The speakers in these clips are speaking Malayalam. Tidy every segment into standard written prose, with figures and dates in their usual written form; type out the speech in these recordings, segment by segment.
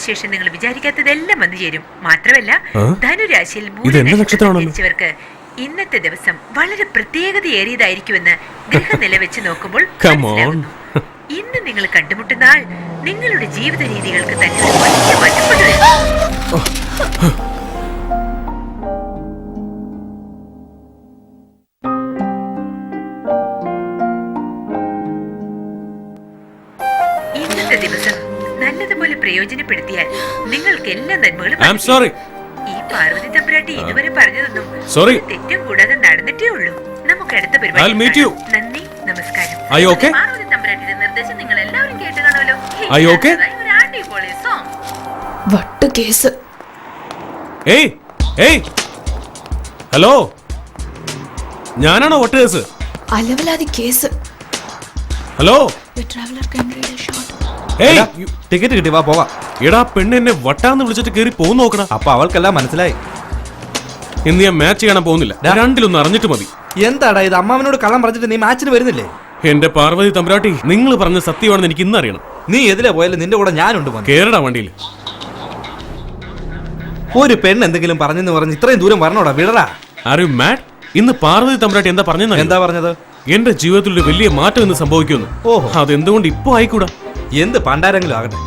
ശേഷം നിങ്ങൾ വിചാരിക്കാത്തതെല്ലാം വന്നു ചേരും. മാത്രമല്ല, ധനുരാശിയിൽ ജനിച്ചവർക്ക് ഇന്നത്തെ ദിവസം വളരെ പ്രത്യേകതയേറിയതായിരിക്കുമെന്ന് ഗ്രഹനില വെച്ച് നോക്കുമ്പോൾ ഇന്ന് നിങ്ങൾ കണ്ടുമുട്ടുന്ന ആൾ നിങ്ങളുടെ ജീവിത രീതികൾക്ക് തന്നെ വലിയ മാറ്റം കൊണ്ടുവരും. ഇന്നത്തെ ദിവസം നല്ലതുപോലെ പ്രയോജനപ്പെടുത്തിയാൽ നിങ്ങൾക്ക് എല്ലാ നന്മകളും. ഈ പാർവതി തമ്പുരാട്ടി ഇതുവരെ പറഞ്ഞതൊന്നും തെറ്റും കൂടാതെ നടന്നിട്ടേ ഉള്ളൂ. നമുക്ക് അടുത്ത പരിപാടി. നന്ദി, നമസ്കാരം. പാർവതി തമ്പുരാട്ടിയുടെ നിർദ്ദേശം നിങ്ങൾ എല്ലാവരും കേട്ട് കാണുമല്ലോ. ഹലോ, ഞാനാണോ വട്ട് കേസ്? അലവലാതി കേസ്. ഹലോ, ടിക്കറ്റ് കിട്ടി, വാ പോവാം. എടാ പെണ്ണ് എന്നെ വട്ടാന്ന് വിളിച്ചിട്ട് കേറി പോകുന്ന നോക്കണം. അപ്പൊ അവൾക്കെല്ലാം മനസ്സിലായി. ഇന്ന് ഞാൻ മാച്ച് കാണാൻ പോകുന്നില്ല. രണ്ടിലൊന്ന് അറിഞ്ഞിട്ട് മതി. എന്താടാ ഇത്? അമ്മാവനോട് കള്ളം പറഞ്ഞിട്ട് നീ മാച്ചിന് വരുന്നില്ലേ? എന്റെ പാർവതി തമ്പുരാട്ടി, നിങ്ങൾ പറഞ്ഞ സത്യമാണെന്ന് എനിക്ക് ഇന്ന് അറിയണം. നീ എതിലെ പോയാലും നിന്റെ കൂടെ ഞാനുണ്ട്. കേരള വണ്ടിയിൽ ഒരു പെണ്ണ് എന്തെങ്കിലും പറഞ്ഞെന്ന് പറഞ്ഞ് ഇത്രയും ദൂരം വരണോടാ? വിടറാ. Are you mad? ഇന്ന് പാർവതി തമ്പുരാട്ടി എന്താ പറഞ്ഞത്? എന്താ പറഞ്ഞത്? എന്റെ ജീവിതത്തിൽ ഒരു വലിയ മാറ്റം ഇന്ന് സംഭവിക്കുന്നു. ഓഹോ, അതെന്തുകൊണ്ട് ഇപ്പൊ ആയിക്കൂടാ? എന്ത് പണ്ടാരെങ്കിലും ആകട്ടെ.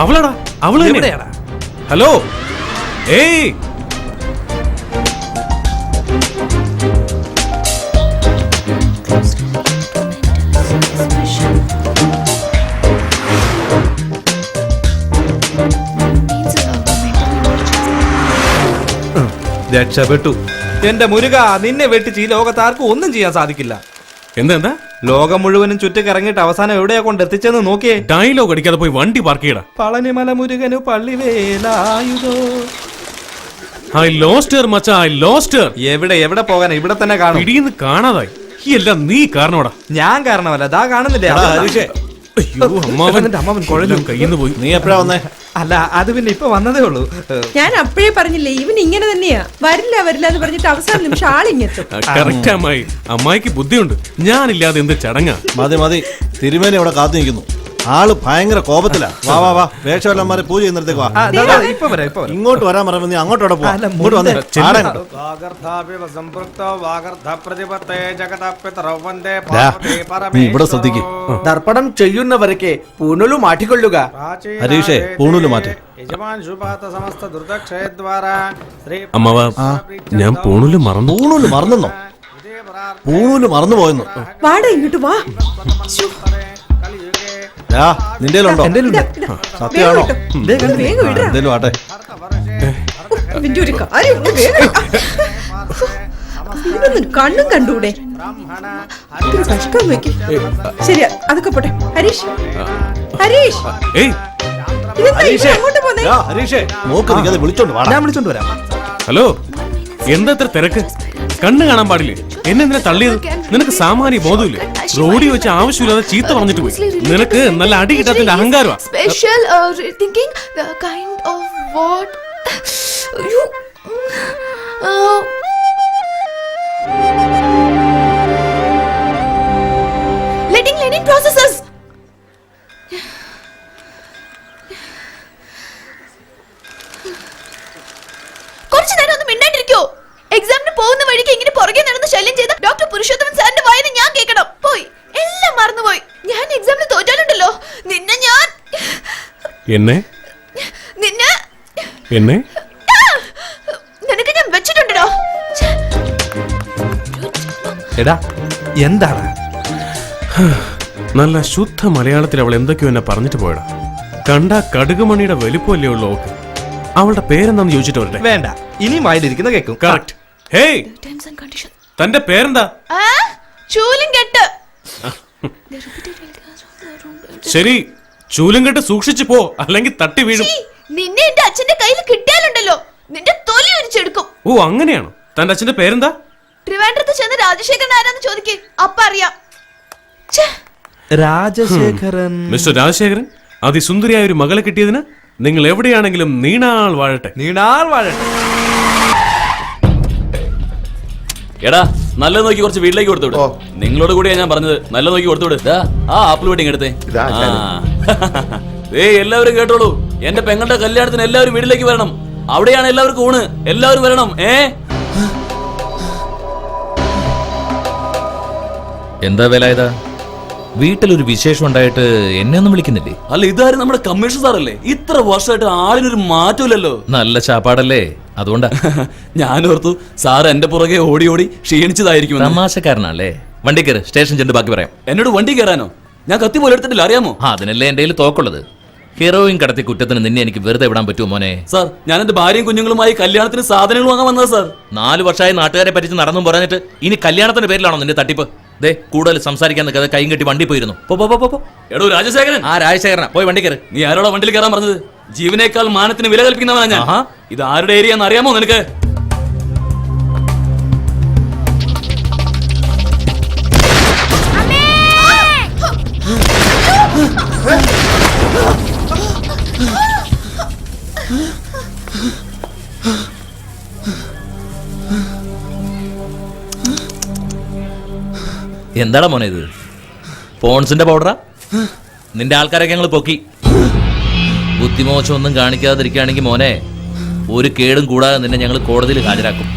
അവളാടാ, അവള് എവിടെയാടാ? ഹലോ, ഏയ് രക്ഷപ്പെട്ടു. എന്റെ മുരുക, നിന്നെ വെട്ടിച്ച് ഈ ലോകത്ത് ആർക്കും ഒന്നും ചെയ്യാൻ സാധിക്കില്ല. എന്താ? ലോകം മുഴുവനും ചുറ്റിക്കറങ്ങിയിട്ട് അവസാനം എവിടെയാ കൊണ്ട് എത്തിച്ചെന്ന് നോക്കിയേ. ഡയലോഗ് അടിക്കാതെ പോയി വണ്ടി പാർക്ക് ചെയ്യടാ. പളനിമല മുരുകനു പള്ളിവേലായുധോ. ഐ ലോസ്റ്റ് ഹർ മച്ചാ, ഐ ലോസ്റ്റ് ഹർ. എവിടെ പോകാൻ? ഇവിടെ തന്നെ കാണും. ഇടിയെന്ന് കാണാതായി. ഈ എല്ലാം നീ കാരണോടാ. ഞാൻ കാരണമല്ല, ദാ കാണുന്നില്ലേ? അമ്മാവൻ കുഴലും കയ്യിന്ന് പോയി. നീ എപ്പോഴാ വന്നേ? അല്ല, അത് പിന്നെ ഇപ്പൊ വന്നതേ ഉള്ളൂ. ഞാൻ അപ്പോഴേ പറഞ്ഞില്ലേ ഇവൻ ഇങ്ങനെ തന്നെയാ. വരില്ല എന്ന് പറഞ്ഞിട്ട് അവസാന നിമിഷം ആളിങ്ങെത്തും. കറക്റ്റ് അമ്മായി. അമ്മായിക്ക് ബുദ്ധിയുണ്ട്. ഞാനില്ലാതെ എന്ത് ചടങ്ങാ? മതി, തിരുമേനി അവിടെ കാത്തു നിൽക്കുന്നു. ആള് ഭയങ്കര കോപത്തിലാ. വാ, വേഷവല്ലന്മാരെ പൂജ ചെയ്യുന്നിടത്തേക്ക് വാ. ഇങ്ങോട്ട് വരാൻ പറയുമ്പോ നീ അങ്ങോട്ടോടെ പോ. നീ ഇവിടെ ശ്രദ്ധിക്കും. ദർപ്പണം ചെയ്യുന്നവരൊക്കെ പൂണൂല് മാറ്റിക്കൊള്ളുക. ഹരീഷേ, പൂണൂല് മാറ്റേ. അമ്മാവ, ഞാൻ പൂണൂല് മറന്നു. പൂണൂല് മറന്നോ? പൂണൂല് മറന്നു പോയെന്നു. വാടാ ഇങ്ങോട്ട് വാ. നിന്റെ സത്യമാണോ? എന്തേലും ആട്ടെ. കണ്ണും കണ്ടൂടെ? കഷ്ടം വെക്കും. ശരിയാ, അതൊക്കെ പോട്ടെ. ഹരീഷ്, ഞാൻ വിളിച്ചോണ്ട് വരാം. ഹലോ, എന്താ തിരക്ക്? കണ്ണ് കാണാൻ പാടില്ലേ? എന്നെ എന്തിനാ തള്ളിയത്? നിനക്ക് സാമാന്യ ബോധമില്ലേ? റോഡിൽ വെച്ച് ആവശ്യമില്ലാതെ ചീത്ത പറഞ്ഞിട്ട് പോയി. നിനക്ക് നല്ല അടി കിട്ടാത്തിന്റെ അഹങ്കാരമാ. കുറച്ചു നേരം ഒന്ന് മിണ്ടാണ്ടിരിക്കോ? എക്സാമിന് പോകുന്ന വഴിക്ക് ഇങ്ങനെ പുറകെ നടന്ന് ശല്യം ചെയ്ത ഡോക്ടർ പുരുഷോത്തമൻ സാറിന്റെ വായന ഞാൻ കേൾക്കണം. പോയി എല്ലാം മറന്നുപോയി. ഞാൻ എക്സാമിന് തോറ്റാലുണ്ടല്ലോ നിന്നെ ഞാൻ നിനക്ക് ഞാൻ വെച്ചിട്ടുണ്ടോ? എടാ, എന്താണ്? നല്ല ശുദ്ധ മലയാളത്തിൽ അവൾ എന്തൊക്കെയോ എന്നെ പറഞ്ഞിട്ട് പോയടാ. കണ്ട കടുകുമണിയുടെ വലിപ്പമല്ലേ ഉള്ളൂ. ഓക്കെ, അവളുടെ പേരെന്താന്ന് ചോദിച്ചിട്ട് വരട്ടെ. വേണ്ട, ഇനി വായിലിരിക്കുന്ന കേൾക്കും. കറക്റ്റ്. ഹേയ്, തന്റെ പേരെന്താ? ശരി, ചൂലും കെട്ട് സൂക്ഷിച്ചു പോ, അല്ലെങ്കിൽ തട്ടി വീഴും. നിന്നെ എന്റെ അച്ഛന്റെ കയ്യിൽ കിട്ടിയാലുണ്ടല്ലോ നിന്റെ തൊലി ഉരിച്ചെടുക്കും. ഓ, അങ്ങനെയാണോ? തന്റെ അച്ഛന്റെ പേരെന്താ? ട്രിവാൻഡ്രത്ത് ചെന്ന് രാജശേഖരൻ ആരാന്ന് ചോദിക്കേ, അപ്പ അറിയാം. രാജശേഖരൻ. മിസ്റ്റർ രാജശേഖരൻ, അതിസുന്ദരിയായ ഒരു മകളെ കിട്ടിയതിന് നിങ്ങൾ എവിടെയാണെങ്കിലും നീണാൾ വാഴട്ടെ. നീണാൾ വാഴട്ടെ. എടാ, നല്ല നോക്കി കുറച്ച് വീട്ടിലേക്ക് കൊടുത്തു വിട്. നിങ്ങളോട് കൂടിയാ ഞാൻ പറഞ്ഞത്, നല്ല നോക്കി കൊടുത്തു വിട്. ദാ, ആ ആപ്പിൾ വെഡിങ് എടുത്തേ. എല്ലാവരും കേട്ടോളൂ, എന്റെ പെങ്ങളുടെ കല്യാണത്തിന് എല്ലാവരും വീട്ടിലേക്ക് വരണം. അവിടെയാണ് എല്ലാവർക്കും ഊണ്. എല്ലാവരും വരണം. എന്താ വേല ഇതാ? വീട്ടിലൊരു വിശേഷം ഉണ്ടായിട്ട് എന്നെ ഒന്നും വിളിക്കുന്നില്ലേ? അല്ല, ഇതാരും നമ്മുടെ കമ്മീഷൻ സാറല്ലേ? ഇത്ര വർഷമായിട്ട് ആളിനൊരു മാറ്റമില്ലല്ലോ. നല്ല ചാപ്പാടല്ലേ, അതുകൊണ്ടാ. ഞാനോർത്തു സാർ എന്റെ പുറകെ ഓടി ഓടി ക്ഷീണിച്ചതായിരിക്കും. തമാശക്കാരനല്ലേ? വണ്ടി കയറ്, സ്റ്റേഷൻ ചെന്ന് ബാക്കി പറയാം. എന്നോട് വണ്ടി കയറാനോ? ഞാൻ കത്തി പോലെ എടുത്തിട്ടില്ല, അറിയാമോ? അതിനല്ലേ എന്റെ കയ്യിൽ തോക്കുള്ളത്. ഹീറോയിൻ കടത്തി കുറ്റത്തിന് നിന്നെ എനിക്ക് വെറുതെ വിടാൻ പറ്റുമോ മോനെ? സാർ, ഞാൻ എന്റെ ഭാര്യയും കുഞ്ഞുങ്ങളുമായി കല്യാണത്തിന് സാധനങ്ങൾ വാങ്ങാൻ വന്നത് സാർ. 4 വർഷമായി നാട്ടുകാരെ പറ്റിച്ച് നടന്നും പറഞ്ഞിട്ട് ഇനി കല്യാണത്തിന്റെ പേരിലാണോ നിന്റെ തട്ടിപ്പ്? ദേ, കൂടുതൽ സംസാരിക്കാൻ നിൽക്കാതെ കൈയും കെട്ടി വണ്ടി പോയിരുന്നു. എടോ രാജശേഖരൻ. ആ രാജശേഖരനാ, പോയി വണ്ടി കയറി. നീ ആരോടാ വണ്ടിയിൽ കയറാൻ പറഞ്ഞത്? ജീവനേക്കാൾ മാനത്തിന് വില കൽപ്പിക്കുന്നവനാ ഞാൻ. ഇത് ആരുടെ ഏരിയ എന്ന് അറിയാമോ നിനക്ക്? എന്താടാ മോനെ ഇത്? പോൺസിന്റെ പൗഡറാ? നിന്റെ ആൾക്കാരൊക്കെ ഞങ്ങൾ പൊക്കി. ബുദ്ധിമോശം ഒന്നും കാണിക്കാതിരിക്കുകയാണെങ്കിൽ മോനെ, ഒരു കേടും കൂടാതെ നിന്നെ ഞങ്ങൾ കോടതിയിൽ ഹാജരാക്കും.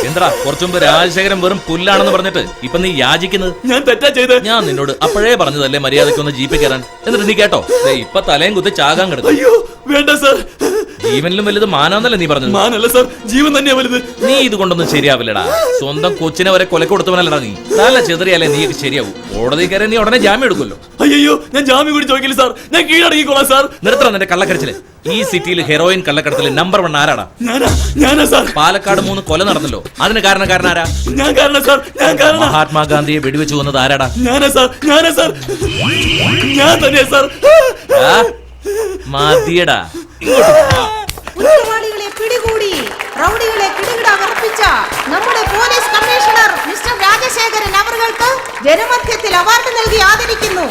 എന്താ കുറച്ചു മുമ്പ് രാജശേഖരൻ വെറും പുല്ലാണെന്ന് പറഞ്ഞിട്ട് ഇപ്പൊ നീ യാചിക്കുന്നത്? ഞാൻ തെറ്റാ ചെയ്ത്. ഞാൻ നിന്നോട് അപ്പോഴേ പറഞ്ഞതല്ലേ മര്യാദയ്ക്കൊന്ന് ജീപ്പിൽ കയറാൻ. എന്നിട്ട് നീ കേട്ടോ? ഇപ്പൊ തലയും കുത്തി ചാകാൻ കിടക്കും. അയ്യോ വേണ്ട സാർ. ജീവനിലും വലുത് മാനാന്നല്ലേ നീ പറഞ്ഞത്? മാനല്ല സാർ, ജീവൻ തന്നെയാ വലുത്. നീ ഇത് കൊണ്ടൊന്നും ശരിയാവില്ലടാ. സ്വന്തം കൊച്ചിനെ വരെ കൊലക്ക് കൊടുത്തവനല്ലടാ നീ. തല ചെതറിയാലേ നീ ശരിയാവും. കോടതി കയറി നീ ഉടനെ ജാമ്യം എടുക്കുമല്ലോ. അയ്യോ, ഞാൻ ജാമ്യം കൂടി ചോദിക്കില്ല സാർ. ഞാൻ കീഴടങ്ങിക്കോളാം സാർ. നിർത്തണം നിന്റെ കള്ളക്കരച്ചില്. ഈ സിറ്റിയിൽ ഹെറോയിൻ കള്ളക്കടത്തില് നമ്പർ 1 ആരാടാ? ഞാനാ സാർ. പാലക്കാട് 3 കൊല നടന്നല്ലോ, അതിന് കാരണക്കാരനാരാ? ഞാൻ കാരണം സാർ, ഞാൻ കാരണം. മഹാത്മാഗാന്ധിയെ വെടിവെച്ച് കൊന്നത് ആരാടാ? ഞാനാ സാർ, ഞാനാ സാർ, ഞാൻ തന്നെയാ സാർ. മതിയടാ. കുറ്റവാളികളെ പിടികൂടി റൗഡികളെ കിടുകിട വിറപ്പിച്ച നമ്മുടെ പോലീസ് കമ്മീഷണർ മിസ്റ്റർ രാജശേഖരൻ അവർക്ക് ജനമധ്യത്തിൽ അവാർഡ് നൽകി ആദരിക്കുന്നു.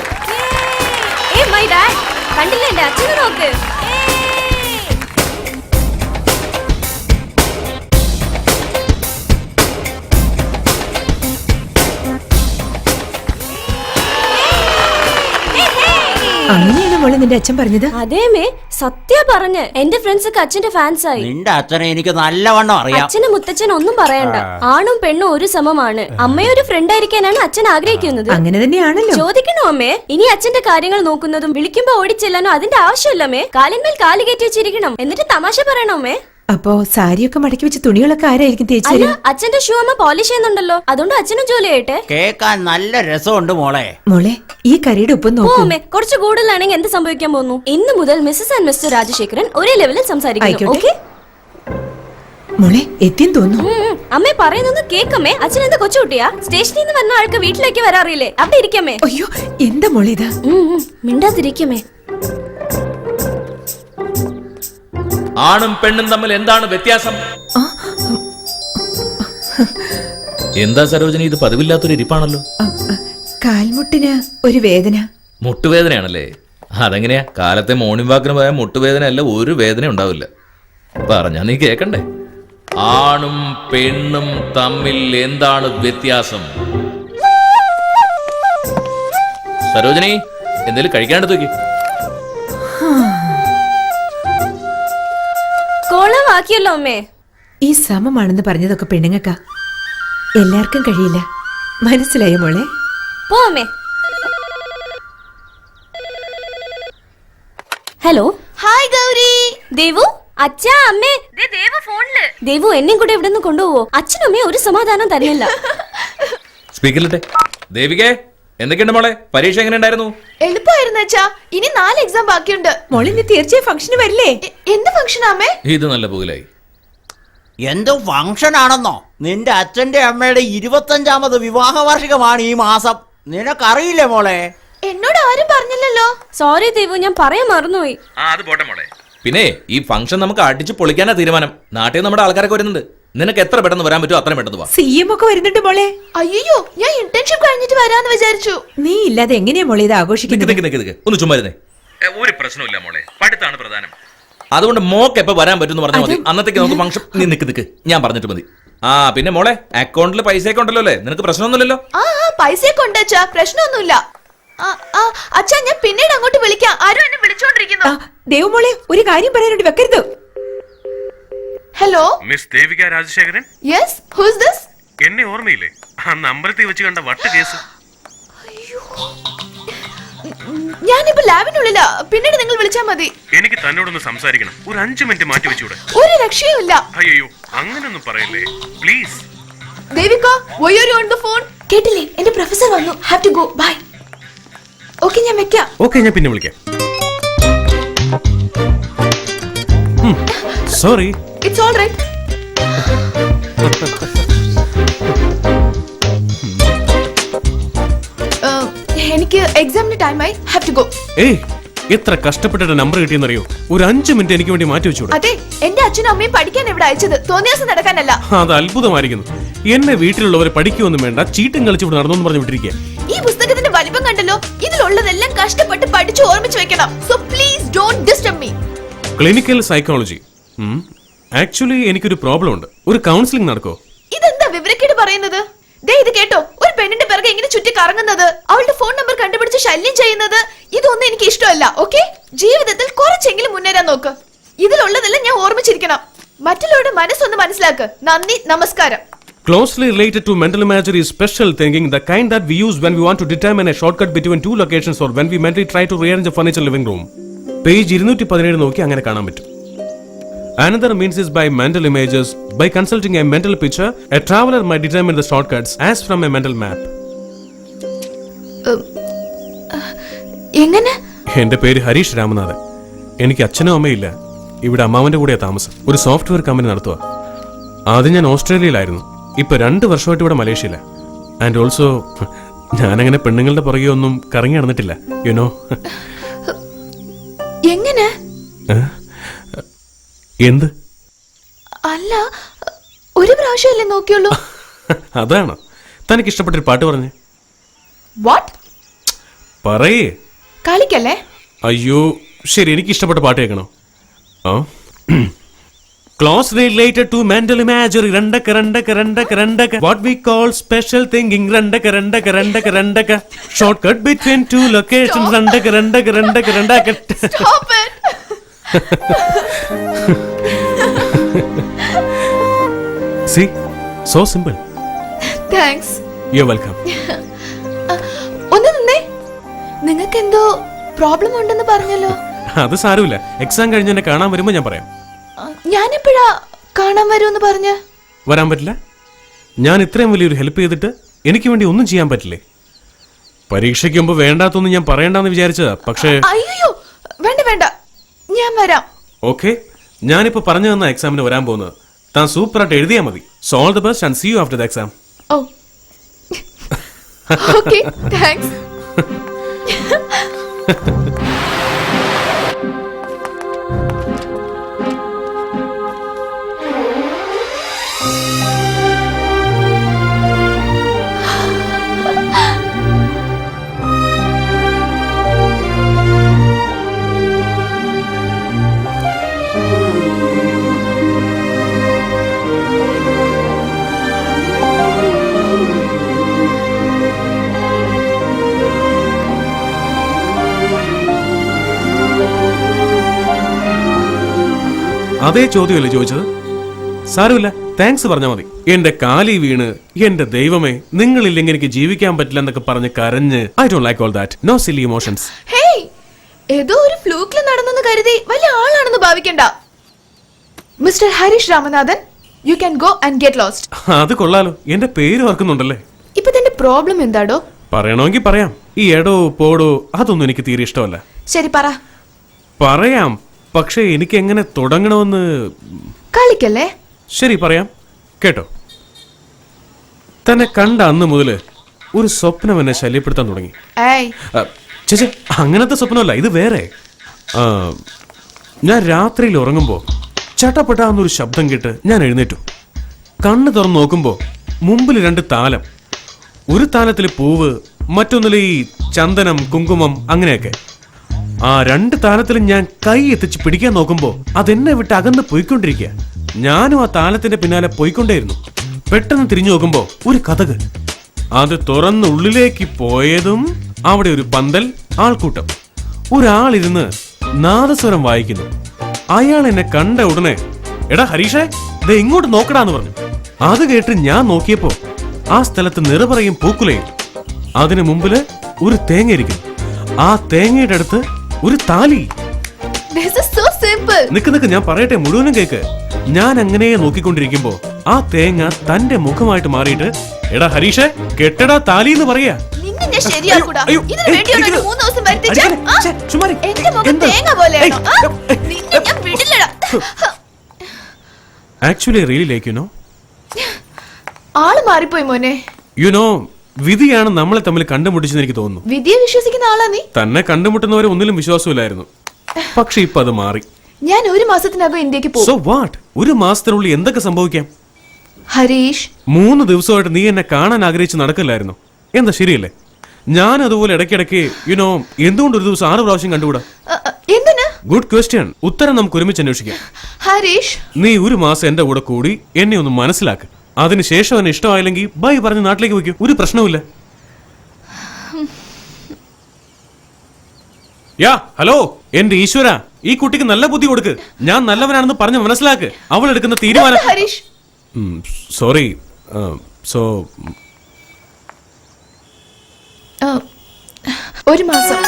കണ്ടില്ലേ എന്റെ അച്ഛനെ നോക്ക്. അങ്ങനെയാണ് മോളെ നിന്റെ അച്ഛൻ പറഞ്ഞത്? അതേമേ, സത്യ പറഞ്ഞ് എന്റെ ഫ്രണ്ട്സ് ഒക്കെ അച്ഛന്റെ ഫാൻസ് ആയി. നിന്റെ അച്ഛനെ എനിക്ക് നല്ലവണ്ണം അറിയാം. അച്ഛനും മുത്തച്ഛനും ഒന്നും പറയണ്ട. ആണും പെണ്ണും ഒരു സമമാണ്. അമ്മയൊരു ഫ്രണ്ട് ആയിരിക്കാനാണ് അച്ഛൻ ആഗ്രഹിക്കുന്നത്. അങ്ങനെ തന്നെയാണല്ലോ. ചോദിക്കണോ അമ്മേ? ഇനി അച്ഛന്റെ കാര്യങ്ങൾ നോക്കുന്നതും വിളിക്കുമ്പോ ഓടിച്ചെല്ലാനോ അതിന്റെ ആവശ്യമില്ലമ്മേ. കാലിന്മേൽ കാല് കയറ്റി വെച്ചിരിക്കണം. എന്നിട്ട് തമാശ പറയണോ അമ്മേ? അപ്പോ സാരിയൊക്കെ മടക്കി വെച്ച് തുണികളൊക്കെ ആരായിരിക്കും തേച്ച് അല്ല, അച്ഛന്റെ ഷൂ അമ്മ പോളിഷ് ചെയ്യുന്നുണ്ടല്ലോ, അതുകൊണ്ട് അച്ഛനും ജോലി ചെയ്യട്ടെ. കേക്കാൻ നല്ല രസമുണ്ട് മോളെ. മോളെ, ഈ കറിയുടെ ഉപ്പം നോക്കൂ. അമ്മേ, കുറച്ച് കൂടുതലാണെങ്കിൽ എന്ത് സംഭവിക്കാൻ പോകുന്നു? ഇന്ന് മുതൽ മിസ്സസ് ആൻഡ് മിസ്റ്റർ രാജശേഖരൻ ഒരേ ലെവലിൽ സംസാരിക്കും. ഓക്കെ മോളെ, എത്തിയെന്ന് തോന്നുന്നു. അമ്മേ പറയുന്നത് കേക്കമ്മേ. അച്ഛൻ എന്താ കൊച്ചുകുട്ടിയാ? സ്റ്റേഷനിൽ നിന്ന് വന്ന ആൾക്ക് വീട്ടിലേക്ക് വരാറില്ലേ? അവിടെ ഇരിക്കമ്മേ. അയ്യോ, എന്താ മോളെ ഇത്? മിണ്ടാതിരിക്കമ്മേ. ആണും പെണ്ണും തമ്മിൽ എന്താണ് വ്യത്യാസം? എന്താ സരോജിനി, ഇത് പതിവില്ലാത്തൊരു ഇരിപ്പാണല്ലോ. കാൽമുട്ടിന് ഒരു വേദന. മുട്ടുവേദനയാണല്ലേ? അതെങ്ങനെയാ? കാലത്തെ മോർണിംഗ് വാക്കിന് പോയാൽ മുട്ടുവേദന അല്ല, ഒരു വേദന ഉണ്ടാവില്ല. പറഞ്ഞാ നീ കേക്കണ്ടേ? ആണും പെണ്ണും തമ്മിൽ എന്താണ് വ്യത്യാസം? സരോജിനി, എന്തേലും കഴിക്കാണ്ട് തൂക്കി. കോളമാക്കിയല്ലോ അമ്മേ. ഈ സമമാണെന്ന് പറഞ്ഞതൊക്കെ പെണ്ണുങ്ങൾക്കാ, എല്ലാവർക്കും കഴിയില്ല. മനസ്സിലായോ മോളെ? പോ അമ്മേ. ഹലോ. ഹായ് ഗൗരി. ദേവു, അച്ഛാ, അമ്മേ. ദേവു ഫോണില്. ദേവു എന്നെയും കൂടെ ഇവിടെ നിന്ന് കൊണ്ടുപോവോ? അച്ഛനും അമ്മയും ഒരു സമാധാനം തരുന്നില്ല. സ്പീക്കറിലിട്ടെ. ദേവികേ, എന്തൊക്കെയുണ്ട് മോളെ? പരീക്ഷ എങ്ങനെ ഉണ്ടായിരുന്നു? എളുപ്പമായിരുന്നു അച്ഛാ. ഇനി 4 എക്സാം ബാക്കിയുണ്ട്. മോളെ നീ തീർച്ചയായും ഫംഗ്ഷന് വരില്ലേ? എന്ത് ഫംഗ്ഷനാ അമ്മേ? ഇത് നല്ല പുകലായി. എന്തോ ഫംഗ്ഷൻ ആണെന്നോ? നിന്റെ അച്ഛന്റെ അമ്മയുടെ 25ാമത് വിവാഹ വാർഷികമാണ് ഈ മാസം. നിനക്കറിയില്ലേ മോളെ? എന്നോട് ആരും പറഞ്ഞില്ലല്ലോ. സോറി ദേവു, ഞാൻ പറയാൻ മറന്നുപോയി. അത് പോട്ടെ മോളെ. പിന്നെ ഈ ഫംഗ്ഷൻ നമുക്ക് അടിച്ചു പൊളിക്കാനാ തീരുമാനം. നാട്ടിൽ നമ്മുടെ ആൾക്കാരൊക്കെ വരുന്നുണ്ട്. നിനക്ക് എത്ര പെട്ടെന്ന് വരാൻ പറ്റുമോ അത്രയും പെട്ടെന്ന് വാ. CM ഒക്കെ വരുന്നുണ്ട് മോളെ. അയ്യോ, ഞാൻ ഇന്റേൺഷിപ്പ് കഴിഞ്ഞിട്ട് വരാന്ന് വിചാരിച്ചു. നീ ഇല്ലാതെ എങ്ങനെയാ മോളെ ഇത് ആഘോഷിക്കുന്നത്? ഒന്ന് ചുമ്മാരുന്നേ. ഒരു പ്രശ്നമില്ല മോളെ, പഠിത്താണ് പ്രധാനം. അതുകൊണ്ട് മോക്ക് എപ്പോ വരാൻ പറ്റുമെന്ന് പറഞ്ഞാൽ മതി. അന്നത്തേക്ക് നമുക്ക് ഫംഗ്ഷൻ. നീ നിക്ക്, ഞാൻ പറഞ്ഞിട്ട് മതി. ആ പിന്നെ മോളെ, അക്കൗണ്ടിൽ പൈസയൊക്കെ ഉണ്ടല്ലോ അല്ലേ? നിനക്ക് പ്രശ്നമൊന്നുമില്ലല്ലോ? ആ പൈസയൊക്കെ ഉണ്ട് അച്ഛാ, പ്രശ്നമൊന്നുമില്ല. അച്ഛാ, ഞാൻ പിന്നീട് അങ്ങോട്ട് വിളിക്കാം. ആരും എന്നെ വിളിച്ചോണ്ടിരിക്കുന്നു. ദേവു മോളെ, ഒരു കാര്യം പറയാനോട് വെക്കരുത്. Hello, miss Devika Rajasekharan. Yes, who is this? എന്നെ ഓർമ്മയില്ലേ? ആ നമ്പറത്തിൽ വെച്ച് കണ്ട വട്ട് കേസ്. ഞാനിപ്പോ ലാബിനുള്ളിലാ, പിന്നീട് നിങ്ങൾ വിളിച്ചാ മതി. എനിക്ക് തന്നോടൊന്ന് സംസാരിക്കണം. ഒരു 5 മിനിറ്റ് മാറ്റി വെച്ചൂടെ? ഒരു രക്ഷയുമില്ല. അയ്യോ, അങ്ങനൊന്നും പറയല്ലേ please. Devika, why are you on the phone? കേട്ടില്ലേ, എന്റെ പ്രൊഫസർ വന്നു. Have to go, bye. Okay, ഞാൻ വെക്കാം. ഓക്കേ, ഞാൻ പിന്നെ വിളിക്കാം. സോറി. It's all right. എനിക്ക് എക്സാമിന് ടൈമായി. Have to go. ഏയ്, എത്ര കഷ്ടപ്പെട്ടിട്ട് നമ്പർ കിട്ടിയെന്നറിയോ? ഒരു 5 മിനിറ്റ് എനിക്ക് വേണ്ടി മാറ്റി വെച്ചൂടെ? അതെ, എന്റെ അച്ഛനും അമ്മയും പഠിക്കാൻ ഇവിടെ അയച്ചത് തോന്നിയാസം നടക്കാനല്ല. അത് അത്ഭുതമായിരിക്കുന്നു. എന്നെ വീട്ടിലുള്ളവർ പഠിക്കുമൊന്നും വേണ്ട, ചീട്ടും കളിച്ച് ഇവിടെ നടന്നു പറഞ്ഞു വിട്ടിരിക്കുക. ഈ പുസ്തകത്തിന്റെ വലിപ്പം കണ്ടല്ലോ. ഇതിലുള്ളതെല്ലാം കഷ്ടപ്പെട്ട് പഠിച്ച് ഓർമ്മിച്ച് വെക്കണം. So please don't disturb me. Clinical psychology. Actually എനിക്കൊരു പ്രോബ്ലം ഉണ്ട്. ഒരു കൗൺസിലിംഗ് നടക്കോ? ഇതെന്താ വിവരക്കേട് പറയുന്നത്? ദേ ഇത് കേട്ടോ, ഒരു പെണ്ണിന്റെ പിറകെ ഇങ്ങനെ ചുറ്റി കറങ്ങുന്നത്, അവളുടെ ഫോൺ നമ്പർ കണ്ടുപിടിച്ച് ശല്യം ചെയ്യുന്നത്, ഇതൊന്നും എനിക്ക് ഇഷ്ടമല്ല. ഓക്കെ, ജീവിതത്തിൽ കുറച്ചെങ്കിലും മുന്നേറാൻ നോക്ക്. ഇതിലുള്ളതെല്ലാം ഞാൻ ഓർമ്മിച്ചിരിക്കണം. മറ്റുള്ളവരുടെ മനസ്സൊന്ന് മനസ്സിലാക്ക്. നന്ദി, നമസ്കാരം. Closely related to mental imagery is special thinking, the kind that we use when we want to determine a shortcut between two locations or when we mentally try to rearrange a furniture living room. Page 217 നോക്കി അങ്ങനെ കാണാൻ പറ്റും. Another means is by mental images. By consulting a mental picture, a traveler might determine the shortcuts as from a mental map. എങ്ങനെ? എന്റെ പേര് ഹരീഷ് രാമനാഥൻ. എനിക്ക് അച്ഛനും അമ്മയില്ല. ഇവിടെ അമ്മാവന്റെ കൂടെയാ താമസം. ഒരു സോഫ്റ്റ്വെയർ കമ്പനി നടത്തുക. ആദ്യം ഞാൻ ഓസ്ട്രേലിയയിലായിരുന്നു. ഇപ്പൊ 2 വർഷമായിട്ട് ഇവിടെ മലേഷ്യയില. ആൻഡ് ഓൾസോ ഞാനങ്ങനെ പെണ്ണുങ്ങളുടെ പുറകെ ഒന്നും കറങ്ങി നടന്നിട്ടില്ല. യുനോ. എങ്ങനെ? എന്ത്? അല്ല, ഒരു പ്രാവശ്യമല്ലേ നോക്കിയുള്ളൂ. അതാണ്. തനിക്ക് ഇഷ്ടപ്പെട്ടൊരു പാട്ട് പറഞ്ഞേ. വാട്ട്? പറയേ. കളിക്കല്ലേ? അയ്യോ ശരി, എനിക്ക് ഇഷ്ടപ്പെട്ട പാട്ട് കേൾക്കണോ? Closely related to mental imagery, randaka. What we call special thinking, randaka. Shortcut between two locations, randaka. Stop it. See, so simple. Thanks. You're welcome. ഒന്ന് നിന്നേ. നിങ്ങൾക്ക് എന്തോ പ്രോബ്ലം ഉണ്ടെന്ന് പറഞ്ഞല്ലോ. അത് സാരമില്ല. എക്സാം കഴിഞ്ഞ് എന്നെ കാണാൻ വരുമ്പോ ഞാൻ പറയാം. ഞാനെപ്പോഴാ കാണാൻ വരുമെന്ന് പറഞ്ഞ? വരാൻ പറ്റില്ല. ഞാൻ ഇത്രയും വലിയൊരു ഹെൽപ്പ് ചെയ്തിട്ട് എനിക്ക് വേണ്ടി ഒന്നും ചെയ്യാൻ പറ്റില്ലേ? പരീക്ഷയ്ക്ക് മുമ്പ് വേണ്ടാത്തൊന്നും ഞാൻ പറയണ്ടെന്ന് വിചാരിച്ചതാ. പക്ഷേ അയ്യോ, വേണ്ട, ഞാൻ വരാം. ഓക്കെ, ഞാനിപ്പോ പറഞ്ഞു തന്ന എക്സാമിന് വരാൻ പോകുന്നത്. താൻ സൂപ്പറായിട്ട് എഴുതിയാൽ മതി. So all the best and see you after the exam. ഓ, ഓക്കെ, താങ്ക്സ്. അതേ ചോദ്യമല്ലേ ചോദിച്ചത്? സാരമില്ല, താങ്ക്സ് പറഞ്ഞാൽ മതി. എന്റെ കാലി വീണ് എന്റെ ദൈവമേ നിങ്ങളില്ലെങ്കിൽ എനിക്ക് ജീവിക്കാൻ പറ്റില്ല എന്നൊക്കെ പറഞ്ഞ് കരഞ്ഞ് I don't like all that. No silly emotions. Hey, ഏതോ ഒരു ഫ്ലൂക്കിൽ നടന്നെന്ന് കരുതി വലിയ ആളാണെന്ന് ഭാവിക്കണ്ട. Mister Harish Ramanathan, you can go and get lost. അത് കൊള്ളാലോ, എന്റെ പേര് ഓർക്കുന്നുണ്ടല്ലേ. ഇപ്പൊ തന്റെ പ്രോബ്ലം എന്താടോ? പറയണമെങ്കിൽ പറയാം. ഈ എടോ പോടോ അതൊന്നും എനിക്ക് തീരെ ഇഷ്ടമല്ല. ശരി പറ. പറയാം, പക്ഷെ എനിക്ക് എങ്ങനെ തുടങ്ങണമെന്ന്. കളിക്കല്ലേ. ശരി പറയാം, കേട്ടോ. തന്നെ കണ്ട അന്ന് മുതല് ഒരു സ്വപ്നം എന്നെ ശല്യപ്പെടുത്താൻ തുടങ്ങി. ഏയ്, ചേച്ചേ, അങ്ങനത്തെ സ്വപ്നമല്ല, ഇത് വേറെ. ഞാൻ രാത്രിയിൽ ഉറങ്ങുമ്പോ ചട്ടപ്പെട്ടാന്നൊരു ശബ്ദം കേട്ട് ഞാൻ എഴുന്നേറ്റു. കണ്ണ് തുറന്ന് നോക്കുമ്പോ മുമ്പിൽ 2 താലം. ഒരു താലത്തിൽ പൂവ്, മറ്റൊന്നിൽ ഈ ചന്ദനം, കുങ്കുമം അങ്ങനെയൊക്കെ. ആ 2 താലത്തിലും ഞാൻ കൈ എത്തിച്ച് പിടിക്കാൻ നോക്കുമ്പോ അതെന്നെ വിട്ട് അകന്ന് പോയിക്കൊണ്ടിരിക്കുക. ഞാനും ആ താലത്തിന്റെ പിന്നാലെ പോയിക്കൊണ്ടേയിരുന്നു. പെട്ടെന്ന് തിരിഞ്ഞു നോക്കുമ്പോ ഒരു കതക്. അത് തുറന്ന് ഉള്ളിലേക്ക് പോയതും അവിടെ ഒരു പന്തൽ, ആൾക്കൂട്ടം. ഒരാളിരുന്ന് നാദസ്വരം വായിക്കുന്നു. അയാൾ എന്നെ കണ്ട ഉടനെ എടാ ഹരീഷേ, ദേ ഇങ്ങോട്ട് നോക്കടാന്ന് പറഞ്ഞു. അത് കേട്ട് ഞാൻ നോക്കിയപ്പോ ആ സ്ഥലത്ത് നിറപറയും പൂക്കുലയും. അതിനു മുമ്പില് ഒരു തേങ്ങ ഇരിക്കുന്നു. ആ തേങ്ങയുടെ അടുത്ത് ഒരു താലി. this is so simple. നിക്ക് ഞാൻ പറയട്ടെ, മുഴുവനും കേക്ക്. ഞാൻ അങ്ങനെ നോക്കിക്കൊണ്ടിരിക്കുമ്പോ ആ തേങ്ങ തന്റെ മുഖമായിട്ട് മാറിയിട്ട് എടാ ഹരീഷേ കെട്ടടാ താലി എന്ന് പറയാ. നിന്നെ ഞാൻ ശരിയാക്കൂടാ. അയ്യോ, ഇതിന് വേണ്ടിയാണോ എന്നെ 3 ദിവസം വരുത്തിച്ചേ? എന്റെ മുഖം എന്താ? തേങ്ങ പോലെയാണോ? നിന്നെ ഞാൻ വിടില്ലടാ. Actually really like you know. ആള് മാറിപ്പോയി മോനെ. യു നോ, വിധിയാണ് നമ്മളെ തമ്മിൽ കണ്ടുമുട്ടിച്ചെന്ന് എനിക്ക് തോന്നുന്നു. വിധിയെ വിശ്വസിക്കുന്ന ആളാ നീ. തന്നെ കണ്ടുമുട്ടുന്നവരെ ഒന്നിലും വിശ്വാസമില്ലായിരുന്നു. പക്ഷെ ഇപ്പൊ അത് മാറി. ഞാൻ 1 മാസത്തിനകം ഇന്ത്യക്ക് പോകും. So what? 1 മാസത്തിനുള്ളിൽ എന്തൊക്കെ സംഭവിക്കാം? ഹരീഷ്, 3 ദിവസമായിട്ട് നീ എന്നെ കാണാൻ ആഗ്രഹിച്ച് നടക്കില്ലായിരുന്നു. എന്താ ശരിയല്ലേ? ഞാൻ അതുപോലെ ഇടയ്ക്കിടയ്ക്ക് യുനോ എന്തുകൊണ്ട് ഒരു ദിവസം 6 പ്രാവശ്യം കണ്ടുകൂടാ? എന്തിനാ? Good question. ഉത്തരം നമുക്ക് ഒരുമിച്ച് അന്വേഷിക്കാം. ഹരീഷ്, നീ 1 മാസം എന്റെ കൂടെ കൂടി എന്നെ ഒന്ന് മനസ്സിലാക്ക്. അതിനുശേഷം എന്നെ ഇഷ്ടമായില്ലെങ്കിൽ ബൈ പറഞ്ഞ് നാട്ടിലേക്ക് വയ്ക്കും. ഒരു പ്രശ്നവുമില്ല. യാ ഹലോ, എന്റെ ഈശ്വര, ഈ കുട്ടിക്ക് നല്ല ബുദ്ധി കൊടുക്ക്. ഞാൻ നല്ലവനാണെന്ന് പറഞ്ഞ് മനസ്സിലാക്ക്. അവൾ എടുക്കുന്ന തീരുമാനം. ഹരീഷ്, സോറി. സോ 1 മാസം.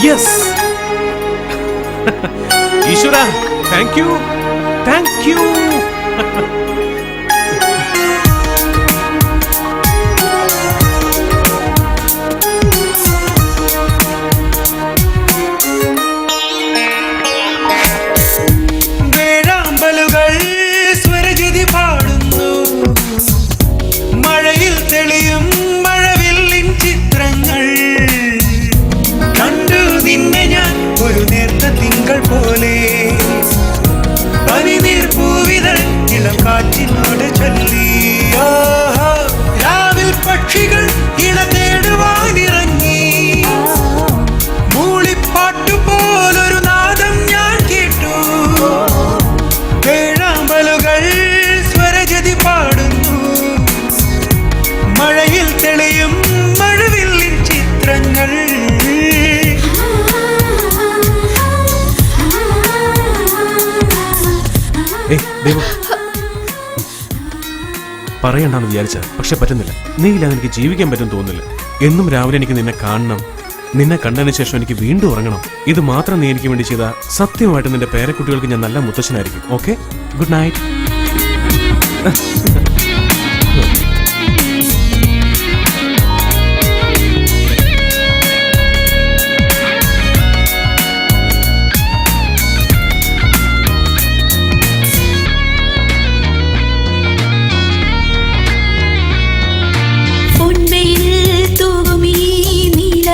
യെസ്. ഈശ്വര, താങ്ക് യു, താങ്ക് യു. മഴയിൽ തെളിയും മഴവില്ലിൻ ചിത്രങ്ങൾ കണ്ടു നിന്നെ ഞാൻ ഒരു നേർത്ത തിങ്കൾ പോലെ. പനിനീർ പൂവിതൾ ഇളം കാറ്റിനോട് ചൊല്ലി. രാവിൽ പക്ഷികൾ ഇണ തേടുവാനിറങ്ങി. മൂളിപ്പാട്ടുപോലൊരു നാദം ഞാൻ കേട്ടു. വേഴാമ്പലുകൾ സ്വരജതി പാടുന്നു. മഴയിൽ തെളിയും മഴവില്ലിൻ ചിത്രങ്ങൾ. പറയണ്ടെന്ന് വിചാരിച്ച, പക്ഷെ പറ്റുന്നില്ല. നീ ഇല്ലാതെ എനിക്ക് ജീവിക്കാൻ പറ്റും തോന്നുന്നില്ല. എന്നും രാവിലെ എനിക്ക് നിന്നെ കാണണം. നിന്നെ കണ്ടതിന് ശേഷം എനിക്ക് വീണ്ടും ഉറങ്ങണം. ഇത് മാത്രം നീ എനിക്ക് വേണ്ടി ചെയ്ത സത്യമായിട്ട് നിന്റെ പേരക്കുട്ടികൾക്ക് ഞാൻ നല്ല മുത്തശ്ശനായിരിക്കും. Okay, good night.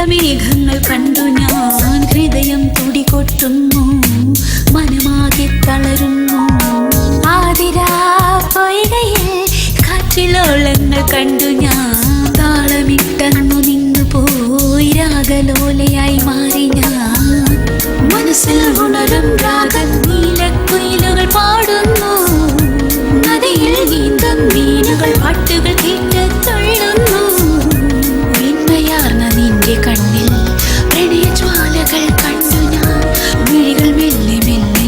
മേഘങ്ങൾ കണ്ടു ഞാൻ ഹൃദയം തുടികൊട്ടുന്നു. മനമാകെ തളരുന്നു. ആതിരാ പൊയ്കയിൽ കാറ്റിലോളങ്ങൾ കണ്ടു ഞാൻ. താളമിട്ടന്നു നിന്നു പോയി രാഗലോലയായി മാറി ഞാൻ. മനസ്സിൽ ഉണരും രാഗം നീലക്കുയിലുകൾ പാടുന്നു. നദിയിൽ നീന്തും മീനുകൾ പാട്ടുകൾ കേട്ട് തുള്ളുന്നു. നിന്റെ കണ്ണിൽ പ്രണയജ്വാലകൾ കണ്ടു ഞാൻ. വിഴികൾ മെല്ലെ മെല്ലെ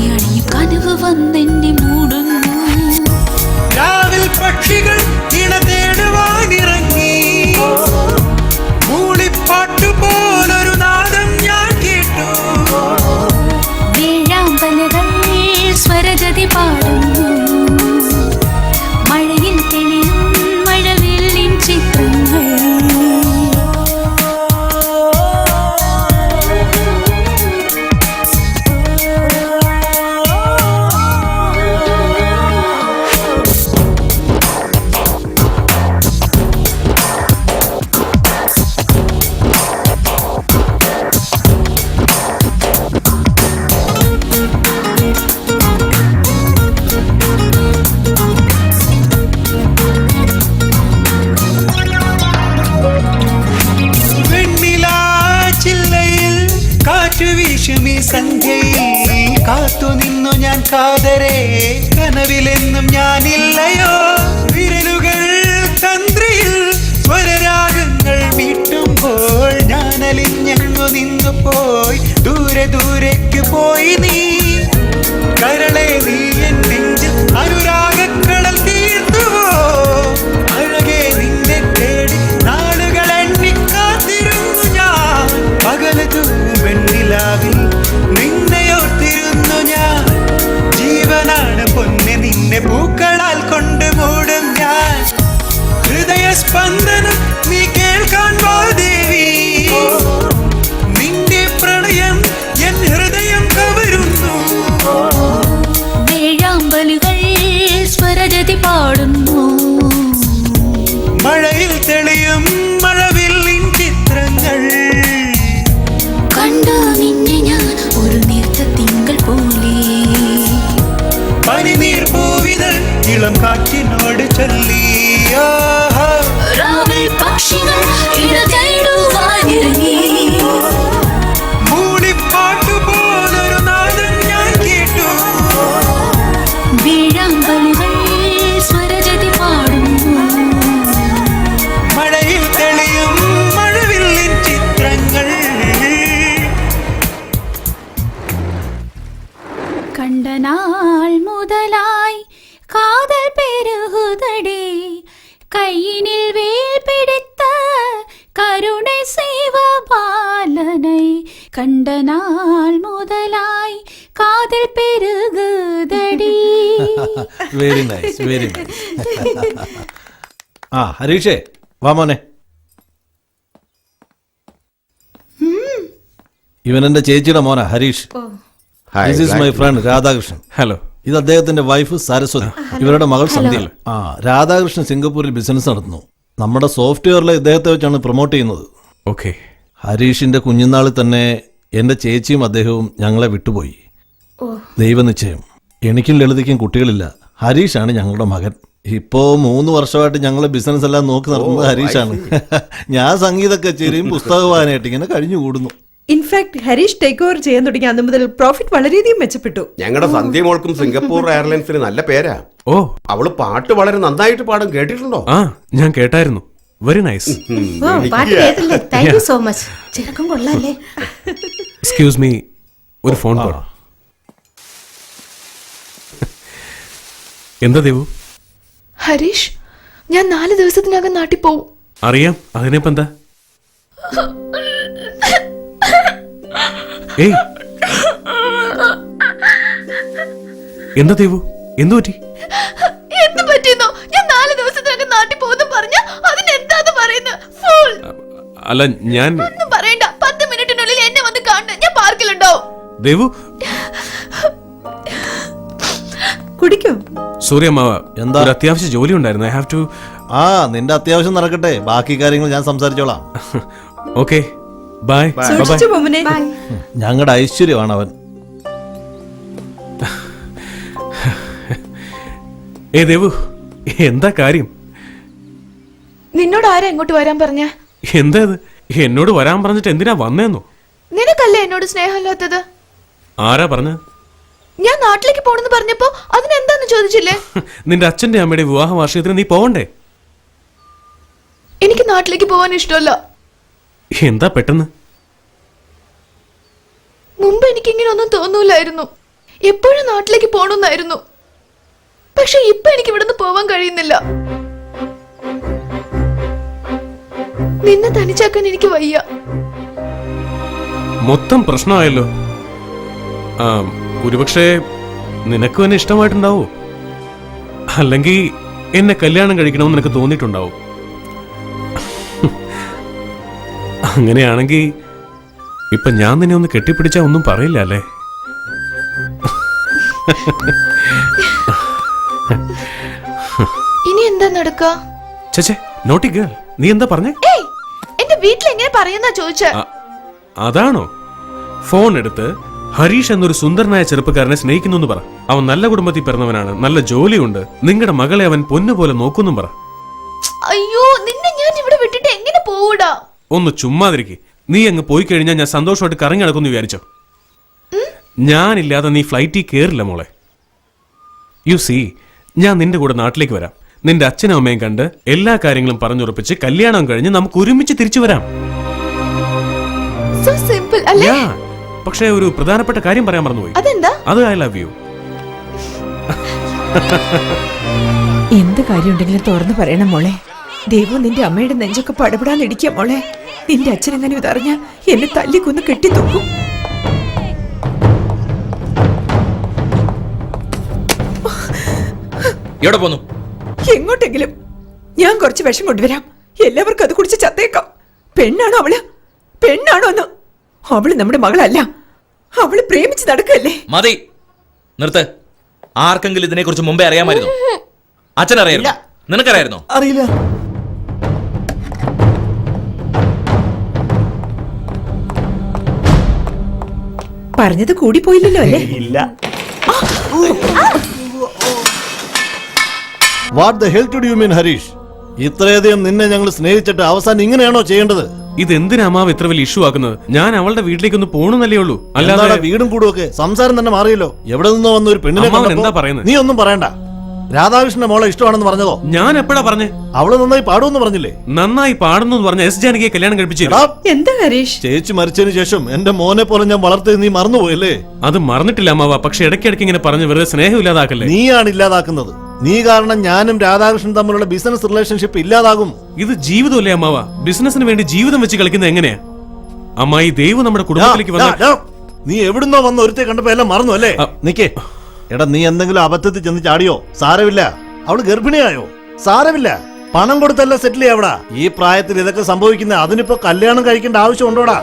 കാതരേ കനവിലെന്നും ഞാനില്ലയോ വിരലുകൾ തന്ത്രിയിൽ സ്വരരാഗങ്ങൾ മീട്ടുമ്പോൾ ഞാൻ അലിഞ്ഞു നിന്നു പോയി ദൂരെ ദൂരേക്ക് പോയി നീ കരളെ നീ എൻ നെഞ്ചിൽ അനുരാഗക്കടൽ തീർത്തുവോ അഴകെ നിന്നെ തേടി നാളുകൾ എണ്ണിക്കാത്തിരുന്നു ഞാൻ പകല് തൂവെണ്ണിലാവിൽ നിന്നെയോർത്തിരുന്നു ഞാൻ ജീവനാണ് പൊന്നെ നിന്നെ പൂക്കളാൽ കൊണ്ട് മൂടും ഞാൻ ഹൃദയ സ്പന്ദനം നീ കേൾക്കാൻ വാ ദേവി നിന്റെ പ്രണയം എൻ ഹൃദയം കവരുന്നു വേഴാമ്പലുകൾ സ്വരജതി പാടുന്നു മഴയിൽ തെളിയും മഴവില്ലിൻ ചിത്രങ്ങൾ കണ്ടു നിന്നെ ഞാൻ ഒരു നേർത്ത തിങ്കൾ പോലെ പനിനീർ പൂവിതൾ ഇളം കാറ്റിനോട് ചൊല്ലി രാവിൽ പക്ഷികൾ ഇര തേടുവാനിറങ്ങി മൂളിപ്പാട്ടു പോലൊരു നാദം ഞാൻ കേട്ടു വേഴാമ്പലുകൾ സ്വരജതി പാടുന്നു മഴയിൽ തെളിയും മഴവില്ലിൻ ചിത്രങ്ങൾ കണ്ട നാൾ മുതലായി കാതൽ പെരുകുതടേ கையினில் வேல் பிடித்த கருணை செய்வ பாலனை கண்ட நாள் முதலாய் காதல் பெருகுதடி വെരി നൈസ് വെരി നൈസ്. ആ ഹരീഷേ വാ മോനെ. ഇവൻ എന്റെ ചേച്ചിയുടെ മോനാ Harish. This is my friend Radhakrishnan. Hello. ഇത് അദ്ദേഹത്തിന്റെ വൈഫ് സരസ്വതി, ഇവരുടെ മകൾ സന്ധ്യ. ആ രാധാകൃഷ്ണൻ സിംഗപ്പൂരിൽ ബിസിനസ് നടത്തുന്നു. നമ്മുടെ സോഫ്റ്റ്വെയറിലെ ഇദ്ദേഹത്തെ വെച്ചാണ് പ്രൊമോട്ട് ചെയ്യുന്നത്. ഓക്കെ. ഹരീഷിന്റെ കുഞ്ഞുനാളിൽ തന്നെ എന്റെ ചേച്ചിയും അദ്ദേഹവും ഞങ്ങളെ വിട്ടുപോയി. ദൈവനിശ്ചയം. എനിക്കും ലളിതയ്ക്കും കുട്ടികളില്ല. ഹരീഷാണ് ഞങ്ങളുടെ മകൻ. ഇപ്പോ 3 വർഷമായിട്ട് ഞങ്ങളെ ബിസിനസ് എല്ലാം നോക്കി നടത്തുന്നത് ഹരീഷാണ്. ഞാൻ സംഗീത കച്ചേരിയും പുസ്തക വായനയായിട്ട് ഇങ്ങനെ കഴിഞ്ഞു കൂടുന്നു. ഇൻഫാക്ട് ഹരീഷ് ടേക്ക് ഓവർ ചെയ്യാൻ തുടങ്ങി അന്ന് മുതൽ പ്രോഫിറ്റ് വളരെയധികം മെച്ചപ്പെട്ടു. ഞങ്ങളുടെ സന്ധ്യ മോൾക്കും സിംഗപ്പൂർ എയർലൈൻസിന് നല്ല പേരാ. ഓ, അവള് പാട്ട് വളരെ നന്നായിട്ട് പാടും, കേട്ടിട്ടുണ്ടോ? ആ ഞാൻ കേട്ടായിരുന്നു. Very nice. Thank you so much. ചെറുക്കം കൊള്ളാല്ലേ. എക്സ്ക്യൂസ് മീ, ഒരു ഫോൺ കോൾ. എന്താ ദേവു? ഹരീഷ്, ഞാൻ 4 ദിവസത്തിനകം നാട്ടിൽ പോവും. അറിയാം. അതിനിപ്പോ എന്താ? ഏയ് എന്താ ദേവു, എന്തു പറ്റി? എന്ത് പറ്റിയെന്നോ? ഞാൻ 4 ദിവസത്തിനകം നാട്ടിൽ പോകുന്നു പറഞ്ഞ അതിനെന്താന്ന് പറയുന്നത്? ഫൂൾ. അല്ല ഞാൻ ഒന്നും പറയണ്ട. 10 മിനിറ്റിനുള്ളിൽ എന്നെ വന്ന് കാണണം. ഞാൻ പാർക്കിലുണ്ടാവും. ദേവു. കുടിക്കോ? സൂര്യമാവ, എന്താ? ഒരു അത്യാവശ്യ ജോലി ഉണ്ടായിരുന്നു. I have to. ആ നിന്റെ അത്യാവശ്യം നടക്കട്ടെ, ബാക്കി കാര്യങ്ങൾ ഞാൻ സംസാരിച്ചോളാം. Okay, by. സൂക്ഷിച്ചു പോമനെ. ഞങ്ങളുടെ ഐശ്വര്യമാണ് അവൻ. ഏ ദേവു, എന്താ കാര്യം? നിന്നോട് ആരാ ഇങ്ങോട്ട് വരാൻ പറഞ്ഞ? എന്താ ഇത്? എന്നോട് വരാൻ പറഞ്ഞിട്ട് എന്തിനാ വന്നേന്നോ? നിനക്കല്ലേ എന്നോട് സ്നേഹമില്ലാത്തത്? ആരാ പറഞ്ഞ? ഞാൻ നാട്ടിലേക്ക് പോണെന്ന് പറഞ്ഞപ്പോ അതിനെന്താന്ന് ചോദിച്ചില്ലേ? നിന്റെ അച്ഛന്റെ അമ്മയുടെ വിവാഹ വാർഷികത്തിന് നീ പോവണ്ടേ? എനിക്ക് നാട്ടിലേക്ക് പോവാൻ ഇഷ്ടമല്ല. എന്താ പെട്ടെന്ന്? മുമ്പ് എനിക്കിങ്ങനെ ഒന്നും തോന്നൂലായിരുന്നു. എപ്പോഴും നാട്ടിലേക്ക് പോണെന്നായിരുന്നു. പക്ഷെ ഇപ്പൊ എനിക്ക് ഇവിടുന്ന് പോവാൻ കഴിയുന്നില്ല. നിന്നെ തനിച്ചാക്കാൻ എനിക്ക് വയ്യ. മൊത്തം പ്രശ്നമായല്ലോ. ഒരുപക്ഷെ നിനക്കും എന്നെ ഇഷ്ടമായിട്ടുണ്ടാവോ? അല്ലെങ്കിൽ എന്നെ കല്യാണം കഴിക്കണമെന്ന് നിനക്ക് തോന്നിയിട്ടുണ്ടാവും. അങ്ങനെയാണെങ്കിൽ ഇപ്പൊ ഞാൻ നിന്നെ ഒന്ന് കെട്ടിപ്പിടിച്ചാ ഒന്നും പറയില്ല അല്ലേ? ഇനി എന്താ നടക്ക? ചേച്ചേ, നോട്ടി ഗേൾ, നീ എന്താ പറഞ്ഞേ? ഏയ്, എന്റെ വീട്ടിൽ എങ്ങനെ പറയുന്ന ചോദിച്ച? അതാണോ? ഫോൺ എടുത്ത് ഹരീഷ് എന്നൊരു സുന്ദരനായ ചെറുപ്പക്കാരനെ സ്നേഹിക്കുന്നു എന്ന് പറ. അവൻ നല്ല കുടുംബത്തിൽ പിറന്നവനാണ്, നല്ല ജോലിയുണ്ട്, നിങ്ങളുടെ മകളെ അവൻ പൊന്നുപോലെ നോക്കുന്നു പറ. അയ്യോ, നിന്നെ ഞാൻ ഇവിടെ വിട്ടിട്ട് എങ്ങനെ പോവൂടാ? ഒന്ന് ചുമ്മാതിരിക്കെ. നീ അങ്ങ് പോയി കഴിഞ്ഞാൽ ഞാൻ സന്തോഷമായിട്ട് കറങ്ങി നടക്കുന്നു വിചാരിച്ചോ? ഞാനില്ലാതെ നീ ഫ്ലൈറ്റിൽ കേറില്ല മോളെ. യു സി, ഞാൻ നിന്റെ കൂടെ നാട്ടിലേക്ക് വരാം. നിന്റെ അച്ഛനും അമ്മയും കണ്ട് എല്ലാ കാര്യങ്ങളും പറഞ്ഞുറപ്പിച്ച് കല്യാണം കഴിഞ്ഞ് നമുക്ക് ഒരുമിച്ച് തിരിച്ചു വരാം. So simple, അല്ലേ? Yeah. പക്ഷേ ഒരു പ്രധാനപ്പെട്ട കാര്യം പറയാൻ മറന്നുപോയി. അതെന്താ? അത് ഐ ലവ് യു. എന്ത് കാര്യം ഉണ്ടെങ്കിലും തുറന്നു പറയണം മോളെ. ദൈവം നിന്റെ അമ്മയുടെ നെഞ്ചൊക്കെ പടപെടാന്നിടിക്കുക മോളെ. നിന്റെ അച്ഛനെങ്ങനെ ഇതറിഞ്ഞ എന്നെ തല്ലിക്കൊന്ന് കെട്ടിത്തൂക്കും. എവിടെ പോന്നു? എങ്ങോട്ടെങ്കിലും. ഞാൻ കുറച്ച് വിഷം കൊണ്ടുവരാം. എല്ലാവർക്കും അത് കുടിച്ച് ചത്തേക്കാം. പെണ്ണാണോ അവള്? പെണ്ണാണോ എന്ന്? അവള് നമ്മുടെ മകളല്ല. അവള് പ്രേമിച്ച് നടക്കല്ലേ? മതി, നിർത്ത്. ആർക്കെങ്കിലും ഇതിനെ കുറിച്ച് മുമ്പേ അറിയാമായിരുന്നു? അച്ഛനറിയായിരുന്നു? നിനക്കറിയായിരുന്നോ? അറിയില്ല. പറഞ്ഞത് കൂടി പോയില്ലല്ലോ അല്ലേ? ഇല്ല. What the hell do you mean Harish? ഇത്രയധികം നിന്നെ ഞങ്ങൾ സ്നേഹിച്ചിട്ട് അവസാനം ഇങ്ങനെയാണോ ചെയ്യേണ്ടത്? ഇത് എന്തിനാ അമ്മാവ് ഇത്ര വലിയ ഇഷ്യൂ ആക്കുന്നത്? ഞാൻ അവളുടെ വീട്ടിലേക്ക് ഒന്ന് പോണെന്നല്ലേ ഉള്ളൂ. അല്ലാതെ വീടും കൂടുമൊക്കെ സംസാരം തന്നെ മാറിയല്ലോ. എവിടെ നിന്നോ വന്ന ഒരു പെണ്ണിനെ അമ്മാവൻ കണ്ടപ്പോ എന്താ പറയുന്നത്? നീ ഒന്നും പറയണ്ട. രാധാകൃഷ്ണന്റെ മോളെ ഇഷ്ടമാണെന്ന് പറഞ്ഞതോ? ഞാൻ എപ്പോഴാ പറഞ്ഞേ? അവള് നന്നായി പാടുമെന്ന് പറഞ്ഞില്ലേ? നന്നായി പാടുന്നു എന്ന് പറഞ്ഞ എസ് ജാനകിയെ കല്യാണം കഴിപ്പിച്ചു. എടാ, എന്താ ഹരീഷ്? ചേച്ചി മരിച്ചതിന് ശേഷം എന്റെ മോനെ പോലെ ഞാൻ വളർത്തിയത് നീ മറന്നുപോയല്ലേ? അത് മറന്നിട്ടില്ല അമ്മാവ. പക്ഷെ ഇടയ്ക്കിടയ്ക്ക് ഇങ്ങനെ പറഞ്ഞ് വെറുതെ സ്നേഹം ഇല്ലാതാക്കല്ലേ? നീയാണ് ഇല്ലാതാക്കുന്നത്. നീ കാരണം ഞാനും രാധാകൃഷ്ണൻ തമ്മിലുള്ള ബിസിനസ് റിലേഷൻഷിപ്പ് ഇല്ലാതാകും. ഇത് ജീവിതമല്ലേ അമ്മാവ? ബിസിനസിന് വേണ്ടി ജീവിതം വെച്ച് കളിക്കുന്നത് എങ്ങനെയാ? അമ്മായി, ദൈവം നമ്മുടെ കുടുംബത്തിലേക്ക് വന്ന... നീ എവിടുന്നോ വന്ന് ഒരുത്തെ കണ്ടപ്പോ എല്ലാം മറന്നു അല്ലേ? നിക്കേ. എടാ, നീ എന്തെങ്കിലും അബദ്ധത്തിൽ ചെന്ന് ചാടിയോ? സാരമില്ല. അവള് ഗർഭിണിയായോ? സാരമില്ല. പണം കൊടുത്തല്ല സെറ്റിൽ ചെയ്യാവടാ. ഈ പ്രായത്തിൽ ഇതൊക്കെ സംഭവിക്കുന്ന അതിനിപ്പോ കല്യാണം കഴിക്കേണ്ട ആവശ്യം ഉണ്ടോടാ?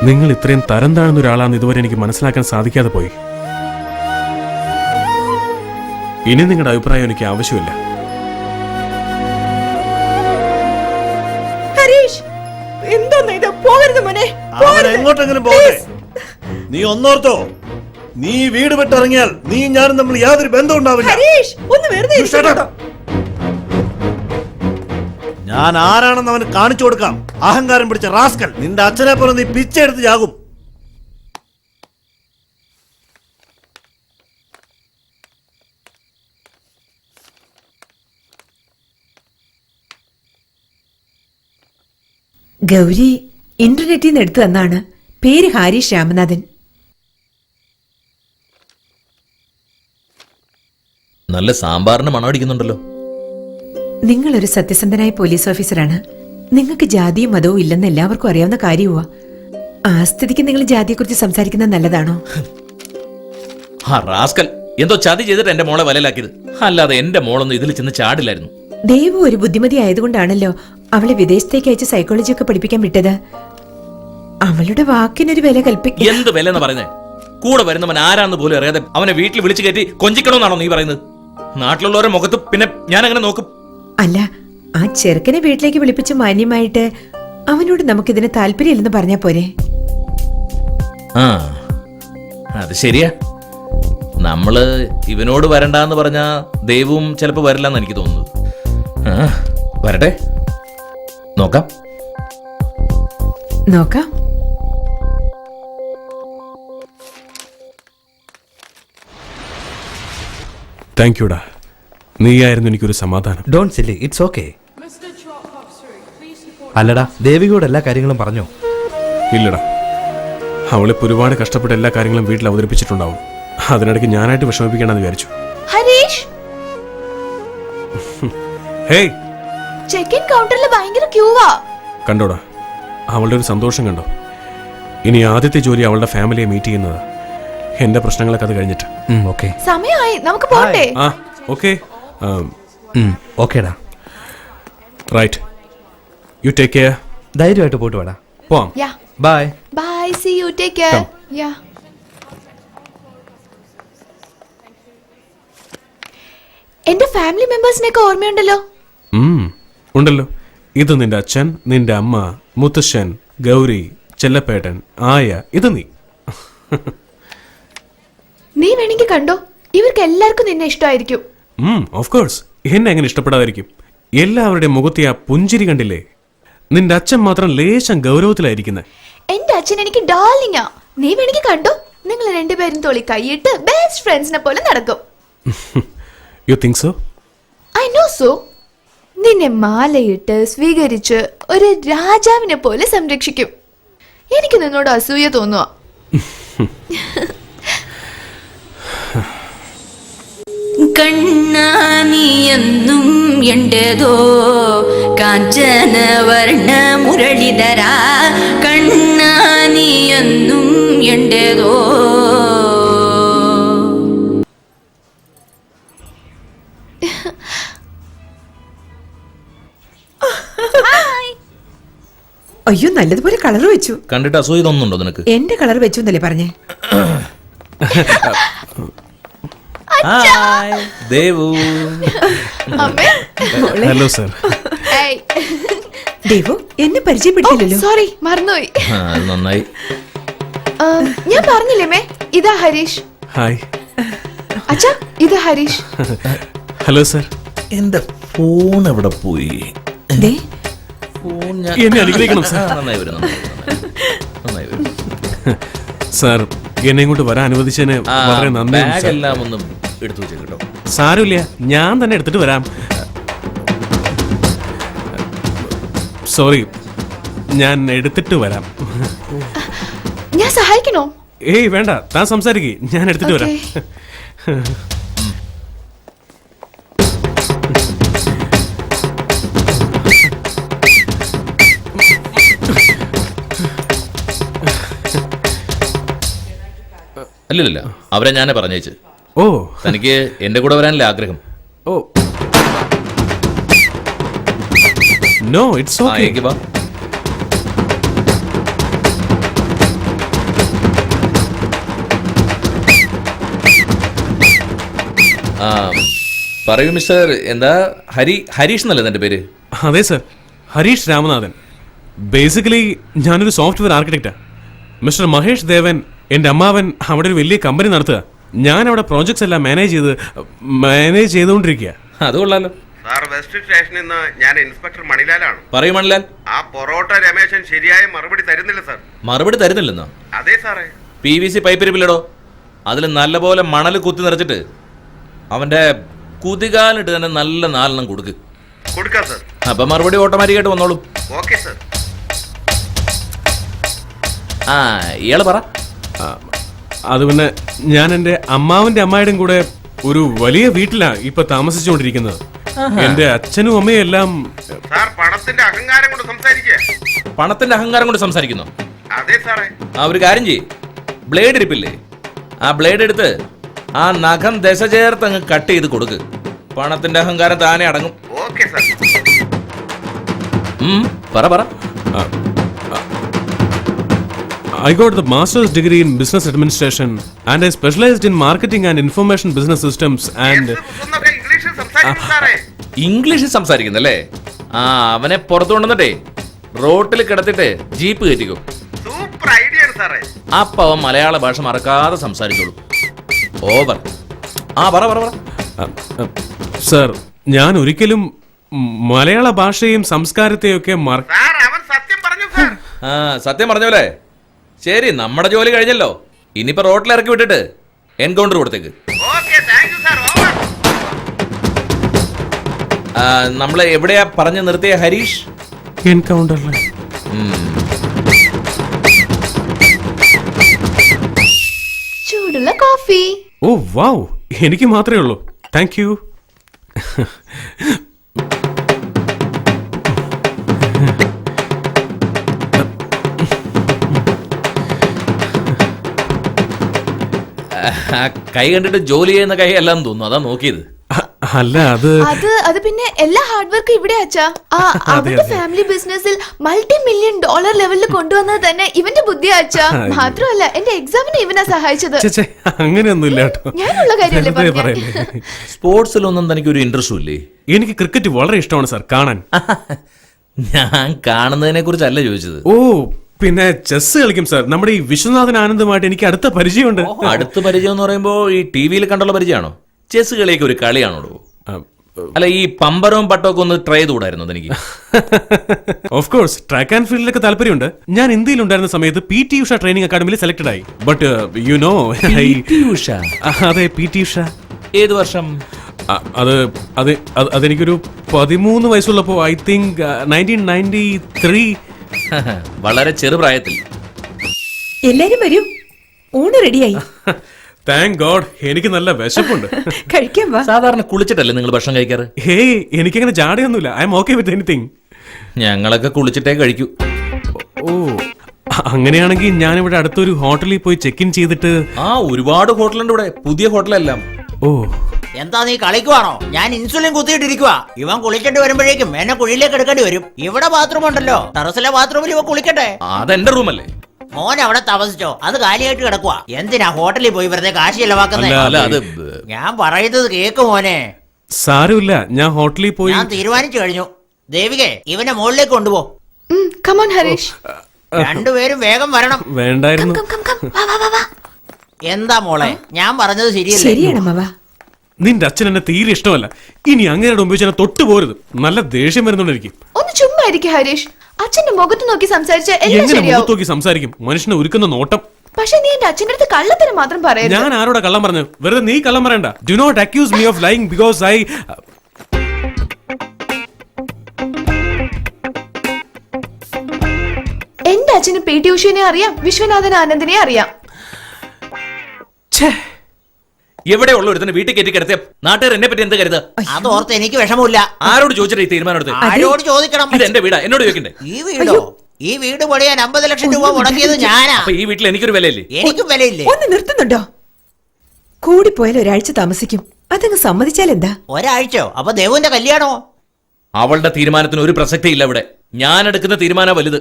നിങ്ങൾ ഇത്രയും തരം താഴ്ന്ന ഒരാളാണെന്ന് ഇതുവരെ എനിക്ക് മനസ്സിലാക്കാൻ സാധിക്കാതെ പോയി. ഇനി നിങ്ങളുടെ അഭിപ്രായം എനിക്ക് ആവശ്യമില്ല. ഹരീഷ്, എന്തോന്ന് ഇത്? പോകരുത് മോനെ. എങ്ങോട്ടെങ്കിലും പോകട്ടെ. നീ ഒന്നോർത്തോ, നീ വീട് വിട്ടിറങ്ങിയാൽ നീ ഞാനും തമ്മിൽ യാതൊരു ബന്ധം ഉണ്ടാവില്ല. ഹരീഷ്, ഒന്ന് വെറുതെ ഇരിക്കട്ടോ. ഞാൻ ആരാണെന്ന് അവന് കാണിച്ചു കൊടുക്കാം. അഹങ്കാരം പിടിച്ച റാസ്കൽ. നിന്റെ അച്ഛനെ പോലെ നീ പിച്ചെടുത്ത് ചാകും. ഗൗരി ഇന്റർനെറ്റിൽ നിന്ന് എടുത്തു തന്നാണ്. പേര് ഹാരിഷ് രാമനാഥൻ. നല്ല സാമ്പാറിന് മണമടിക്കുന്നുണ്ടല്ലോ. നിങ്ങളൊരു സത്യസന്ധനായ പോലീസ് ഓഫീസറാണ്. നിങ്ങൾക്ക് ജാതിയും മതവും ഇല്ലെന്ന് എല്ലാവർക്കും അറിയാവുന്ന കാര്യവുമാ. ആ സ്ഥിതിക്ക് നിങ്ങൾ ജാതിയെക്കുറിച്ച് സംസാരിക്കുന്നത് നല്ലതാണോ? റാസ്കൽ എന്തോ ചതി ചെയ്തിട്ട് എന്റെ മോളെ വലയിലാക്കിയത്. അല്ലാതെ എന്റെ മോളൊന്നും ഇതിൽ ചെന്ന് ചാടില്ലായിരുന്നു. ദേവു ഒരു ബുദ്ധിമതി ആയതുകൊണ്ടാണല്ലോ അവളെ വിദേശത്തേക്ക് അയച്ച് സൈക്കോളജി ഒക്കെ പഠിപ്പിക്കാൻ വിട്ടത്. അവളുടെ വാക്കിനൊരു വില കൽപ്പിക്കും. എന്ത് വില എന്ന് പറയുന്നത്? കൂടെ വരുന്നവൻ ആരാന്ന് പോലും അറിയാതെ അവനെ വീട്ടിൽ വിളിച്ചു കയറ്റി കൊഞ്ചിക്കണമെന്നാണോ നീ പറയുന്നത്? നാട്ടിലുള്ളവരുടെ മുഖത്ത് പിന്നെ ഞാൻ അങ്ങനെ നോക്കും? അല്ല, ആ ചെറുക്കനെ വീട്ടിലേക്ക് വിളിപ്പിച്ച് മാന്യമായിട്ട് അവനോട് നമുക്കിതിന് താല്പര്യമില്ലെന്ന് പറഞ്ഞാ പോരെ? ആ, അത് ശരിയാ. നമ്മള് ഇവനോട് വരണ്ടെന്ന് പറഞ്ഞാ ദൈവവും ചിലപ്പോ വരില്ലെന്ന് എനിക്ക് തോന്നുന്നത്. വരട്ടെ, നോക്കാം. നോക്കാം. താങ്ക് യുടാ. നീയായിരുന്നു എനിക്കൊരു സമാധാനം. Don't silly, it's okay. അല്ലടാ, ദേവികയോട് എല്ലാ കാര്യങ്ങളും പറഞ്ഞോ? ഇല്ലടാ, അവളിപ്പോ ഒരുപാട് കഷ്ടപ്പെട്ട് എല്ലാ കാര്യങ്ങളും വീട്ടിൽ അവതരിപ്പിച്ചിട്ടുണ്ടാവും. അതിനിടയ്ക്ക് ഞാനായിട്ട് വിഷമിപ്പിക്കണമെന്ന് വിചാരിച്ചു. ഹരീഷ്, ഹേയ്, ചെക്ക് ഇൻ കൗണ്ടറിൽ ഭയങ്കര ക്യൂവാ. കണ്ടോടാ, അവളുടെ ഒരു സന്തോഷം കണ്ടോ? ഇനി ആദ്യത്തെ ജോലി അവളുടെ ഫാമിലിയെ മീറ്റ് ചെയ്യുന്നത്. എന്റെ പ്രശ്നങ്ങളൊക്കെ അത് കഴിഞ്ഞിട്ട്. ഓക്കെ, സമയമായി, നമുക്ക് പോട്ടെ. ആ, ഓക്കെ. ഓക്കേടാ. Right, you take care. ധൈര്യമായിട്ട് പോയിട്ട് വേടാ. പോവാം. Yeah. Bye. Bye, see you, take care. Come. Yeah. എന്റെ ഫാമിലി മെമ്പേഴ്സിനെയൊക്കെ ഓർമ്മയുണ്ടല്ലോ. ഉണ്ടല്ലോ. ഇത് നിന്റെ അച്ഛൻ, നിന്റെ അമ്മ, മുത്തശ്ശൻ, ഗൗരി, ചെല്ലപ്പേട്ടൻ, ആയ. ഇത് നീ. നീ വേണമെങ്കിൽ കണ്ടോ, ഇവർക്ക് എല്ലാവർക്കും നിന്നെ ഇഷ്ടമായിരിക്കും. Of course. എന്നെ എങ്ങനെ ഇഷ്ടപ്പെടാതിരിക്കും? എല്ലാവരുടെയും മുഖത്തെ ആ പുഞ്ചിരി കണ്ടില്ലേ? നിന്റെ അച്ഛൻ മാത്രം ലേശം ഗൗരവത്തിലായിരിക്കുന്നത്. എന്റെ അച്ഛൻ എനിക്ക് ഡാർലിങ്ങാ. നീ വേണമെങ്കിൽ കണ്ടോ, നിങ്ങൾ രണ്ടുപേരും തോളി കൈയിട്ട് ബെസ്റ്റ് ഫ്രണ്ട്സിനെ പോലെ നടക്കും. You think so? I know so. നിന്നെ മാലയിട്ട് സ്വീകരിച്ച് ഒരു രാജാവിനെ പോലെ സംരക്ഷിക്കും. എനിക്ക് നിന്നോട് അസൂയ തോന്നുക. കണ്ണാനിയെന്നും എന്റേതോ കാഞ്ചനവർണ്ണ മുരളിധര, കണ്ണാനിയെന്നും എന്റേതോ. അയ്യോ, നല്ലതുപോലെ കളർ വെച്ചു. കണ്ടിട്ട് അസൂയ തോന്നുന്നുണ്ടോ നിനക്ക്? എന്റെ കളർ വെച്ചു എന്നല്ലേ പറഞ്ഞേ? Hi Devu. Hello sir. Devu, എന്നെ പരിചയപ്പെടുത്തില്ലല്ലോ. സോറി, മറന്നുപോയി. അത് നന്നായി. ഞാൻ പറഞ്ഞില്ലേ മേ, ഇതാ ഹരീഷ്. ഹായ്. അച്ഛാ, ഇത് ഹരീഷ്. Hello sir. എന്റെ ഫോൺ എവിടെ പോയി? ദേ, എന്നെ അനുഗ്രഹിക്കണം സർ. നന്നായി വരും, നന്നായി വരും. സാർ, എന്നെ ഇങ്ങോട്ട് വരാൻ അനുവദിച്ചതിന് വളരെ നന്ദി. ബാഗ് എല്ലാം ഒന്നും എടുത്തു വെച്ചു കേട്ടോ. സാരമില്ല, ഞാൻ തന്നെ എടുത്തിട്ട് വരാം. സോറി, ഞാൻ എടുത്തിട്ട് വരാം. ഞാൻ സഹായിക്കണോ? ഏയ് വേണ്ട, താൻ സംസാരിക്കേ, ഞാൻ എടുത്തിട്ട് വരാം. അല്ലല്ല, അവരെ ഞാനേ പറഞ്ഞേച്ച്. ഓ, തനിക്ക് എന്റെ കൂടെ വരാനല്ലേ ആഗ്രഹം? ഓ, നോ, ഇറ്റ്സ് ഓക്കേ. എങ്കിൽ വാ. പറയൂ മിസ്റ്റർ, എന്താ ഹരീഷ് എന്നല്ലേ തന്റെ പേര്? അതെ സർ, ഹരീഷ് രാമനാഥൻ. ബേസിക്കലി ഞാനൊരു സോഫ്റ്റ്വെയർ ആർക്കിടെക്റ്റാ. മിസ്റ്റർ മഹേഷ് ദേവൻ, എൻ്റെ അമ്മാവൻ അവിടെ ഒരു വലിയ കമ്പനി നടത്തുക. ഞാൻ അവിടെ പ്രോജക്ട്സ് എല്ലാം മാനേജ് ചെയ്തുകൊണ്ടിരിക്കുക. അത് കൊള്ളാലോ. സാർ, വെസ്റ്റ് സ്റ്റേഷനിൽ നിന്ന് ഞാൻ ഇൻസ്പെക്ടർ മണിലാലാണ്. പറയൂ മണിലാൽ. ആ പൊറോട്ട രമേശൻ ശരിയായ മറുപടി തരുന്നില്ല സാർ. മറുപടി തരുന്നില്ലെന്നോ? അതെ സാറേ. PVC പൈപ്പ് ഇരിപ്പില്ലടോ, അതിൽ നല്ലപോലെ മണൽ കുത്തി നിറച്ചിട്ട് അവന്റെ കുതികാലിട്ട് തന്നെ നല്ല 4 എണ്ണം കൊടുക്കാം സാർ. അപ്പൊ മറുപടി ഓട്ടോമാറ്റിക്കായിട്ട് വന്നോളൂ. Okay sir. ഇയാള് പറ. അത് പിന്നെ ഞാൻ എൻ്റെ അമ്മാവന്റെ അമ്മായിയുടെയും കൂടെ ഒരു വലിയ വീട്ടിലാ ഇപ്പൊ താമസിച്ചുകൊണ്ടിരിക്കുന്നത്. എന്റെ അച്ഛനും അമ്മയും എല്ലാം. സാർ, പണത്തിന്റെ അഹങ്കാരം കൊണ്ട് സംസാരിക്കുക. പണത്തിന്റെ അഹങ്കാരം കൊണ്ട് സംസാരിക്കുന്നു? അതെ സാറേ. ഒരു കാര്യം ചെയ്യ്, ബ്ലേഡ് ഇരിപ്പില്ലേ, ആ ബ്ലേഡ് എടുത്ത് ആ നഖം ദശ ചേർത്ത് അങ്ങ് കട്ട് ചെയ്ത് കൊടുക്ക്. പണത്തിന്റെ അഹങ്കാരം താനെ അടങ്ങും. Okay sir. പറ. I got the master's degree in business administration and I specialized in marketing and information business systems and ഇംഗ്ലീഷിൽ സംസാരിക്കുന്നല്ലേ? അവനെ പുറത്തു കൊണ്ടുവന്നിട്ടേ റോട്ടിൽ കിടത്തിട്ട് ജീപ്പ് കയറ്റിക്കോ. സൂപ്പർ ഐഡിയ ആണ് സാറേ. അപ്പൊ അവൻ മലയാള ഭാഷ മറക്കാതെ സംസാരിച്ചോളൂ. ഓവർ. പറ. സർ, ഞാൻ ഒരിക്കലും മലയാള ഭാഷയും സംസ്കാരത്തെയും ഒക്കെ സത്യം പറഞ്ഞോലേ. ശരി, നമ്മുടെ ജോലി കഴിഞ്ഞല്ലോ. ഇനിയിപ്പോ റോട്ടിൽ ഇറക്കി വിട്ടിട്ട് എൻകൗണ്ടർ കൊടുത്തേക്ക്. നമ്മളെ എവിടെയാ പറഞ്ഞു നിർത്തിയ ഹരീഷ്? എൻകൗണ്ടറിൽ. ചൂടുള്ള കോഫി. ഓ വാവ്, എനിക്ക് മാത്രമേ ഉള്ളൂ. Thank you. കൈ കണ്ടിട്ട് ജോലി ചെയ്യുന്ന കൈ അല്ലാന്ന് തോന്നുന്നു, അതാ നോക്കിയത്. അല്ല, അത് പിന്നെ എല്ലാ ഹാർഡ് വർക്ക് ഇവിടെ അച്ഛാ. അവരുടെ ഫാമിലി ബിസിനസ്സിൽ $multi-million ലെവലിൽ കൊണ്ടുവന്നത് തന്നെ ഇവന്റെ ബുദ്ധിയാ അച്ഛാ. മാത്രമല്ല എന്റെ എക്സാമിന് ഇവനാ സഹായിച്ചത്. അങ്ങനെയൊന്നുമില്ല കേട്ടോ. ഞാനുള്ള കാര്യമല്ലേ. സ്പോർട്സിലൊന്നും തനിക്ക് ഒരു ഇൻട്രസ്റ്റും ഇല്ലേ? എനിക്ക് ക്രിക്കറ്റ് വളരെ ഇഷ്ടമാണ് സാർ, കാണാൻ. ഞാൻ കാണുന്നതിനെ കുറിച്ചല്ല ചോദിച്ചത്. ഓ, പിന്നെ ചെസ് കളിക്കും സാർ. നമ്മുടെ ഈ വിശ്വനാഥൻ ആനന്ദുമായിട്ട് എനിക്ക് അടുത്ത പരിചയമുണ്ട്. അടുത്ത പരിചയം എന്ന് പറയുമ്പോ ഈ TV-യിൽ കണ്ടുള്ള പരിചയമാണോ? ചെസ് കളിയൊക്കെ ഒരു കളിയാണോ? അല്ല, ഈ പമ്പരവും പട്ടവും ഒന്ന് ട്രൈ ചെയ്തുകൂടായിരുന്നു എനിക്ക്? ഓഫ് കോഴ്സ് ട്രാക്ക് ആൻഡ് ഫീൽഡിലൊക്കെ താല്പര്യമുണ്ട്. ഞാൻ ഇന്ത്യയിൽ ഉണ്ടായിരുന്ന സമയത്ത് PT ഉഷ ട്രെയിനിങ് അക്കാഡമിയിൽ സെലക്ടഡ് ആയി. ബട്ട് യു നോ, അതെ PT ഉഷ. ഏത് വർഷം? അതെനിക്കൊരു 13 വയസ്സുള്ളപ്പോ, ഐ തിങ്ക് 1993. വളരെ ചെറുപ്രായത്തിൽ. എല്ലാരും വരൂ, ഊണ് റെഡിയായി. താങ്ക് ഗോഡ്, എനിക്ക് നല്ല വിശപ്പുണ്ട്. കഴിക്കാൻ വാ. സാധാരണ കുളിച്ചിട്ടല്ലേ നിങ്ങൾ ഭക്ഷണം കഴിക്കാറ്? ഹേയ്, എനിക്കങ്ങനെ ജാടയൊന്നുമില്ല. I am okay with anything. ഞങ്ങളൊക്കെ കുളിച്ചിട്ടേ കഴിക്കൂ. ഓ, അങ്ങനെയാണെങ്കിൽ ഞാനിവിടെ അടുത്തൊരു ഹോട്ടലിൽ പോയി ചെക്ക് ഇൻ ചെയ്തിട്ട്. ഒരുപാട് ഹോട്ടലുണ്ട് ഇവിടെ, പുതിയ ഹോട്ടലെല്ലാം. ഓ, എന്താ നീ കളിക്കുവാണോ? ഞാൻ ഇൻസുലിൻ കുത്തിയിട്ടിരിക്കുക. ഇവൻ കുളിച്ചിട്ട് വരുമ്പോഴേക്കും എന്നെ കുഴിയിലേക്ക് എടുക്കേണ്ടി വരും. ഇവിടെ ബാത്റൂം ഉണ്ടല്ലോ, ടെറസിലെ ബാത്റൂമിൽ ഇവ കുളിക്കട്ടെ. അതെന്റെ റൂമല്ലേ? മോൻ അവിടെ താമസിച്ചോ? അത് കാലിയായിട്ട് കിടക്കുക. എന്തിനാ ഹോട്ടലിൽ പോയി വെറുതെ കാശ് ചെലവാക്കുന്നത്? ഞാൻ പറയുന്നത് കേക്ക് മോനെ. സാരമില്ല, ഞാൻ ഹോട്ടലിൽ പോയി. ഞാൻ തീരുമാനിച്ചു കഴിഞ്ഞു. ദേവികെ, ഇവനെ മുകളിലേക്ക് കൊണ്ടുപോ. Come on Harish. രണ്ടുപേരും വേഗം വരണം. വേണ്ടായിരുന്നു. എന്താ മോളെ, ഞാൻ പറഞ്ഞത് ശരിയല്ലേ? നിന്റെ അച്ഛൻ എന്നെ തീരെ ഇഷ്ടമല്ല. ഇനി അങ്ങനെയുടെ മുമ്പ് വെച്ച് തൊട്ടു പോരുത്. നല്ല ദേഷ്യം വരുന്നുണ്ടെനിക്ക്. ഒന്ന് ചുമ്മാ ഇരിക്കും ഹരീഷ്. അച്ഛന്റെ മുഖത്ത് നോക്കി സംസാരിച്ച എങ്ങനെ മുഖത്ത് നോക്കി സംസാരിക്കും? മനുഷ്യനെ ഒരുക്കുന്ന നോട്ടം. പക്ഷെ നീ എന്റെ അച്ഛന്റെ അടുത്ത് കള്ളത്തിന് മാത്രം പറയരുത്. ഞാൻ ആരോടാ കള്ളം പറഞ്ഞു? വെറുതെ നീ കള്ളം പറയണ്ട. Do not accuse me of lying because I. എന്റെ അച്ഛന് PT ഉഷനെ അറിയാം, വിശ്വനാഥൻ ആനന്ദിനെ അറിയാം. എവിടെ ഉള്ള ഒരുത്തന്നെ വീട്ടിൽ കയറ്റി കിടത്തിയ നാട്ടുകാർ എന്നെ പറ്റി എന്ത് കരുത്? അതോർത്ത് എനിക്ക് വിഷമമില്ല. ആരോട് ചോദിച്ചിട്ട് ഈ തീരുമാനം എടുത്ത്? ആരോട് ചോദിക്കണം? ഇത് എന്റെ വീടാ, എന്നോട് ചോദിക്കണ്ടേ? ഈ വീടോ? ഈ വീട് പണിയാൻ 50 ലക്ഷം രൂപ മുടക്കിയത് ഞാനാ. അപ്പൊ ഈ വീട്ടിൽ എനിക്കൊരു വിലയില്ലേ? എനിക്കും വിലയില്ലേ? ഒന്ന് നിർത്തുന്നുണ്ടോ? കൂടിപ്പോയാൽ ഒരാഴ്ച താമസിക്കും. അതങ്ങ് സമ്മതിച്ചാൽ എന്താ? ഒരാഴ്ചയോ? അപ്പൊ ദേവുവിന്റെ കല്യാണോ? അവളുടെ തീരുമാനത്തിന് ഒരു പ്രസക്തി ഇല്ല ഇവിടെ. ഞാൻ എടുക്കുന്ന തീരുമാനം വലുത്.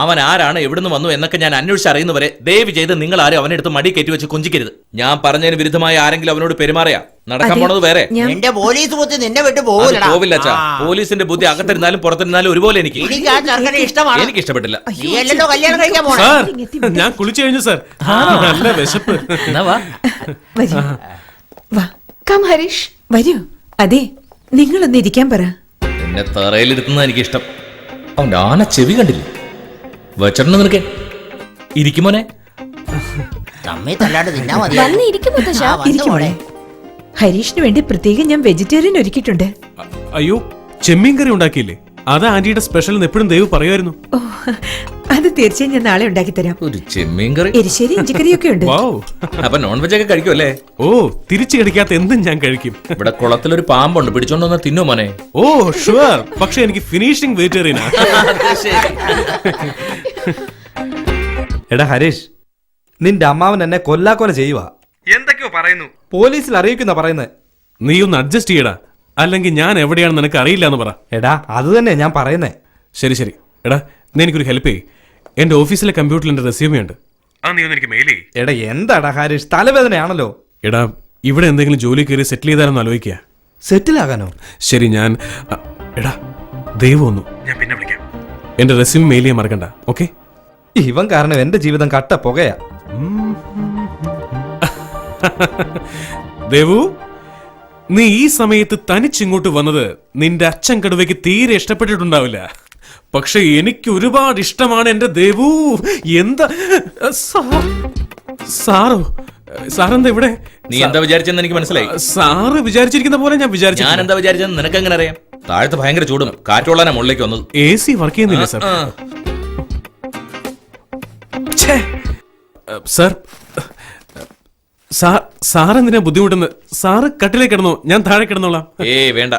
അവൻ ആരാണ്, എവിടുന്ന് വന്നു എന്നൊക്കെ ഞാൻ അന്വേഷിച്ചറിയുന്നവരെ ദയവ് ചെയ്ത് നിങ്ങൾ ആരും അവനെടുത്ത് മടി കയറ്റി വെച്ച് കൊഞ്ചിക്കരുത്. ഞാൻ പറഞ്ഞതിന് വിരുദ്ധമായി ആരെങ്കിലും അവനോട് പെരുമാറിയാ നടക്കാൻ പോണത് വേറെ. എന്റെ പോലീസ് ബുദ്ധി നിന്നെ വിട്ട് പോവില്ല. പോലീസിന്റെ ബുദ്ധി അകത്തിരുന്നാലും പുറത്തിരുന്നാലും ഒരുപോലെ. എനിക്ക് ഇഷ്ടമാണ്. എനിക്ക് ഇഷ്ടപ്പെട്ടില്ല. കല്യാണം കഴിക്കാൻ പോണ. സാർ, ഞാൻ കുളിച്ചു കഴിഞ്ഞു സാർ. നല്ല വിശപ്പ്. കം ഹരീഷ്, വരൂ. അതെ, നിങ്ങളൊന്ന് ഇരിക്കാൻ പറ. എന്നെ തറയിലിരുത്തുന്നത് എനിക്കിഷ്ടം. അവന്റെ ആന ചെവി കണ്ടില്ലേ? വെച്ചിട്ടുണ്ടോ നിനക്ക്? ഇരിക്കുമോനെ. ഹരീഷിന് വേണ്ടി പ്രത്യേകം ഞാൻ വെജിറ്റേറിയൻ ഒരുക്കിയിട്ടുണ്ട്. അയ്യോ, ചെമ്മീൻ കറി ഉണ്ടാക്കിയില്ലേ? അത് ആന്റിയുടെ സ്പെഷ്യൽ എപ്പോഴും ദേവ് പറയുമായിരുന്നു. ഓ, അത് തീർച്ചയായും ഞാൻ നാളെ ഉണ്ടാക്കി തരാം. ഒരു ചെമ്മീൻ കറി, എരിശ്ശേരി, ഇഞ്ചിക്കറിയൊക്കെ ഉണ്ട്. അപ്പൊ നോൺ വെജ് ഒക്കെ കഴിക്കുമല്ലേ? ഓ, തിരിച്ചു കഴിക്കാത്ത എന്തും ഞാൻ കഴിക്കും. ഇവിടെ കുളത്തിലൊരു പാമ്പുണ്ട്, പിടിച്ചോണ്ടൊന്ന് തിന്നോ മോനെ? ഓ ഷുവർ, പക്ഷെ എനിക്ക് ഫിനിഷിംഗ് വെജിറ്റേറിയനാ. എടാ ഹരീഷ്, നിന്റെ അമ്മാവൻ എന്നെ കൊല്ലാക്കൊല ചെയ്യുക. എന്തൊക്കെയോ പറയുന്നു. പോലീസിൽ അറിയിക്കുന്ന പറയുന്നത്. നീ ഒന്ന് അഡ്ജസ്റ്റ് ചെയ്യടാ, അല്ലെങ്കിൽ ഞാൻ എവിടെയാണെന്ന് നിനക്ക് അറിയില്ല എന്ന് പറ. എടാ, അത് തന്നെ ഞാൻ പറയുന്നേ. ശരി ശരി. എടാ, നീ എനിക്കൊരു ഹെൽപ്പ് ചെയ്യ്. എന്റെ ഓഫീസിലെ കമ്പ്യൂട്ടറിൽ എന്റെ റെസ്യൂമേ ഉണ്ട്. നീ ഒന്ന് എനിക്ക് മെയിൽ ചെയ്യ്. എടാ എന്താടാ ഹരീഷ്, തലവേദനയാണല്ലോ. എടാ, ഇവിടെ എന്തെങ്കിലും ജോലി കയറി സെറ്റിൽ ചെയ്താലെന്ന് ആലോചിക്കുക. സെറ്റിൽ ആകാനോ? ശരി, ഞാൻ എടാ ദൈവം ഒന്നു, ഞാൻ പിന്നെ വിളിക്കാം. എന്റെ റെസ്യൂമേ മെയിൽ ചെയ്യാൻ മറക്കണ്ട. ഓക്കെ? ഇവൻ കാരണം എന്റെ ജീവിതം കട്ട പുകയാ. ദേവു, നീ ഈ സമയത്ത് തനിച്ചിങ്ങോട്ട് വന്നത് നിന്റെ അച്ഛൻ കടുവയ്ക്ക് തീരെ ഇഷ്ടപ്പെട്ടിട്ടുണ്ടാവില്ല. പക്ഷെ എനിക്ക് ഒരുപാട് ഇഷ്ടമാണ് എന്റെ ദേവു. എന്താ സാറോ? സാറെന്താ ഇവിടെ? നീ എന്താ വിചാരിച്ചെന്ന് എനിക്ക് മനസ്സിലായി. സാറ് വിചാരിച്ചിരിക്കുന്ന പോലെ ഞാൻ വിചാരിച്ചു. ഞാൻ എന്താ വിചാരിച്ചെന്ന് നിനക്ക് എങ്ങനെ അറിയാം? താഴത്ത് ഭയങ്കര ചൂടും കാറ്റുള്ളാനാ മുകളിലേക്ക് വന്നത്. AC വർക്ക് ചെയ്യുന്നില്ല സാർ. സാറെന്തിനാ ബുദ്ധിമുട്ടുന്നത്? സാറ് കട്ടിലേക്ക് കിടന്നോ, ഞാൻ താഴെ കിടന്നോളാം. വേണ്ട,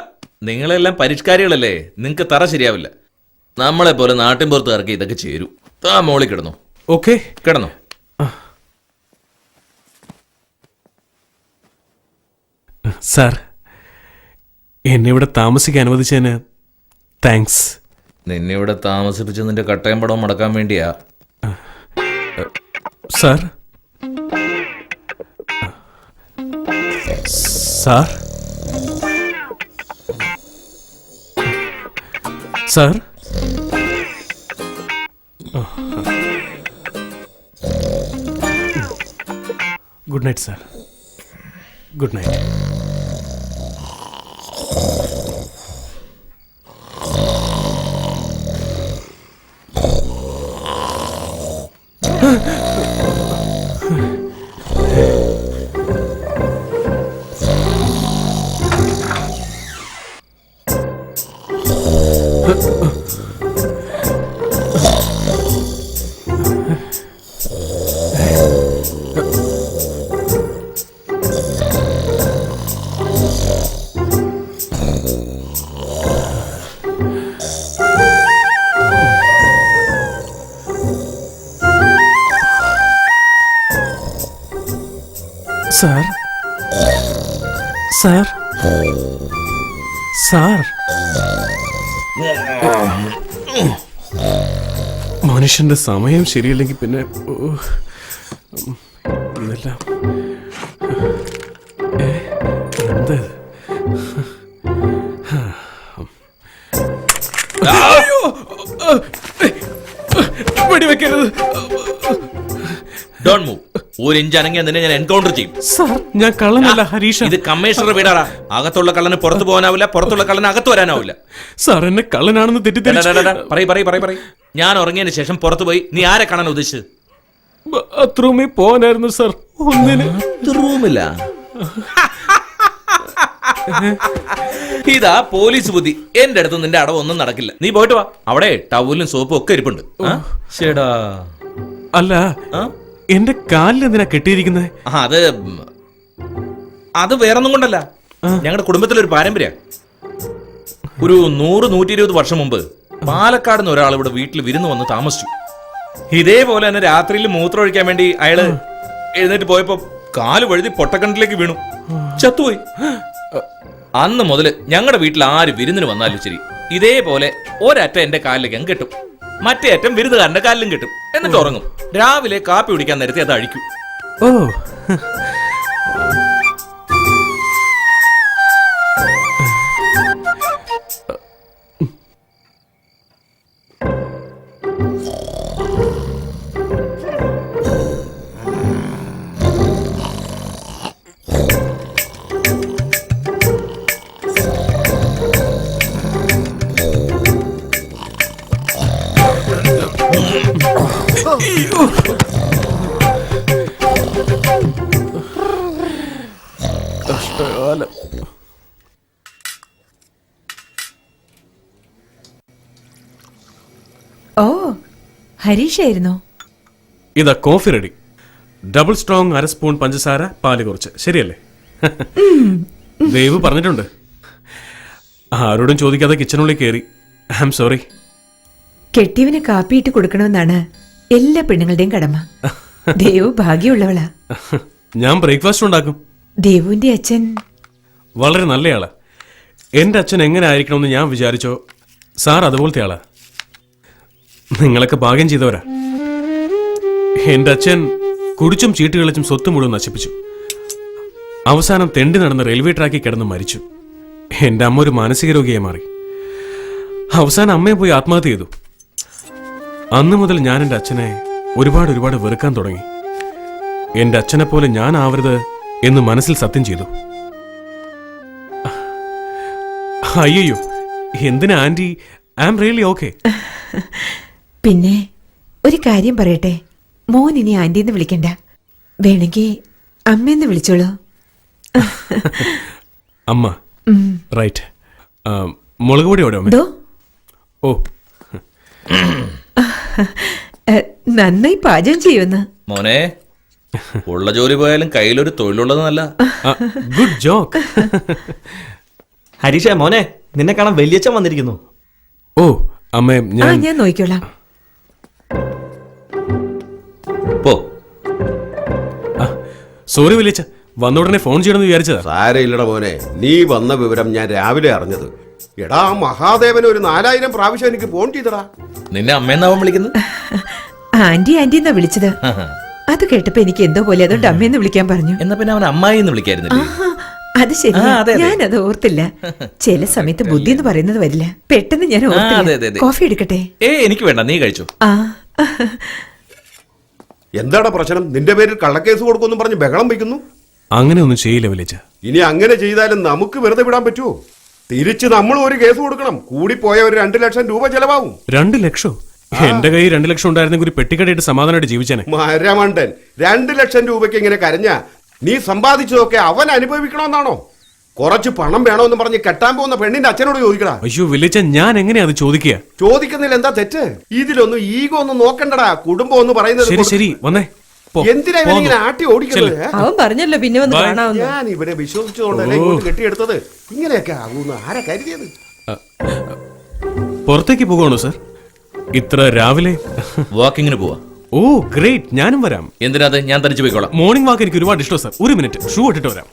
നിങ്ങളെല്ലാം പരിഷ്കാരികളല്ലേ, നിങ്ങക്ക് തറ ശരിയാവില്ല. നമ്മളെ പോലെ നാട്ടിൻപുറത്ത് ഇറക്കി ഇതൊക്കെ ചേരൂ. താ മോളിൽ കിടന്നു. ഓക്കെ, കിടന്നു. സാർ, എന്നെ ഇവിടെ താമസിക്കാൻ അനുവദിച്ചതിന് താങ്ക്സ്. നിന്നെ ഇവിടെ താമസിപ്പിച്ച് നിന്റെ കട്ടയം പടം മടക്കാൻ വേണ്ടിയാ. Sir, sir, sir, good night sir. Good night. Sir sir sir മനുഷ്യന്റെ സമയം ശരിയല്ലെങ്കിൽ പിന്നെ ഇതെല്ലാം എന്താ വെടിവെക്കരുത്. Don't move. ഒരു ഇഞ്ച് അനങ്ങിയാൽ നിന്നെ ഞാൻ എൻകൗണ്ടർ ചെയ്യും. സാർ ഞാൻ കള്ളനല്ല ഹരീഷ്. ഇത് കമ്മീഷണർ വീടാറാ. അകത്തുള്ള കള്ളന് പുറത്തു പോകാനാവില്ല, പുറത്തുള്ള കള്ളന് അകത്ത് വരാനാവില്ല. സാർ എന്നെ കള്ളനാണെന്ന് പറയ്. ഞാൻ ഉറങ്ങിയതിന് ശേഷം പുറത്തു പോയി നീ ആരെ കാണാൻ ഉദ്ദേശിച്ചത്? ബാത്റൂമിൽ പോകാനായിരുന്നു സാർ. ഒന്നിന് റൂമില്ല. ഇതാ പോലീസ് ബുദ്ധി. എന്റെ അടുത്ത് നിന്റെ അടവൊന്നും നടക്കില്ല. നീ പോയിട്ട് വാ. അവിടെ ടവലും സോപ്പും ഒക്കെ ഇരിപ്പുണ്ട്. ശരിടാ. അല്ല, എന്റെ കാലിൽ എന്തിനാ കെട്ടിയിരിക്കുന്നത്? അത് വേറൊന്നും കൊണ്ടല്ല. ഞങ്ങളുടെ കുടുംബത്തിലൊരു പാരമ്പര്യ. ഒരു 100-120 വർഷം മുമ്പ് പാലക്കാട് നിന്ന് ഒരാൾ ഇവിടെ വീട്ടിൽ വിരുന്ന് വന്ന് താമസിച്ചു. ഇതേപോലെ തന്നെ രാത്രിയിൽ മൂത്രം ഒഴിക്കാൻ വേണ്ടി അയാള് എഴുന്നേറ്റ് പോയപ്പോ കാല് വഴുതി പൊട്ടക്കിണറ്റിലേക്ക് വീണു, ചത്തുപോയി. അന്ന് മുതൽ ഞങ്ങളുടെ വീട്ടിൽ ആര് വിരുന്നിന് വന്നാലും ശരി ഇതേപോലെ ഒരറ്റം എന്റെ കാലിലേക്ക് അങ്ങ് കെട്ടും, മറ്റേ അറ്റം വിരുന്നുകാരന്റെ കാലിലും കെട്ടും. എന്നിട്ട് ഉറങ്ങും. രാവിലെ കാപ്പി കുടിക്കാൻ നേരത്തെ അത് അഴിക്കും. ഓ, കഷ്ടകാലം. ഓ, ഹരീഷായിരുന്നോ? ഇതാ coffee ready. Double strong 1/2 spoon പഞ്ചസാര, പാല് കുറച്ച്. ശരിയല്ലേ? ദേവ് പറഞ്ഞിട്ടുണ്ട്. ആരോടും ചോദിക്കാതെ കിച്ചണുള്ളിൽ കയറി. I am sorry. കെട്ടിയവന് കാപ്പിയിട്ട് കൊടുക്കണമെന്നാണ് എല്ലാ പെണ്ണുങ്ങളുടെയും കടമ. ദേവു ഭാഗ്യമുള്ളവളാ. ഞാൻ ബ്രേക്ക്ഫാസ്റ്റ് ഉണ്ടാക്കും. ദേവുവിന്റെ അച്ഛൻ വളരെ നല്ലയാളാ. എന്റെ അച്ഛൻ എങ്ങനെ ആയിരിക്കണമെന്ന് ഞാൻ വിചാരിച്ചോ സാർ അതുപോലത്തെ ആളാ. നിങ്ങളൊക്കെ ഭാഗ്യം ചെയ്തവരാ. എന്റെ അച്ഛൻ കുടിച്ചും ചീട്ട് കളിച്ചും സ്വത്ത് മുഴുവൻ നശിപ്പിച്ചു. അവസാനം തെണ്ടി നടന്ന് റെയിൽവേ ട്രാക്കിൽ കിടന്ന് മരിച്ചു. എന്റെ അമ്മ ഒരു മാനസിക രോഗിയായി മാറി. അവസാനം അമ്മയെ പോയി ആത്മഹത്യ ചെയ്തു. അന്നു മുതൽ ഞാൻ എൻ്റെ അച്ഛനെ ഒരുപാട് വെറുക്കാൻ തുടങ്ങി. എൻ്റെ അച്ഛനെ പോലെ ഞാൻ ആവരുത് എന്ന് മനസ്സിൽ സത്യം ചെയ്തു. അയ്യോ, എന്തിനാ aunty? I am really okay. പിന്നെ ഒരു കാര്യം പറയട്ടെ, മോൻ ഇനി ആന്റിന്ന് വിളിക്കണ്ട, വേണമെങ്കിൽ അമ്മയെന്ന് വിളിച്ചോളൂ. അമ്മ, റൈറ്റ്. മുളക് പൊടി എവിടെ? ഓ, നന്നായി പാചകം ചെയ്യുമെന്ന്. മോനെ, ഉള്ള ജോലി പോയാലും കയ്യിലൊരു തൊഴിലുള്ളത് നല്ല. Good joke. ഹരീഷ മോനെ, നിന്നെ കാണാൻ വലിയച്ഛൻ വന്നിരിക്കുന്നു. ഓ അമ്മേ, ഞാൻ നോക്കിക്കോളാം. പോ. സോറി വലിയച്ഛ, വന്ന ഉടനെ ഫോൺ ചെയ്യണമെന്ന് വിചാരിച്ചതാ. സാരയില്ലട മോനെ, നീ വന്ന വിവരം ഞാൻ രാവിലെ അറിഞ്ഞത്. എടാ, മഹാദേവൻ ഒരു 4000 പ്രാവശ്യം എനിക്ക് ഫോൺ ചെയ്തടാ. നിന്നെ അമ്മയെന്നാവൻ വിളിക്കുന്നത്? ആന്റി ആന്റിന്നാ വിളിച്ചത്. അത് കേട്ടപ്പോ എനിക്ക് എന്തോ പോലെ, അതുകൊണ്ട് അമ്മയെന്ന് വിളിക്കാൻ പറഞ്ഞു. എന്നാ പിന്നെ അവൻ അമ്മായി എന്ന് വിളിക്കായിരുന്നില്ലേ? അത് ശരി, ഞാനത് ഓർത്തില്ല. ചില സമയത്ത് ബുദ്ധി എന്ന് പറയുന്നത് വരില്ല. പെട്ടെന്ന് ഞാൻ ഓർത്തില്ല. കോഫി എടുക്കട്ടെ? എനിക്ക് വേണ്ട, നീ കഴിച്ചു. എന്താടാ പ്രശ്നം? നിന്റെ പേരിൽ കള്ളക്കേസ് കൊടുക്കുമെന്നും പറഞ്ഞ് ബഹളം വയ്ക്കുന്നു. അങ്ങനെ ഒന്നും ചെയ്യില്ല വലിയച്ഛ. ഇനി അങ്ങനെ ചെയ്താലും നമുക്ക് വെറുതെ വിടാൻ പറ്റുമോ? തിരിച്ച് നമ്മൾ ഒരു കേസ് കൊടുക്കണം. കൂടിപ്പോയ ഒരു 2 ലക്ഷം രൂപ ചെലവാകും. 2 ലക്ഷം? എന്റെ കയ്യിൽ 2 ലക്ഷം ഉണ്ടായിരുന്നെങ്കിൽ ഒരു പെട്ടിക്കടയിട്ട് സമാധാനമായിട്ട് ജീവിച്ചേനെ. മരമണ്ടൻ, 2 ലക്ഷം രൂപയ്ക്ക് ഇങ്ങനെ കരഞ്ഞ നീ സമ്പാദിച്ചതൊക്കെ അവൻ അനുഭവിക്കണമെന്നാണോ? കുറച്ച് പണം വേണമെന്ന് പറഞ്ഞ് കെട്ടാൻ പോകുന്ന പെണ്ണിന്റെ അച്ഛനോട് ചോദിക്കടാ. അയ്യോ വലിയച്ഛ, ഞാൻ എങ്ങനെയാ അത് ചോദിക്കുക? ചോദിക്കുന്നതിൽ എന്താ തെറ്റ്? ഇതിലൊന്നും ഈഗോ ഒന്നും നോക്കണ്ടടാ. കുടുംബം ഒന്ന് പറയുന്നത്. ശരി, വന്നേ. എന്തിനാ ഇങ്ങനെ ആട്ടി ഓടിക്കുന്നത്? അവൻ പറഞ്ഞല്ലോ പിന്നെ വന്ന് കാണാവുന്ന. ഞാൻ ഇവരെ വിശ്വസിച്ചതുകൊണ്ടല്ലേ ഇങ്ങോട്ട് കെട്ടിയെടുത്തത്. ഇങ്ങനെയൊക്കെ ആകൂന്ന് ആരാ കരുതിയത്? പുറത്തേക്ക് പോകണോ സർ? ഇത്ര രാവിലെ? വാക്കിങ്ങിന് പോവാ. ഓ ഗ്രേറ്റ്, ഞാനും വരാം. എന്തിനാ അത്? ഞാൻ തനിച്ച് പോയിക്കോളാം. മോർണിംഗ് വാക്ക് എനിക്ക് ഒരുപാട് ഇഷ്ടം സർ. ഒരു മിനിറ്റ്, ഷൂ ഇട്ടിട്ട് വരാം.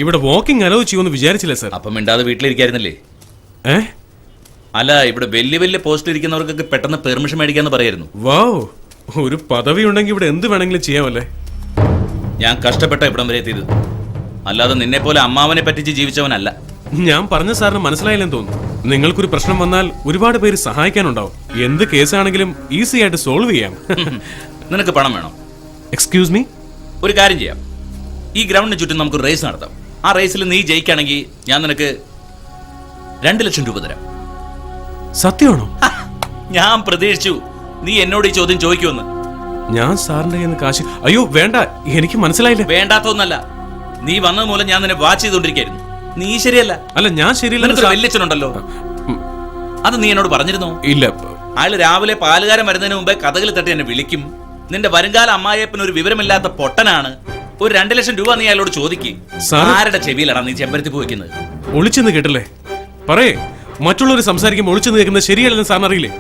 ഇവിടെ വാക്കിംഗ് അലോ ചെയ്യുമെന്ന് വിചാരിച്ചില്ല സർ. അപ്പം മിണ്ടാതെ വീട്ടിലിരിക്കായിരുന്നില്ലേ? അല്ല, ഇവിടെ വലിയ വലിയ പോസ്റ്റ് ഇരിക്കുന്നവർക്കൊക്കെ പെട്ടെന്ന് പെർമിഷൻ മേടിക്കാന്ന് പറയായിരുന്നു. വാവ്, ഒരു പദവി ഉണ്ടെങ്കിൽ ഇവിടെ എന്ത് വേണമെങ്കിലും ചെയ്യാമല്ലേ. ഞാൻ കഷ്ടപ്പെട്ട ഇവിടം വരെ എത്തിയത്, അല്ലാതെ നിന്നെ പോലെ അമ്മാവനെ പറ്റിച്ച് ജീവിച്ചവനല്ല. ഞാൻ പറഞ്ഞ സാറിന് മനസ്സിലായില്ലെന്ന് തോന്നുന്നു. നിങ്ങൾക്കൊരു പ്രശ്നം വന്നാൽ ഒരുപാട് പേര് സഹായിക്കാനുണ്ടാവും. എന്ത് കേസാണെങ്കിലും ഈസി ആയിട്ട് സോൾവ് ചെയ്യാം. നിനക്ക് പണം വേണം? എക്സ്ക്യൂസ് മീ, ഒരു കാര്യം ചെയ്യാം. ഈ ഗ്രൗണ്ടിന് ചുറ്റും നമുക്ക് റേസ് നടത്താം. ആ റേസിൽ നീ ജയിക്കുകയാണെങ്കിൽ ഞാൻ നിനക്ക് 2 ലക്ഷം രൂപ തരാം. സത്യമാണോ? ഞാൻ പ്രതീക്ഷിച്ചു നീ എന്നോട് ഈ ചോദ്യം ചോദിക്കുമെന്ന്. ഞാൻ സാറിന്റെ കയ്യിൽ നിന്ന് കാശ്... അയ്യോ വേണ്ട, എനിക്ക് മനസ്സിലായില്ല. വേണ്ടാത്തൊന്നല്ല, നീ വന്നത് മൂലം ഞാൻ നിന്നെ വാച്ച് ചെയ്തോണ്ടിരിക്കായിരുന്നു. നീ ശരിയല്ല. അല്ല, ഞാൻ ശരിയല്ല. വല്യച്ഛനുണ്ടല്ലോ, അത് നീ എന്നോട് പറഞ്ഞിരുന്നോ? ഇല്ല. അയാൾ രാവിലെ പാലുകാരൻ വരുന്നതിന് മുമ്പേ കഥകളി തട്ടി എന്നെ വിളിക്കും. നിന്റെ വരുംകാല അമ്മായിയപ്പന് ഒരു വിവരമില്ലാത്ത പൊട്ടനാണ്. ഒരു 2 ലക്ഷം രൂപ നീ അയാളോട് ചോദിക്കും. ആരുടെ ചെവിയിലാണ് നീ ചെമ്പരത്തി പോയിക്കുന്നത്? ഒളിച്ചെന്ന് കേട്ടല്ലേ? പറയേ, മറ്റുള്ളവർ സംസാരിക്കുമ്പോൾ ഒളിച്ചെന്ന് കേൾക്കുന്നത് ശരിയല്ലെന്ന് സാറിന് അറിയില്ലേ?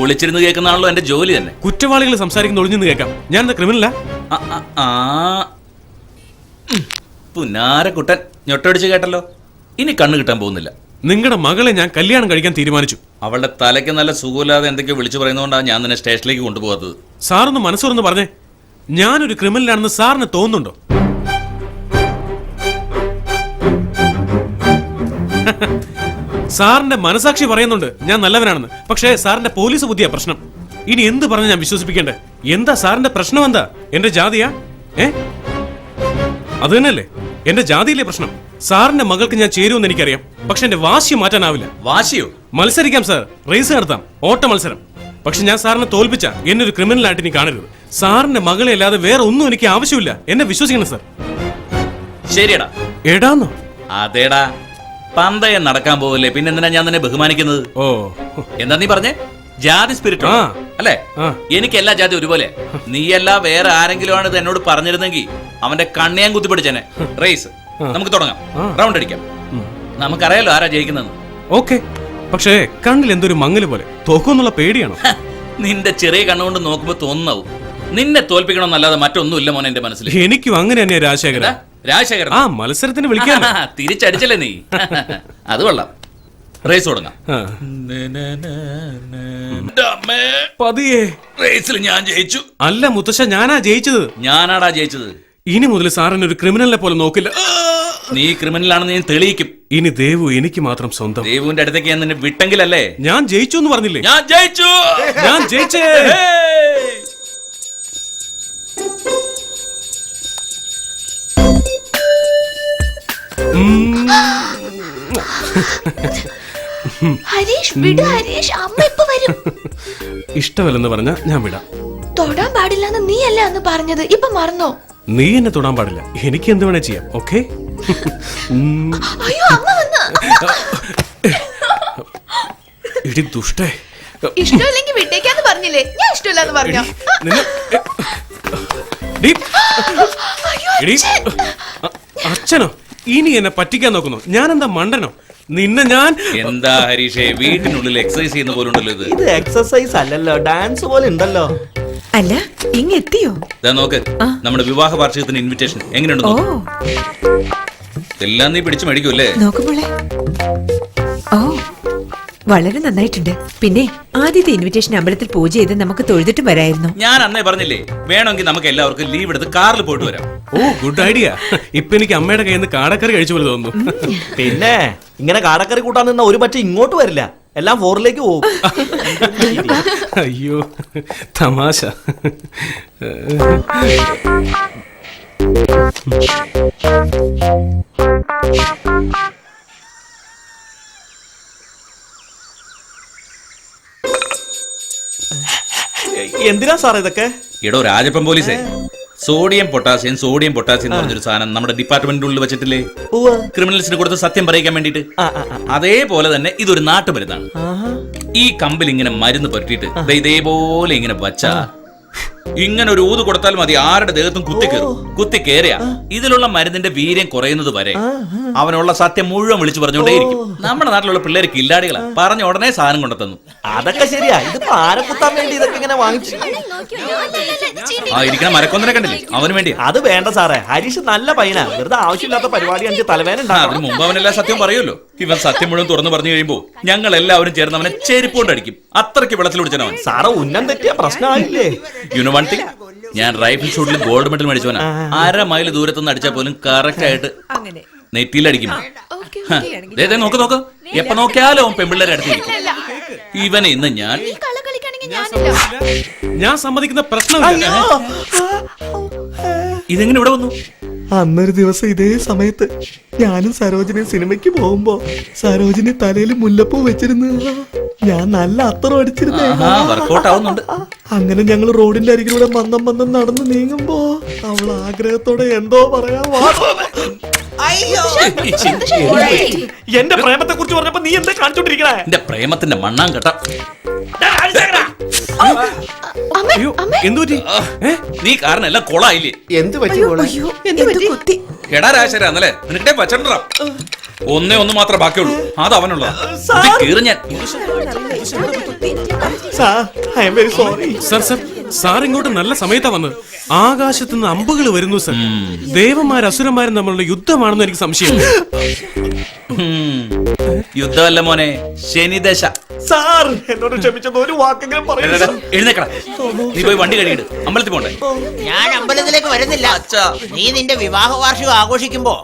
ഒളിച്ചിരുന്ന് കേൾക്കുന്നതാണല്ലോ എന്റെ ജോലി തന്നെ. കുറ്റവാളികൾ സംസാരിക്കുന്ന ഒളിഞ്ഞെന്ന് കേൾക്കാം. ഞാൻ എന്താ ക്രിമിനലാ? പുന്നാരക്കുട്ടൻ ഞൊട്ടടിച്ച് കേട്ടല്ലോ. ഇനി കണ്ണു കിട്ടാൻ പോകുന്നില്ല. നിങ്ങളുടെ മകളെ ഞാൻ കല്യാണം കഴിക്കാൻ തീരുമാനിച്ചു. അവളുടെ തലയ്ക്ക് നല്ല സുഖമില്ലാതെ എന്തൊക്കെയോ വിളിച്ചു പറയുന്നതുകൊണ്ടാണ് ഞാൻ നിന്നെ സ്റ്റേഷനിലേക്ക് കൊണ്ടുപോകാത്തത്. സാറൊന്ന് മനസ്സുറന്ന് പറഞ്ഞേ, ഞാനൊരു ക്രിമിനലാണെന്ന് സാറിന് തോന്നുന്നുണ്ടോ? സാറിന്റെ മനസാക്ഷി പറയുന്നുണ്ട് ഞാൻ നല്ലവനാണെന്ന്. പക്ഷേ സാറിന്റെ പോലീസ് ബുദ്ധിയാ പ്രശ്നം. ഇനി എന്ത് പറഞ്ഞ് ഞാൻ വിശ്വസിപ്പിക്കണ്ടേ? എന്താ സാറിന്റെ പ്രശ്നം? എന്താ എന്റെ ജാതിയാ? അത് തന്നെയല്ലേ, എന്റെ ജാതിയിലെ പ്രശ്നം. സാറിന്റെ മകൾക്ക് ഞാൻ ചേരുമെന്ന് എനിക്കറിയാം, പക്ഷെ എന്റെ വാശി മാറ്റാനാവില്ല. വാശിയോ? മത്സരിക്കാം സാർ, റേസ് നടത്താം, ഓട്ട മത്സരം. പക്ഷെ ഞാൻ സാറിനെ തോൽപ്പിച്ച എന്നെ ഒരു ക്രിമിനലായിട്ട് ഇനി കാണരുത്. സാറിന്റെ മകളെ അല്ലാതെ വേറെ ഒന്നും എനിക്ക് ആവശ്യമില്ല. എന്നെ വിശ്വസിക്കണം സാർ. ശരിയടാ. എടാന്നോ? അതേടാ, പന്തയം നടക്കാൻ പോവില്ലേ, പിന്നെ എന്തിനാ ഞാൻ നിന്നെ ബഹുമാനിക്കുന്നത്? ഓ, എന്താ നീ പറഞ്ഞേ? ജാതി സ്പിരിറ്റ് അല്ലേ? എനിക്ക് എല്ലാ ജാതി ഒരുപോലെ. നീയല്ല വേറെ ആരെങ്കിലും ആണ് ഇത് എന്നോട് പറഞ്ഞിരുന്നെങ്കിൽ അവന്റെ കണ്ണിയാൻ കുത്തിപ്പിടിച്ചെന്നെ. റേസ് നമുക്ക് തുടങ്ങാം, റൗണ്ട് അടിക്കാം. നമുക്കറിയാലോ ആരാ ജയിക്കുന്നത്. ഓക്കെ, പക്ഷേ കണ്ണിൽ എന്തൊരു മങ്ങല് പോലെ. തോക്കുമെന്നുള്ള പേടിയാണോ? നിന്റെ ചെറിയ കണ്ണുകൊണ്ട് നോക്കുമ്പോ തോന്നാവും. നിന്നെ തോൽപ്പിക്കണമെന്നല്ലാതെ മറ്റൊന്നുമില്ല മോനെ എന്റെ മനസ്സിൽ. എനിക്കും അങ്ങനെ തന്നെയാ രാജശേഖരൻ. രാജശേഖരൻ ആ മത്സരത്തിന് വിളിക്കാൻ തിരിച്ചടിച്ചല്ലേ നീ? അത് കൊള്ളാം. റേസ് തുടങ്ങാം. പതിയെ. റേസിൽ ഞാൻ ജയിച്ചു. അല്ല മുത്തശ്ശ, ഞാനാ ജയിച്ചത്. ഞാനാടാ ജയിച്ചത്. ഇനി മുതൽ സാറിന് ഒരു ക്രിമിനലിനെ പോലെ നോക്കില്ല. നീ ക്രിമിനലാണെന്ന് ഞാൻ തെളിയിക്കും. ഇനി ദേവു എനിക്ക് മാത്രം സ്വന്തം. ദേവുവിന്റെ അടുത്തേക്ക് ഞാൻ നിന്നെ വിട്ടെങ്കിലല്ലേ? ഞാൻ ജയിച്ചു എന്ന് പറഞ്ഞില്ലേ? ഞാൻ ജയിച്ചു. ഞാൻ ജയിച്ചേ. ഹരീഷ് വിട്, ഹരീഷ് അമ്മ ഇപ്പൊ വരും. ഇഷ്ടമല്ലെന്ന് പറഞ്ഞ ഞാൻ വിടാം. തൊടാൻ പാടില്ലെന്ന് നീ അല്ലേ അന്ന് പറഞ്ഞത്, ഇപ്പൊ മറന്നോ? നീ എന്നെ തൊടാൻ പാടില്ല, എനിക്ക് എന്ത് വേണേ ചെയ്യാം. ഓക്കെ? അയ്യോ അമ്മ വന്ന്. ഇടി ദുഷ്ടേ. ഇഷ്ടമില്ലെങ്കിൽ വിട്ടേക്കാന്ന് പറഞ്ഞില്ലേ? ഞാൻ ഇഷ്ടമില്ലാന്ന് പറഞ്ഞോ? അച്ഛനോ? ഇനി എന്നെ പറ്റിക്കാൻ നോക്കുന്നു. ഞാൻ എന്താ മണ്ടനോ? നിന്നെ ഞാൻ... എന്താ ഹരീഷേ, വീട്ടിനുള്ളിൽ എക്സസൈസ് ചെയ്യുന്ന പോലെ ഉണ്ടല്ലോ ഇത്. ഇത് എക്സസൈസ് അല്ലല്ലോ, ഡാൻസ് പോലെ ഉണ്ടല്ലോ. അല്ല, ഇങ്ങെത്തിയോ? നോക്ക്, നമ്മുടെ വിവാഹ വാർഷികത്തിന് ഇൻവിറ്റേഷൻ എങ്ങനെയുണ്ടോ? എല്ലാം നീ പിടിച്ചു മേടിക്കൂല്ലേ? നോക്കുമ്പോളെ. ഓ, വളരെ നന്നായിട്ടുണ്ട്. പിന്നെ ആദ്യത്തെ ഇൻവിറ്റേഷൻ അമ്പലത്തിൽ പൂജ ചെയ്ത് നമുക്ക് തൊഴുതിട്ട് വരായിരുന്നു. ഞാൻ അന്നേ പറഞ്ഞില്ലേ, വേണമെങ്കിൽ നമുക്ക് എല്ലാവർക്കും ലീവ് എടുത്ത് കാറിൽ പോയിട്ട് വരാം. ഓ, ഗുഡ് ഐഡിയ. ഇപ്പൊ എനിക്ക് അമ്മയുടെ കയ്യിൽ നിന്ന് കാടക്കറി കഴിച്ചു പോലെ തോന്നുന്നു. പിന്നെ ഇങ്ങനെ കാടക്കറി കൂട്ടാൻ നിന്ന ഒരു പറ്റ ഇങ്ങോട്ട് വരില്ല, എല്ലാം 4ലേക്ക് പോകും. അയ്യോ, തമാശ. എന്തിനാ സാർ ഇതൊക്കെ? എടോ രാജപ്പൻ പോലീസേ, സോഡിയം പൊട്ടാസ്യം എന്ന് പറഞ്ഞൊരു സാധനം നമ്മുടെ ഡിപ്പാർട്ട്മെന്റിന്റെ ഉള്ളിൽ വെച്ചിട്ടില്ലേ? ക്രിമിനൽസിന് കൊടുത്ത് സത്യം പറയിക്കാൻ വേണ്ടിട്ട്. അതേപോലെ തന്നെ ഇതൊരു നാട്ടുമരുന്നാണ്. ഈ കമ്പിൽ ഇങ്ങനെ മരുന്ന് പറ്റിയിട്ട് ഇതേപോലെ ഇങ്ങനെ വച്ചാ ഇങ്ങനെ ഒരു ഊത് കൊടുത്താൽ മതി, ആരുടെ ദേഹത്തും കുത്തി കയറിയ ഇതിലുള്ള മരുന്നിന്റെ വീര്യം കുറയുന്നത് വരെ അവനുള്ള സത്യം മുഴുവൻ വിളിച്ചു പറഞ്ഞുകൊണ്ടേയിരിക്കും. നമ്മുടെ നാട്ടിലുള്ള പിള്ളേര് കില്ലാടികളാ, പറഞ്ഞ ഉടനെ സാധനം കൊണ്ടുതന്നു. അതൊക്കെ ശരിയാ. ഇതിപ്പോ ആരെ കുത്താൻ വേണ്ടി ഇതൊക്കെ ഇങ്ങനെ വാങ്ങിച്ചു? ആ ഇരിക്കണ മരക്കൊന്നിനെ കണ്ടില്ലേ, അവന് വേണ്ടി. അത് വേണ്ട സാറേ, ഹരീഷ് നല്ല പയ്യനാ. വെറുതെ ആവശ്യമില്ലാത്ത പരിപാടി അഞ്ച് തലവേന അതിന് മുമ്പ് അവനെല്ലാം സത്യം പറയുമല്ലോ. ഇവൻ സത്യം മുഴുവൻ തുറന്നു പറഞ്ഞു കഴിയുമ്പോ ഞങ്ങൾ എല്ലാവരും ചേർന്ന് അവനെ ചെരുപ്പ് കൊണ്ട് അടിക്കും. അത്രയ്ക്ക് വെള്ളത്തിൽ പിടിച്ചവൻ. സാറ് ഉന്നം തെറ്റിയ പ്രശ്നമായില്ലേ? യു നോ വൺ തിങ്, ഞാൻ റൈഫിൾ ഷൂട്ടിൽ ഗോൾഡ് മെഡൽ മേടിച്ചവനാ. 1/2 മൈൽ ദൂരത്തുനിന്ന് അടിച്ചാൽ പോലും കറക്റ്റ് ആയിട്ട് നെറ്റിയിലടിക്കും. നോക്ക് എപ്പ നോക്കിയാലും അവൻ പെമ്പിള്ളേരെ അടുത്തിരിക്കും. ഇവനെ ഇന്ന് ഞാൻ സമ്മതിക്കുന്ന പ്രശ്നമില്ല. ഇതെങ്ങനെ ഇവിടെ വന്നു? അന്നൊരു ദിവസം ഇതേ സമയത്ത് ഞാനും സരോജിനി സിനിമയ്ക്ക് പോകുമ്പോ സരോജിനി തലയിൽ മുല്ലപ്പൂ വെച്ചിരുന്നു. ഞാൻ നല്ല അത്തറം അടിച്ചിരുന്നേ. വർക്കൗട്ട് ആവുന്നുണ്ട്. അങ്ങനെ ഞങ്ങൾ റോഡിന്റെ അരികിലൂടെ മന്ദം നടന്ന് നീങ്ങുമ്പോ അവൾ ആഗ്രഹത്തോടെ എന്തോ പറയാ. എന്റെ പ്രേമത്തെ കുറിച്ച് പറഞ്ഞപ്പോ നീ എന്താ കാണിച്ചോണ്ടിരിക്കണേ? എന്റെ പ്രേമത്തിന്റെ മണ്ണാൻ കേട്ട. നീ കാരണം എല്ലാം കൊളായില്ലേ? എന്ത് പറ്റി? എടാ രാശരാ, അന്നല്ലേ നിനക്കിട്ടേ പച്ചണ്ടാ. ഒന്ന് മാത്രമേ ബാക്കിയുള്ളൂ, അത് അവനുള്ളതാ. ഞാൻ സാർ ഇങ്ങോട്ട് നല്ല സമയത്താ വന്നത്. ആകാശത്ത് നിന്ന് അമ്പുകൾ വരുന്നു സർ. ദേവന്മാരും അസുരന്മാരും തമ്മിലുള്ള യുദ്ധമാണെന്ന് എനിക്ക് സംശയം. യുദ്ധമല്ല മോനെ, ശനിദശ. സാർ എന്നോട് ക്ഷമിച്ചത് ഒരു വാക്കെങ്കിലും പറയരുത്. എഴുന്നേക്കടാ, നീ പോയി വണ്ടി കഴുകിയിട്ട് അമ്പലത്തിൽ പോണ്ടേ? ഞാൻ അമ്പലത്തിലേക്ക് വരുന്നില്ല. നീ നിന്റെ വിവാഹ വാർഷികം ആഘോഷിക്കുമ്പോ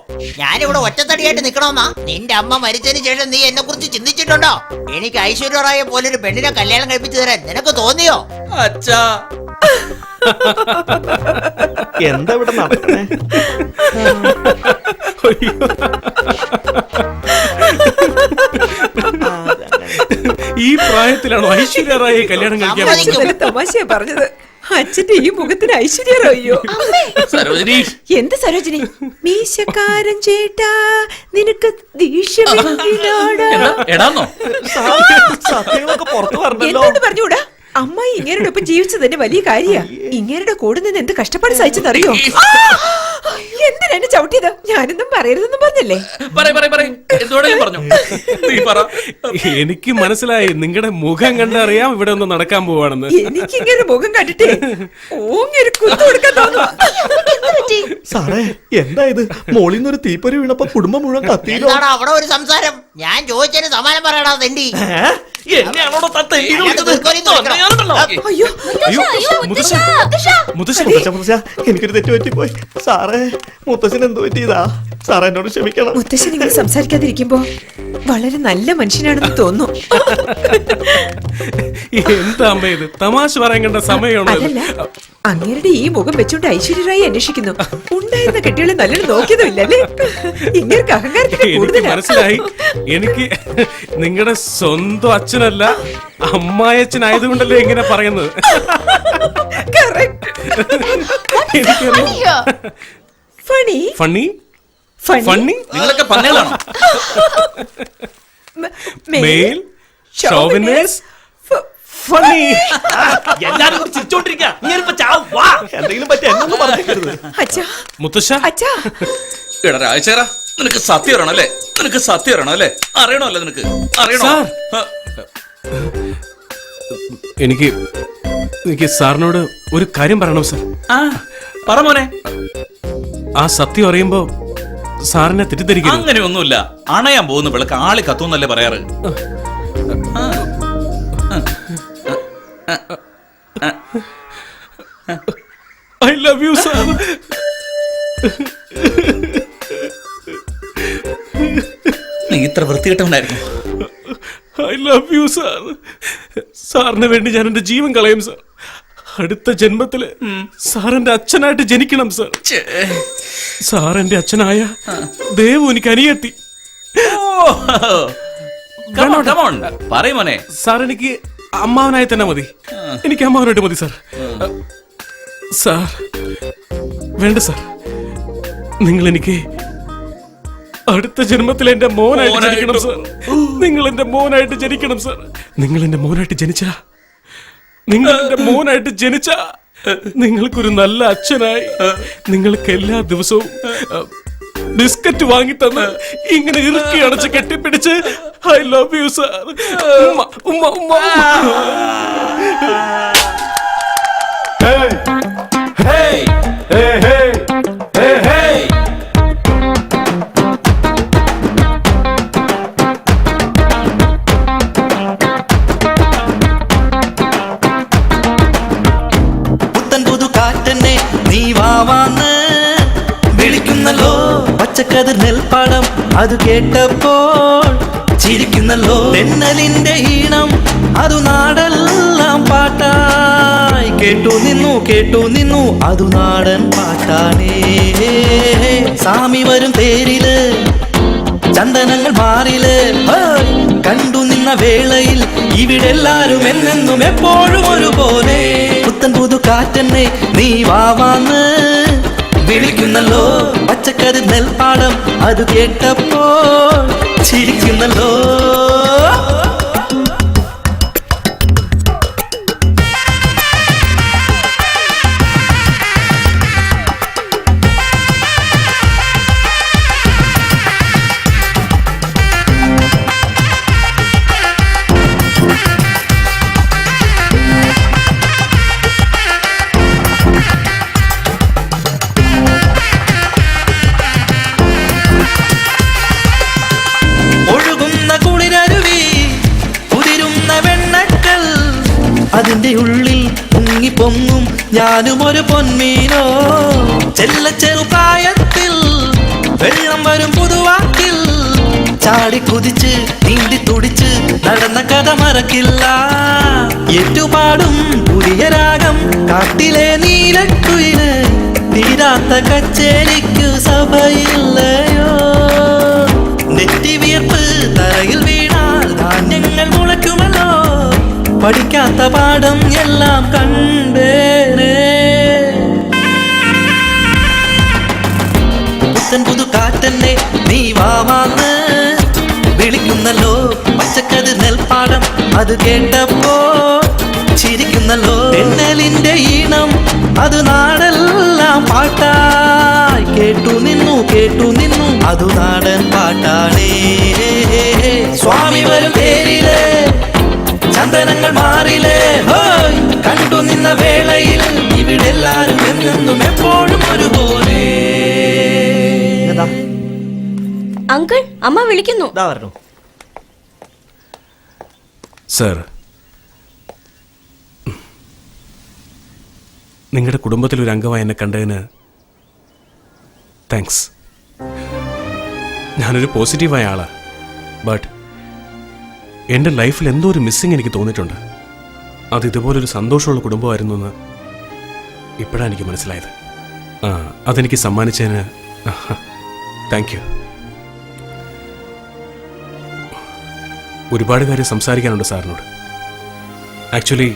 ഞാനിവിടെ ഒറ്റത്തടിയായിട്ട് നിക്കണമെന്നാ? നിന്റെ അമ്മ മരിച്ചതിന് ശേഷം നീ എന്നെ കുറിച്ച് ചിന്തിച്ചിട്ടുണ്ടോ? എനിക്ക് ഐശ്വര്യ റായെ പോലൊരു പെണ്ണിനെ കല്യാണം കഴിപ്പിച്ചു തരാൻ നിനക്ക് തോന്നിയോ? അച്ഛാ, എന്താ ഇവിടെ നടക്കണേ? ഈ പ്രായത്തിലാണോ ഐശ്വര്യ റായെ കല്യാണം കഴിക്കാൻ? തമാശയാ പറഞ്ഞത്. അച്ഛന്റെ ഈ മുഖത്തിന് ഐശ്വര്യോ? സരോജിനി, എന്ത് സരോജിനി? മീശക്കാരൻ ചേട്ടാ, നിനക്ക് എടാന്നോ സത്യങ്ങളൊക്കെ പുറത്തു പറഞ്ഞല്ലോ. എന്നോട് പറഞ്ഞൂടാ. അമ്മായി ഇങ്ങേരുടെ ഒപ്പം ജീവിച്ചതിന്റെ വലിയ കാര്യ. ഇങ്ങേരുടെ കൂടെ നിന്ന് എന്ത് കഷ്ടപ്പാട് സഹിച്ചെന്നറിയോ? എന്തിനാ ചവിട്ടിയത്? ഞാനൊന്നും പറയരുതെന്നും പറഞ്ഞല്ലേ? എനിക്ക് മനസ്സിലായി, നിങ്ങളുടെ മുഖം കണ്ടറിയാം ഇവിടെ ഒന്ന് നടക്കാൻ പോവാണെന്ന്. എനിക്ക് ഇങ്ങനെ മുഖം കണ്ടിട്ടേ ഓങ്ങൊരു കുത്തു കൊടുക്കാൻ തോന്നുന്നു. സാറേ എന്താ ഇത്? മോളിൽ നിന്നൊരു തീപ്പൊരി വീണപ്പോ കുടുംബം മുഴുവൻ കത്തിയില്ലോ. അവിടെ ഒരു സംസാരം. ഞാൻ ചോദിച്ചതിന് സമാനം പറയണോ തെണ്ടി? എനിക്കൊരു തെറ്റ് പറ്റിപ്പോയി സാറേ. മുത്തശ്ശൻ എന്ത് പറ്റിയതാ സാറേ? എന്നോട് ക്ഷമിക്കണം. മുത്തശ്ശൻ ഇങ്ങനെ സംസാരിക്കാതിരിക്കുമ്പോ വളരെ നല്ല മനുഷ്യനാണെന്ന് തോന്നുന്നു. എന്താ അമ്മ ഇത്? തമാശ പറയാൻ കണ്ട സമയമാണോ? അങ്ങേരുടെ ഈ മുഖം വെച്ചോണ്ട് ഐശ്വര്യ റായി അന്വേഷിക്കുന്നു. ഉണ്ടായിരുന്ന കെട്ടികളെ നല്ലോണം നോക്കിയതുമില്ലല്ലേ? ഇങ്ങനെ അഹങ്കാരത്തിന് മനസ്സിലായി. എനിക്ക് നിങ്ങളുടെ സ്വന്തം അച്ഛനല്ല അമ്മായച്ഛനായതുകൊണ്ടല്ലേ ഇങ്ങനെ പറയുന്നത്. ഫണ്ണി ഫണ്ണി നിങ്ങളൊക്കെ പന്നികളാണോ? Mail ഷോവിനേഴ്സ് funny. എല്ലാരും ചിരിച്ചോണ്ടിരിക്കുക. എന്തെങ്കിലും പറ്റി എന്നൊന്നും പറഞ്ഞേക്കരുത്. മുത്തശ്ശ, എടാ രാജേശ്വര, നിനക്ക് സത്യം അറിയണം അല്ലേ? നിനക്ക് സത്യം അറിയണം അല്ലേ? അറിയണമല്ലേ? നിനക്ക് അറിയണോ? എനിക്ക് സാറിനോട് ഒരു കാര്യം പറയണം സാർ. പറ മോനെ. ആ സത്യം അറിയുമ്പോ സാറിനെ തെറ്റിദ്ധരിക്കും. അങ്ങനെയൊന്നുമില്ല. അണയാൻ പോകുന്ന വിളക്ക് ആളി കത്തുന്നല്ലേ പറയാറ്. I love you, sir. നീ ഇത്ര വൃത്തികെട്ടവനായിരുന്നു. I love you, sir. സാറിന് വേണ്ടി ഞാൻ എന്റെ ജീവൻ കളയും സാർ. അടുത്ത ജന്മത്തില് സാറിന്റെ അച്ഛനായിട്ട് ജനിക്കണം സാർ. സാറിന്റെ അച്ഛനായ ദേവു എനിക്ക് അനിയത്തി. പറയമോനെ. സാർ എനിക്ക് അമ്മാവനായി തന്നെ മതി. എനിക്ക് അമ്മാവനായിട്ട് മതി സാർ. സാർ വേണ്ട സാർ, നിങ്ങൾ എനിക്ക് അടുത്ത ജന്മത്തിൽ എന്റെ മോനായിട്ട് ജനിക്കണം സാർ. നിങ്ങൾ എന്റെ മോനായിട്ട് ജനിക്കണം സാർ. നിങ്ങൾ എന്റെ മോനായിട്ട് ജനിച്ച നിങ്ങൾക്കൊരു നല്ല അച്ഛനായി നിങ്ങൾക്ക് എല്ലാ ദിവസവും ബിസ്ക്കറ്റ് വാങ്ങി തന്ന് ഇങ്ങനെ ഇറുക്കി അടച്ച് കെട്ടിപ്പിടിച്ച് ഐ ലവ് യു സാർ ഉമ്മ ഉമ്മ ഉമ്മ പുത്തൻ പുതു കാറ്റന്നെ നീ വാവാന്ന് വിളിക്കുന്നല്ലോ പച്ചക്കതിർ നെൽപ്പാടം അത് കേട്ടപ്പോൾ ചിരിക്കുന്നല്ലോ തെന്നലിന്റെ ഈണം അതു നാടെല്ലാം പാട്ടായി കേട്ടു നിന്നു അതു നാടൻ പാട്ടാണേ സാമി വരും തേരില് ചന്ദനങ്ങൾ മാറില് കണ്ടു നിന്ന വേളയിൽ ഇവിടെല്ലാരും എന്നെന്നും എപ്പോഴും ഒരുപോലെ പുത്തൻ പുതു കാറ്റന്നെ നീ വാവാന്ന് വിളിക്കുന്നല്ലോ പച്ചക്കറി നെൽപ്പാടം അത് കേട്ടപ്പോൾ ചിരിക്കുന്നല്ലോ അതിന്റെ ഉള്ളിൽ മുങ്ങിപ്പൊങ്ങും ഞാനും ഒരു പൊന്മീനോ ചെറുപ്രായത്തിൽ വെള്ളം വരും പുതുവാക്കിൽ ചാടിക്കുതിച്ച് നീന്തി തുടിച്ച് നടന്ന കഥ മറക്കില്ല ഏറ്റുപാടും പുതിയ രാഗം കാട്ടിലെ നീലക്കുയില് തീരാത്ത കച്ചേരിക്കു സഭയില്ലയോ നെറ്റി വിയർപ്പ് തറയിൽ വീണാൽ ധാന്യങ്ങൾ മുളയ്ക്കുമല്ലോ പഠിക്കാത്ത പാഠം എല്ലാം കണ്ടേനേ പുത്തൻ പുതു കാറ്റന്നെ നീ വാവാന്ന് വിളിക്കുന്നല്ലോ പച്ചക്കതിർ നെൽപ്പാടം അത് കേട്ടപ്പോ ചിരിക്കുന്നല്ലോ തെന്നലിന്റെ ഈണം അത് നാടെല്ലാം പാട്ടായി കേട്ടു നിന്നു അതു നാടൻ പാട്ടാണേ സ്വാമി വരും തേരിലേ ചന്ദനങ്ങൾ മാറിലേ കണ്ടു നിന്ന വേളയിൽ ഇവിടെല്ലാരും എന്നെന്നും എപ്പോഴും ഒരുപോലെ അങ്കിൾ അമ്മ വിളിക്കുന്നു സർ നിങ്ങളുടെ കുടുംബത്തിൽ ഒരു അംഗമായി എന്നെ കണ്ടതിന് താങ്ക്സ്. ഞാനൊരു പോസിറ്റീവായ ആളാ, ബട്ട് എൻ്റെ ലൈഫിൽ എന്തോ ഒരു മിസ്സിങ് എനിക്ക് തോന്നിയിട്ടുണ്ട്. അത് ഇതുപോലൊരു സന്തോഷമുള്ള കുടുംബമായിരുന്നു എന്ന് ഇപ്പോഴാണ് എനിക്ക് മനസ്സിലായത്. അതെനിക്ക് സമ്മാനിച്ചതിന് താങ്ക് യു. ഒരുപാട് കാര്യം സംസാരിക്കാനുണ്ട് സാറിനോട്. ആക്ച്വലി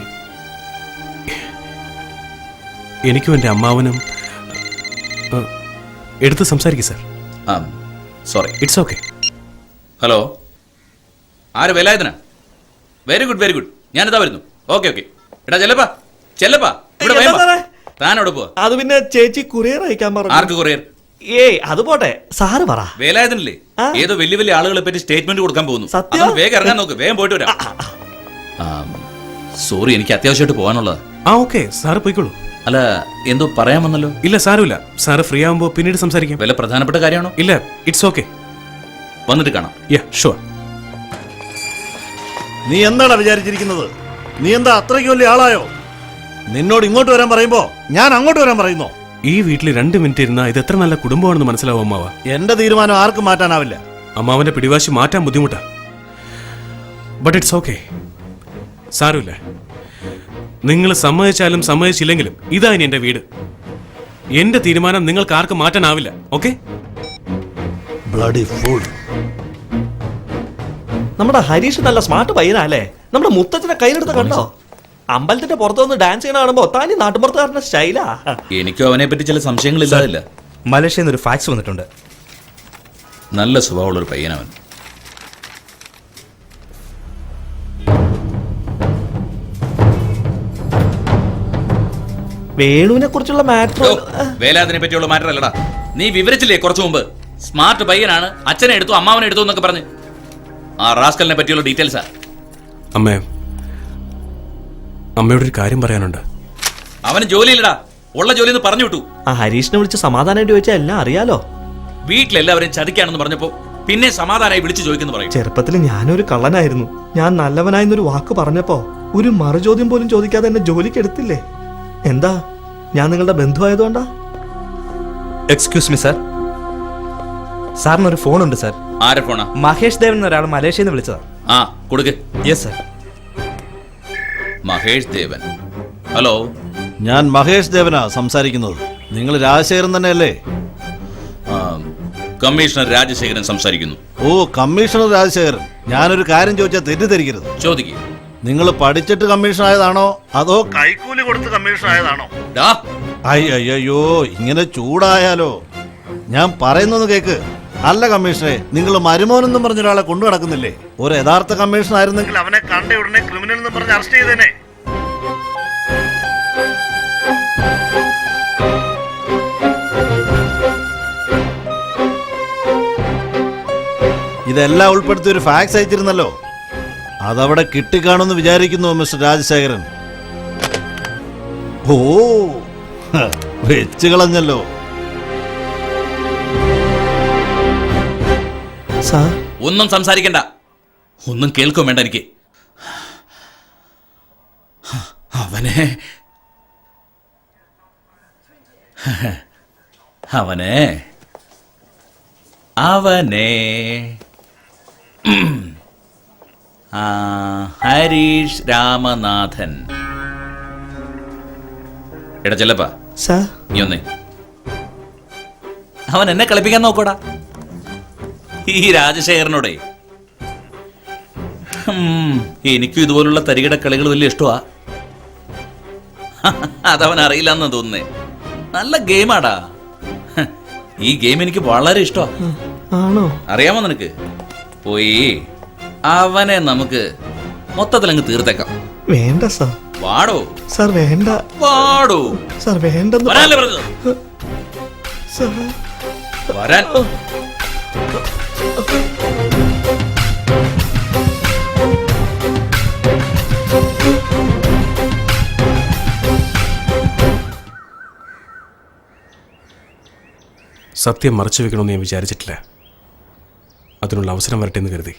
എനിക്കും എൻ്റെ അമ്മാവനും എടുത്ത് സംസാരിക്കും sir. Sorry, it's okay. Hello, ആര് വേലായുധനാ? വെരി ഗുഡ്, ഞാനിതാ വരുന്നു. ഓക്കെ. എടാ ചെല്ലപ്പാ ഇവിടെ താനോട് പോവാ. അത് പിന്നെ ചേച്ചി കൊറിയർ അയക്കാൻ പറഞ്ഞു. ആർക്ക് കൊറിയർ? അത് പോട്ടെ, സാറ് പറ. വേലായുധനല്ലേ ഏതോ വലിയ ആളുകളെ പറ്റി സ്റ്റേറ്റ്മെന്റ് കൊടുക്കാൻ പോകുന്നു. സത്യം? വേഗം ഇറങ്ങാൻ നോക്ക്, വേഗം പോയിട്ട് വരാം. സോറി, എനിക്ക് അത്യാവശ്യമായിട്ട് പോകാനുള്ളത്. ഓക്കെ സാറ് പോയിക്കോളൂ. അല്ല, എന്തോ പറയാൻ വന്നല്ലോ? ഇല്ല സാരമില്ല, സാറ് ഫ്രീ ആകുമ്പോൾ പിന്നീട് സംസാരിക്കാം. വല്ല പ്രധാനപ്പെട്ട കാര്യമാണോ? ഇല്ല, ഇറ്റ്സ് ഓക്കെ. വന്നിട്ട് കാണാം. ഷുവർ. നീ എന്താണ് വിചാരിച്ചിരിക്കുന്നത്? നീ എന്താ അത്രയ്ക്ക് വലിയ ആളായോ? നിന്നോട് ഇങ്ങോട്ട് വരാൻ പറയുമ്പോ ഞാൻ അങ്ങോട്ട് വരാൻ പറയുന്നോ? ഈ വീട്ടിൽ 2 മിനിറ്റ് ഇരുന്നാ ഇത് എത്ര നല്ല കുടുംബമാണെന്ന് മനസ്സിലാവും അമ്മാവ. എന്റെ തീരുമാനം ആർക്കും മാറ്റാനാവില്ല. അമ്മാവന്റെ പിടിവാശി മാറ്റാൻ ബുദ്ധിമുട്ടാ, ബട്ട് ഇറ്റ്സ് ഓക്കെ. സാരമില്ല, നിങ്ങൾ സമ്മതിച്ചാലും സമ്മതിച്ചില്ലെങ്കിലും ഇതാ ഇനി എന്റെ വീട്. എന്റെ തീരുമാനം നിങ്ങൾക്ക് ആർക്കും മാറ്റാനാവില്ല. ഓക്കെ? നമ്മുടെ ഹരീഷ് നല്ല സ്മാർട്ട് പയ്യനല്ലേ? നമ്മുടെ മുത്തച്ഛനെ കയ്യിലെടുത്ത് കണ്ടോ? അമ്പലത്തിന്റെ പുറത്തുനിന്ന് ഡാൻസ് ചെയ്യണ കാണുമ്പോ താനി നാട്ടുമ്പുറത്തുകാരന്റെ സ്റ്റൈലാ. എനിക്കും അവനെ പറ്റി ചില സംശയങ്ങളില്ലാതില്ല. മലേഷ്യയിൽ നിന്ന് ഒരു ഫാക്സ് വന്നിട്ടുണ്ട്. നല്ല സ്വഭാവമുള്ളൊരു പയ്യനവൻ. വേണുവിനെ കുറിച്ചുള്ള മാറ്റർ വേലാതിനെ പറ്റിയുള്ള മാറ്റർ അല്ലടാ. നീ വിവരിച്ചില്ലേ കുറച്ചു മുമ്പ് സ്മാർട്ട് പയ്യനാണ്, അച്ഛനെ എടുത്തു അമ്മാവനെ എടുത്തു എന്നൊക്കെ പറഞ്ഞ്. ആ റാസ്കലിനെ പറ്റിയുള്ള ഡീറ്റെയിൽസാ. അമ്മയോട് ഒരു കാര്യം പറയാനുണ്ട്. അവന് ജോലിയില്ലടാ, ഉള്ള ജോലി എന്ന് പറഞ്ഞു വിട്ടു. ആ ഹരീഷിനെ വിളിച്ച് സമാധാനമായിട്ട് ചോദിച്ചാൽ എല്ലാം അറിയാലോ. വീട്ടിലെല്ലാവരും ചതിക്കാണെന്ന് പറഞ്ഞപ്പോ പിന്നെ സമാധാനമായി വിളിച്ചു ചോദിക്കുന്നു പറയും. ചെറുപ്പത്തിൽ ഞാനൊരു കള്ളനായിരുന്നു. ഞാൻ നല്ലവനായെന്നൊരു വാക്ക് പറഞ്ഞപ്പോ ഒരു മറുചോദ്യം പോലും ചോദിക്കാതെ എന്നെ ജോലിക്ക് എടുത്തില്ലേ? എന്താ, ഞാൻ നിങ്ങളുടെ ബന്ധുവായതുകൊണ്ടാ? എക്സ്ക്യൂസ് മീ സാർ, സാറിനൊരു ഫോണുണ്ട് സാർ. ആരെ ഫോണാ? മഹേഷ് ദേവൻ എന്നൊരാൾ മലേഷ്യയിൽ നിന്ന് വിളിച്ചതാ. ആ കൊടുക്ക്. Yes sir. Mahesh Devan. Hello, ഞാൻ മഹേഷ് ദേവനാ സംസാരിക്കുന്നത്. നിങ്ങൾ രാജശേഖരൻ തന്നെയല്ലേ? കമ്മീഷണർ രാജശേഖരൻ സംസാരിക്കുന്നു. ഓ, കമ്മീഷണർ രാജശേഖരൻ. ഞാനൊരു കാര്യം ചോദിച്ചാൽ തെറ്റിദ്ധരിക്കരുത്. ചോദിക്കുക. നിങ്ങൾ പഠിച്ചിട്ട് കമ്മീഷൻ ആയതാണോ അതോ കൈക്കൂലി കൊടുത്ത് കമ്മീഷൻ ആയതാണോ? അയ്യോ, ഇങ്ങനെ ചൂടായാലോ? ഞാൻ പറയുന്നത് കേക്ക്. അല്ല കമ്മീഷണറെ, നിങ്ങൾ മരുമോനെന്നും പറഞ്ഞ ഒരാളെ കൊണ്ടു നടക്കുന്നില്ലേ? ഒരു യഥാർത്ഥ കമ്മീഷൻ ആയിരുന്നെങ്കിൽ അവനെ കണ്ട ഉടനെ ക്രിമിനൽ എന്ന് പറഞ്ഞ് അറസ്റ്റ് ചെയ്തേനെ. ഇതെല്ലാം ഉൾപ്പെടുത്തി ഒരു ഫാക്സ് അയച്ചിരുന്നല്ലോ. അതവിടെ കിട്ടിക്കാണുമെന്ന് വിചാരിക്കുന്നു മിസ്റ്റർ രാജശേഖരൻ. ഓ, വെച്ച് കളഞ്ഞല്ലോ. ഒന്നും സംസാരിക്കണ്ട, ഒന്നും കേൾക്കും വേണ്ട എനിക്ക്. അവനെ അവനെ അവനെ ഹരീഷ് രാമനാഥൻ. എടാ ചെല്ലപ്പാ, നീ ഒന്നേ. അവൻ എന്നെ കളിപ്പിക്കാൻ നോക്കോടാ ഈ രാജശേഖരനോടെ. എനിക്കും ഇതുപോലുള്ള തരികിട കളികൾ വലിയ ഇഷ്ടമാ. അതവൻ അറിയില്ല എന്ന് തോന്നുന്നേ. നല്ല ഗെയിമാടാ ഈ ഗെയിം. എനിക്ക് വളരെ ഇഷ്ടമാ. അറിയാമോ നിനക്ക്? പോയി അവനെ നമുക്ക് മൊത്തത്തിൽ അങ്ങ് തീർത്തേക്കാം. വേണ്ട സാർ. വാടോ സാർ, വേണ്ട. വാടോ സാർ, വേണ്ട. വരാനല്ലേ പറഞ്ഞത്? വരാൻ. സത്യം മറച്ചു വെക്കണമെന്ന് ഞാൻ വിചാരിച്ചിട്ടില്ല. അതിനുള്ള അവസരം വരട്ടെ എന്ന് കരുതി.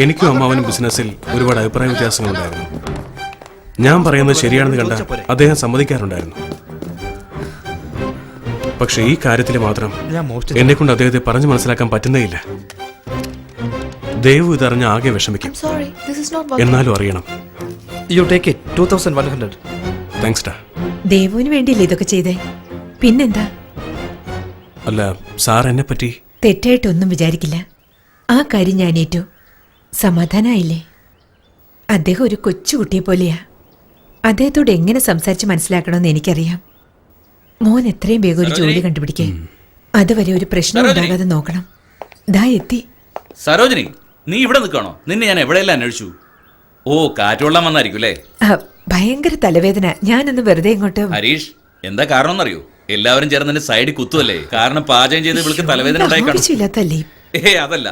എനിക്കും അമ്മാവനും ബിസിനസ്സിൽ ഒരുപാട് അഭിപ്രായ വ്യത്യാസങ്ങളുണ്ടായിരുന്നു. ഞാൻ പറയുന്നത് ശരിയാണെന്ന് കണ്ട അദ്ദേഹം സമ്മതിക്കാറുണ്ടായിരുന്നു. പക്ഷെ ഈ കാര്യത്തിൽ മാത്രം എന്നെ കൊണ്ട് അദ്ദേഹത്തെ പറഞ്ഞു മനസ്സിലാക്കാൻ പറ്റുന്നേയില്ല. ദൈവം ഇതറിഞ്ഞ ആകെ വിഷമിക്കും. എന്നാലും അറിയണം. താങ്ക്സ് ഡാ. ദേവുവിന് വേണ്ടിയില്ലേ ഇതൊക്കെ ചെയ്തേ? പിന്നെന്താ? അല്ല, സാർ എന്നെ പറ്റി തെറ്റായിട്ടൊന്നും വിചാരിക്കില്ല. ആ കാര്യം ഞാൻ ഏറ്റു. സമാധാനായില്ലേ? അദ്ദേഹം ഒരു കൊച്ചുകുട്ടിയെ പോലെയാ. അദ്ദേഹത്തോട് എങ്ങനെ സംസാരിച്ച് മനസ്സിലാക്കണമെന്ന് എനിക്കറിയാം. മോൻ എത്രയും വേഗം ഒരു ജോലി കണ്ടുപിടിക്കേ. അതുവരെ ഒരു പ്രശ്നം ഉണ്ടാകാതെ നോക്കണം. ദാ എത്തി. സരോജിനി, നീ ഇവിടെ നിൽക്കണോ? നിന്നെ ഞാൻ എവിടെയെല്ലാം അന്വേഷിച്ചു. ഓ, കാറ്റുകൊള്ളാൻ വന്നായിരിക്കും അല്ലേ? ഭയങ്കര തലവേദന. ഞാനൊന്ന് വെറുതെ ഇങ്ങോട്ട്. ഹരീഷ്, എന്താ കാരണം എന്നറിയോ? എല്ലാവരും ചേർന്ന് എന്നെ സൈഡിൽ കുത്തുവല്ലേ. കാരണം പാചകം ചെയ്ത് ഇവൾക്ക് തലവേദന ഉണ്ടായിക്കാണും. അതല്ല,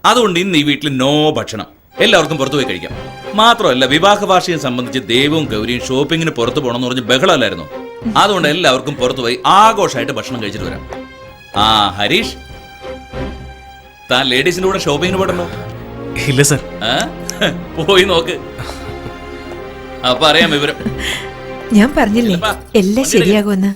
അതുകൊണ്ട് ഇന്ന് ഈ വീട്ടിൽ നോ ഭക്ഷണം. എല്ലാവർക്കും പുറത്തു പോയി കഴിക്കാം. മാത്രമല്ല, വിവാഹ വാർഷികം സംബന്ധിച്ച് ദേവും ഗൗരിയും ഷോപ്പിങ്ങിന് പുറത്തു പോകണമെന്ന് പറഞ്ഞ് ബഹളമല്ലായിരുന്നു. അതുകൊണ്ട് എല്ലാവർക്കും പുറത്തുപോയി ആഘോഷമായിട്ട് ഭക്ഷണം കഴിച്ചിട്ട് വരാം. ആ ഹരീഷ്, താൻ ലേഡീസിന്റെ കൂടെ ഷോപ്പിങ്ങിന് പോകണ്ടോ? ഇല്ല സർ. പോയി നോക്ക്, അപ്പൊ അറിയാം വിവരം. ഞാൻ പറഞ്ഞില്ലേ എല്ലാം ശരിയാകുമെന്ന്.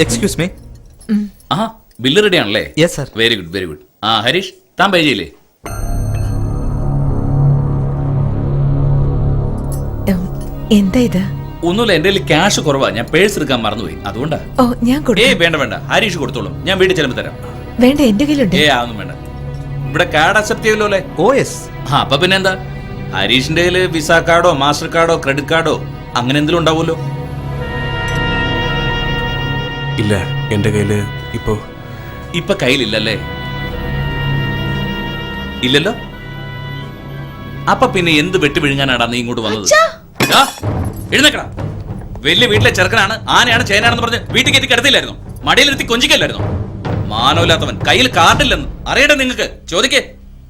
Excuse me. ആ, ബില്ല് റെഡി ആണല്ലേ? Yes sir. Very good, very good. ആ ഹരീഷ്, താൻ പേ ചെയ്യില്ലേ? എന്താ ഇത്? ഒന്നുമില്ല, എന്റെ കയ്യിൽ ക്യാഷ് കുറവാ, ഞാൻ പേഴ്സ് എടുക്കാൻ മറന്നുപോയി, അതുകൊണ്ടാ. ഓ, ഞാൻ കൊടുക്കാം. വേണ്ട വേണ്ട, ഹരീഷ് കൊടുത്തോളും, ഞാൻ വീട്ടിൽ ചെല്ലുമ്പോ തരാം. വേണ്ട, എന്റെ കയ്യിലുണ്ട്. അതൊന്നും വേണ്ട. ഇവിടെ കാർഡ് അക്സെപ്റ്റ് ചെയ്യല്ലോ അല്ലേ? Oh yes. അപ്പൊ പിന്നെ എന്താ, ഹരീഷിന്റെ കയ്യില് വിസ കാർഡോ മാസ്റ്റർ കാർഡോ ക്രെഡിറ്റ് കാർഡോ അങ്ങനെ എന്തെങ്കിലും ഉണ്ടാവുമല്ലോ? ഇല്ല, എന്റെ കയ്യില് ഇപ്പൊ കയ്യിലില്ലല്ലേ? ഇല്ലല്ലോ. അപ്പൊ പിന്നെ എന്ത് വെട്ടി വിഴുങ്ങാനാടാ നീ ഇങ്ങോട്ട് വന്നത്? എഴുന്നേക്കടാ. വലിയ വീട്ടിലെ ചെറുക്കനാണ്, ആനയാണ് ചേനാണെന്ന് പറഞ്ഞ് വീട്ടിൽ കയറ്റി കിടത്തില്ലായിരുന്നു? മടിയിലിരുത്തി കൊഞ്ചിക്കല്ലായിരുന്നു? മാനമില്ലാത്തവൻ, കയ്യിൽ കാർഡില്ലെന്ന് അറിയട്ടെ നിങ്ങൾക്ക്. ചോദിക്കേ,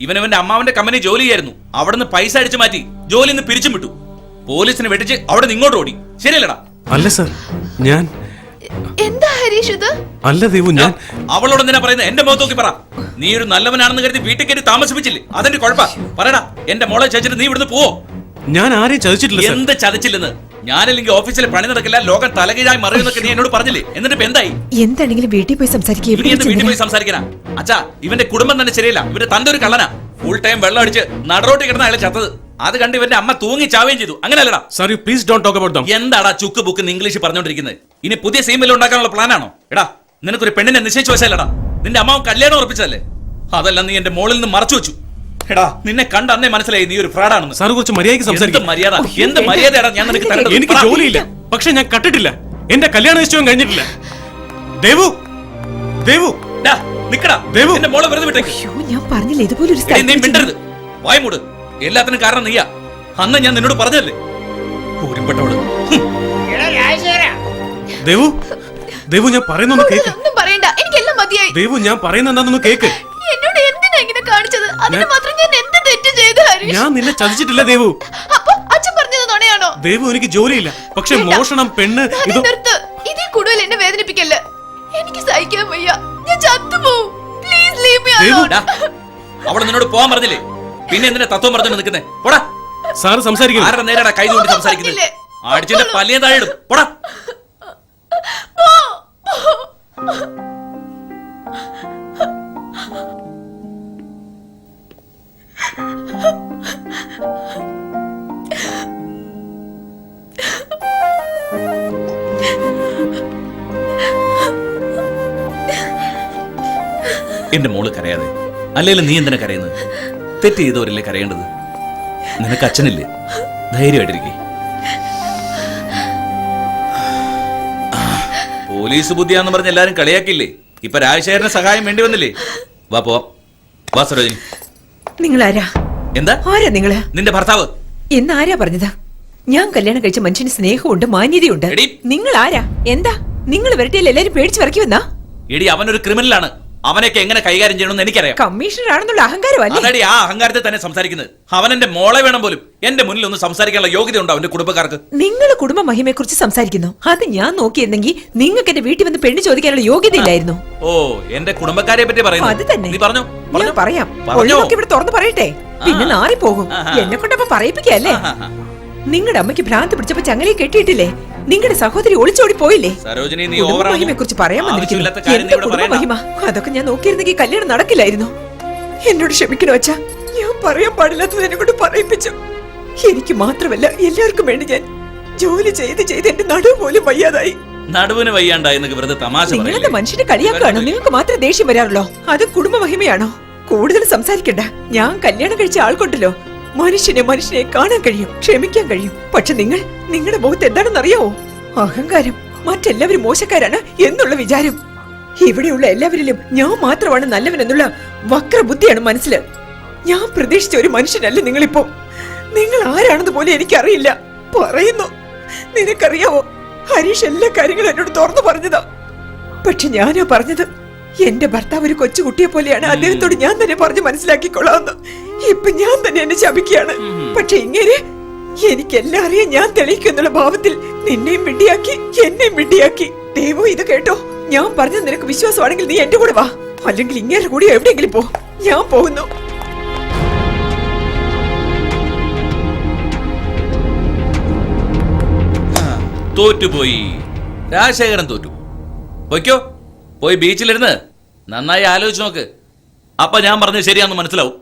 ഇവനവന്റെ അമ്മാവന്റെ കമ്പനി ജോലി ചെയ്യായിരുന്നു, അവിടെ നിന്ന് പൈസ അടിച്ചു മാറ്റി ജോലി നിന്ന് പിരിച്ചും വിട്ടു. പോലീസിനെ വെട്ടിച്ച് അവിടെ നിന്ന് ഇങ്ങോട്ട് ഓടി. ശരിയല്ലടാ? അല്ല സർ, ഞാൻ എന്താ ഹരീഷ് ഇത്? അല്ല ദേവു, ഞാൻ അവളോട് എന്തിനാ പറയുന്നത്? എന്റെ മുഖത്ത് നോക്കി പറ. നീ ഒരു നല്ലവനാണെന്ന് കരുതി വീട്ടിൽ കയറി താമസിപ്പിച്ചില്ലേ? അതെന്റെ കുഴപ്പ. പറയടാ, എന്റെ മോളെ ചതിച്ചിട്ട് നീ ഇവിടുന്ന് പോവോ? ഞാൻ ആരെയും ചതിച്ചിട്ടില്ല. എന്ത് ചതിച്ചില്ലെന്ന്? ഞാനല്ലെങ്കിൽ ഓഫീസിലെ പണി നടക്കില്ല, ലോകം തലകീഴായി മറിയുന്നൊക്കെ നീ എന്നോട് പറഞ്ഞില്ലേ? എന്നിട്ട് ഇപ്പൊ എന്തായി? എന്താണെങ്കിലും വീട്ടിൽ പോയി സംസാരിക്കുക. വീട്ടിൽ പോയി സംസാരിക്കാനാ? അച്ഛാ, ഇവന്റെ കുടുംബം തന്നെ ശരിയല്ല. ഇവന്റെ തന്റെ ഒരു കള്ളനാ. ഫുൾ ടൈം വെള്ളം അടിച്ച് നടറോട്ടി കിടന്ന അയാളെ ചത്തത്. അത് കണ്ട് ഇവന്റെ അമ്മ തൂങ്ങി ചാവുകയും ചെയ്തു. അങ്ങനെയല്ലടാ? Sorry, please don't talk about them. എന്താടാ ചുക്ക് ബുക്ക് ഇംഗ്ലീഷ് പറഞ്ഞോണ്ടിരിക്കുന്നത്? ഇനി പുതിയ സീമെയിൽ ഉണ്ടാക്കാനുള്ള പ്ലാനാണോ? എടാ, നിനക്കൊരു പെണ്ണിനെ നിശ്ചയിച്ചു വെച്ചല്ലടാ? നിന്റെ അമ്മാവൻ കല്യാണം ഉറപ്പിച്ചതല്ലേ? അതെല്ലാം നീ എന്റെ മോളിൽ നിന്ന് മറച്ചു വെച്ചു. എടാ, നിന്നെ കണ്ട അന്നേ മനസ്സിലായി നീ ഒരു ഫ്രോഡാണെന്ന്. സാർ കുറച്ച് മര്യാദയ്ക്ക് സംസാരിക്കും. മര്യാദ എന്ത് മര്യാദയാടാ ഞാൻ നിനക്ക് തരേണ്ടത്? എനിക്ക് ജോലിയില്ല, പക്ഷെ ഞാൻ കട്ടിട്ടില്ല. എന്റെ കല്യാണ നിശ്ചയം കഴിഞ്ഞിട്ടില്ല. ദേവു, ദേവു, നിക്കടാ. ദേവു, എന്റെ മോളെ വെറുതെ വിട്ടേക്ക്. ഞാൻ പറഞ്ഞില്ല ഇതുപോലെ ഒരു നീ മിണ്ടരുത്. വായ് മൂട്. എല്ലാത്തിനും കാരണം നീയാ. അന്ന് ഞാൻ നിന്നോട് പറഞ്ഞല്ലേ? ഊരിപ്പെട്ടവള്. ദേവു, ദേവു, ഞാൻ പറയുന്നൊന്ന് കേക്ക്. ഒന്നും പറയണ്ട, എനിക്കെല്ലാം മതിയായി. ദേവു, ഞാൻ പറയുന്ന എന്താണെന്ന് കേക്ക്. എന്നോട് എന്തിനാ ഇങ്ങനെ കാണിച്ചത്? അതിന് മാത്രം ഞാൻ എന്ത് തെറ്റ് ചെയ്തു ഹരീഷ്? ഞാൻ നിന്നെ ചതിച്ചിട്ടില്ല ദേവു. അപ്പൊ അച്ഛൻ പറഞ്ഞത് നുണയാണോ? ദേവു, എനിക്ക് ജോലിയില്ല, പക്ഷെ മോഷണം, പെണ്ണ്, ഇതിൽ കൂടുതൽ എന്നെ വേദനിപ്പിക്കല്ലേ. എനിക്ക് സഹിക്കാൻ വയ്യ, ഞാൻ ചത്തുപോകും. Please leave me alone. അവള് നിന്നോട് പോവാൻ പറഞ്ഞില്ലേ? പിന്നെ എന്തിനാ തത്വം പറഞ്ഞു നിൽക്കുന്നേ? പോടാ. സാറ് സംസാരിക്കുന്നു. ആരുടെ നേരാടാ കൈ കൊണ്ട് സംസാരിക്കുന്നത്? അടിച്ചിന്റെ പല്ലിയെ താഴെ ഇടും. പോടാ. എന്റെ മോള് കരയാതെ. അല്ലെങ്കിലും നീ എന്തിനാ കരയുന്നത്? തെറ്റ് ചെയ്തവരല്ലേ കരയേണ്ടത്? നിനക്ക് അച്ഛനില്ലേ? ധൈര്യമായിട്ടിരിക്കേ. പോലീസ് ബുദ്ധിയാന്ന് പറഞ്ഞ് എല്ലാരും കളിയാക്കില്ലേ? ഇപ്പൊ രാജശേഖരന് സഹായം വേണ്ടി വന്നില്ലേ? വാ പോവാം. വാ സരോജിനി. നിങ്ങളാരാ? എന്താ ആരാ നിങ്ങള്? നിന്റെ ഭർത്താവ്. എന്ന് ആരാ പറഞ്ഞതാ? ഞാൻ കല്യാണം കഴിച്ച മനുഷ്യന് സ്നേഹമുണ്ട്, മാന്യതയുണ്ട്. നിങ്ങൾ ആരാ? എന്താ നിങ്ങൾ വരട്ടെ എല്ലാരും പേടിച്ചു വരക്കി വന്നാ? എടി, അവനൊരു ക്രിമിനലാണ്. അവനൊക്കെ എങ്ങനെ കൈകാര്യം ചെയ്യണമെന്ന് എനിക്കറിയാം. കമ്മീഷണർ ആണെന്നുള്ള അഹങ്കാരമല്ലേ? അതടി, ആ അഹങ്കാരത്തെ തന്നെ സംസാരിക്കുന്നത്. അവൻ എന്റെ മോളെ വേണം പോലും. എന്റെ മുന്നിൽ ഒന്ന് സംസാരിക്കാനുള്ള യോഗ്യത ഉണ്ടോ അവന്റെ കുടുംബക്കാർക്ക്? നിങ്ങൾ കുടുംബ മഹിമയെ കുറിച്ച് സംസാരിക്കുന്നു. അത് ഞാൻ നോക്കിയിരുന്നെങ്കിൽ നിങ്ങൾക്ക് എന്റെ വീട്ടിൽ വന്ന് പെണ്ണ് ചോദിക്കാനുള്ള യോഗ്യത ഇല്ലായിരുന്നു. ഓ, എന്റെ കുടുംബക്കാരെ പറ്റി പറയുന്നു. അത് തന്നെ. നീ പറഞ്ഞോ? ഞാൻ പറയാം. ഒഴിവൊക്കെ ഇവിടെ തുറന്നു പറയട്ടെ, പിന്നെ നാറി പോകും. എന്നെ കൊണ്ടപ്പോ പറയിപ്പിക്കല്ലേ? നിങ്ങളുടെ അമ്മയ്ക്ക് ഭ്രാന്ത് പിടിച്ചപ്പോ ചങ്ങലയെ കെട്ടിയിട്ടില്ലേ? നിങ്ങളുടെ സഹോദരി ഒളിച്ചോടി പോയില്ലേ? സരോജിനി, നീ മഹിമയെ കുറിച്ച് പറയാൻ വന്നിരിക്കുന്നു. മഹിമ അതൊക്കെ ഞാൻ നോക്കിയിരുന്നെങ്കിൽ കല്യാണം നടക്കില്ലായിരുന്നു. എന്നോട് ക്ഷമിക്കണോ അച്ഛാ? ഞാൻ പറയാൻ പാടില്ലാത്തത് എന്നെ കൊണ്ട് പറയിപ്പിച്ചു. എനിക്ക് മാത്രമല്ല എല്ലാവർക്കും വേണ്ടി ഞാൻ ജോലി ചെയ്ത് ചെയ്ത് എന്റെ നടുവ് പോലും വയ്യാതായി. നടുവിന് വയ്യാണ്ടായി വെറുതെ തമാശ. നിങ്ങളെന്താ മനുഷ്യനെ കളിയാക്കാണോ? നിങ്ങൾക്ക് മാത്രം ദേഷ്യം വരാറുള്ളോ? അത് കുടുംബ മഹിമയാണോ? കൂടുതൽ സംസാരിക്കണ്ട. ഞാൻ കല്യാണം കഴിച്ച ആൾക്കൊണ്ടല്ലോ മനുഷ്യനെ കാണാൻ കഴിയും, ക്ഷമിക്കാൻ കഴിയും. പക്ഷെ നിങ്ങളുടെ മുഖത്ത് എന്താണെന്ന് അറിയാവോ? അഹങ്കാരം. മറ്റെല്ലാവരും മോശക്കാരാണ് എന്നുള്ള വിചാരം. ഇവിടെയുള്ള എല്ലാവരിലും ഞാൻ മാത്രമാണ് നല്ലവനെന്നുള്ള വക്രബുദ്ധിയാണ് മനസ്സിൽ. ഞാൻ പ്രതീക്ഷിച്ച ഒരു മനുഷ്യനല്ല നിങ്ങളിപ്പോ. നിങ്ങൾ ആരാണെന്ന് പോലും എനിക്കറിയില്ല. പറയുന്നു. നിനക്കറിയാവോ, ഹരീഷ് എല്ലാ കാര്യങ്ങളും എന്നോട് തുറന്നു പറഞ്ഞതാ. പക്ഷെ ഞാനാ പറഞ്ഞത് എന്റെ ഭർത്താവ് ഒരു കൊച്ചുകുട്ടിയെ പോലെയാണ്, അദ്ദേഹത്തോട് ഞാൻ തന്നെ പറഞ്ഞു മനസ്സിലാക്കിക്കൊള്ളാമെന്ന്. ഇപ്പൊ ഞാൻ തന്നെ എന്നെ ശപിക്കുകയാണ്. പക്ഷെ ഇങ്ങനെ എനിക്കെല്ലാം അറിയാൻ ഞാൻ തെളിയിക്കുന്നുള്ള ഭാവത്തിൽ നിന്നെയും മിണ്ടിയാക്കി, എന്നെയും മിണ്ടിയാക്കി. ദൈവം ഇത് കേട്ടോ? ഞാൻ പറഞ്ഞത് നിനക്ക് വിശ്വാസമാണെങ്കിൽ നീ എന്റെ കൂടെ വാ, അല്ലെങ്കിൽ ഇങ്ങനെ കൂടി എവിടെയെങ്കിലും പോ. ഞാൻ പോകുന്നു. തോറ്റുപോയി. രാജശേഖരൻ തോറ്റു. പോയിക്കോ, പോയി ബീച്ചിലിരുന്ന് നന്നായി ആലോചിച്ച് നോക്ക്. അപ്പൊ ഞാൻ പറഞ്ഞത് ശരിയാന്ന് മനസ്സിലാവും.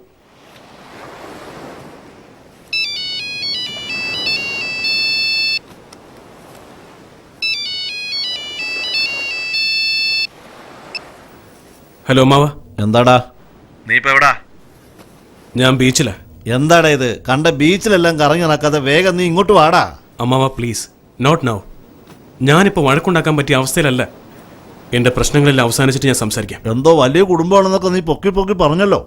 ഹലോ അമ്മാവ. എന്താടാ? നീ ഇപ്പൊ എവിടാ? ഞാൻ ബീച്ചിലാ. എന്താടാ ഇത്? കണ്ട ബീച്ചിലെല്ലാം കറങ്ങി നടക്കാതെ വേഗം നീ ഇങ്ങോട്ട് വാടാ. അമ്മാവ പ്ലീസ്, നോട്ട് നൗ. ഞാനിപ്പോൾ വഴക്കുണ്ടാക്കാൻ പറ്റിയ അവസ്ഥയിലല്ല. എന്റെ പ്രശ്നങ്ങളെല്ലാം അവസാനിച്ചിട്ട് ഞാൻ സംസാരിക്കാം. എന്തോ വലിയ കുടുംബമാണെന്നൊക്കെ നീ പൊക്കി പൊക്കി പറഞ്ഞല്ലോ.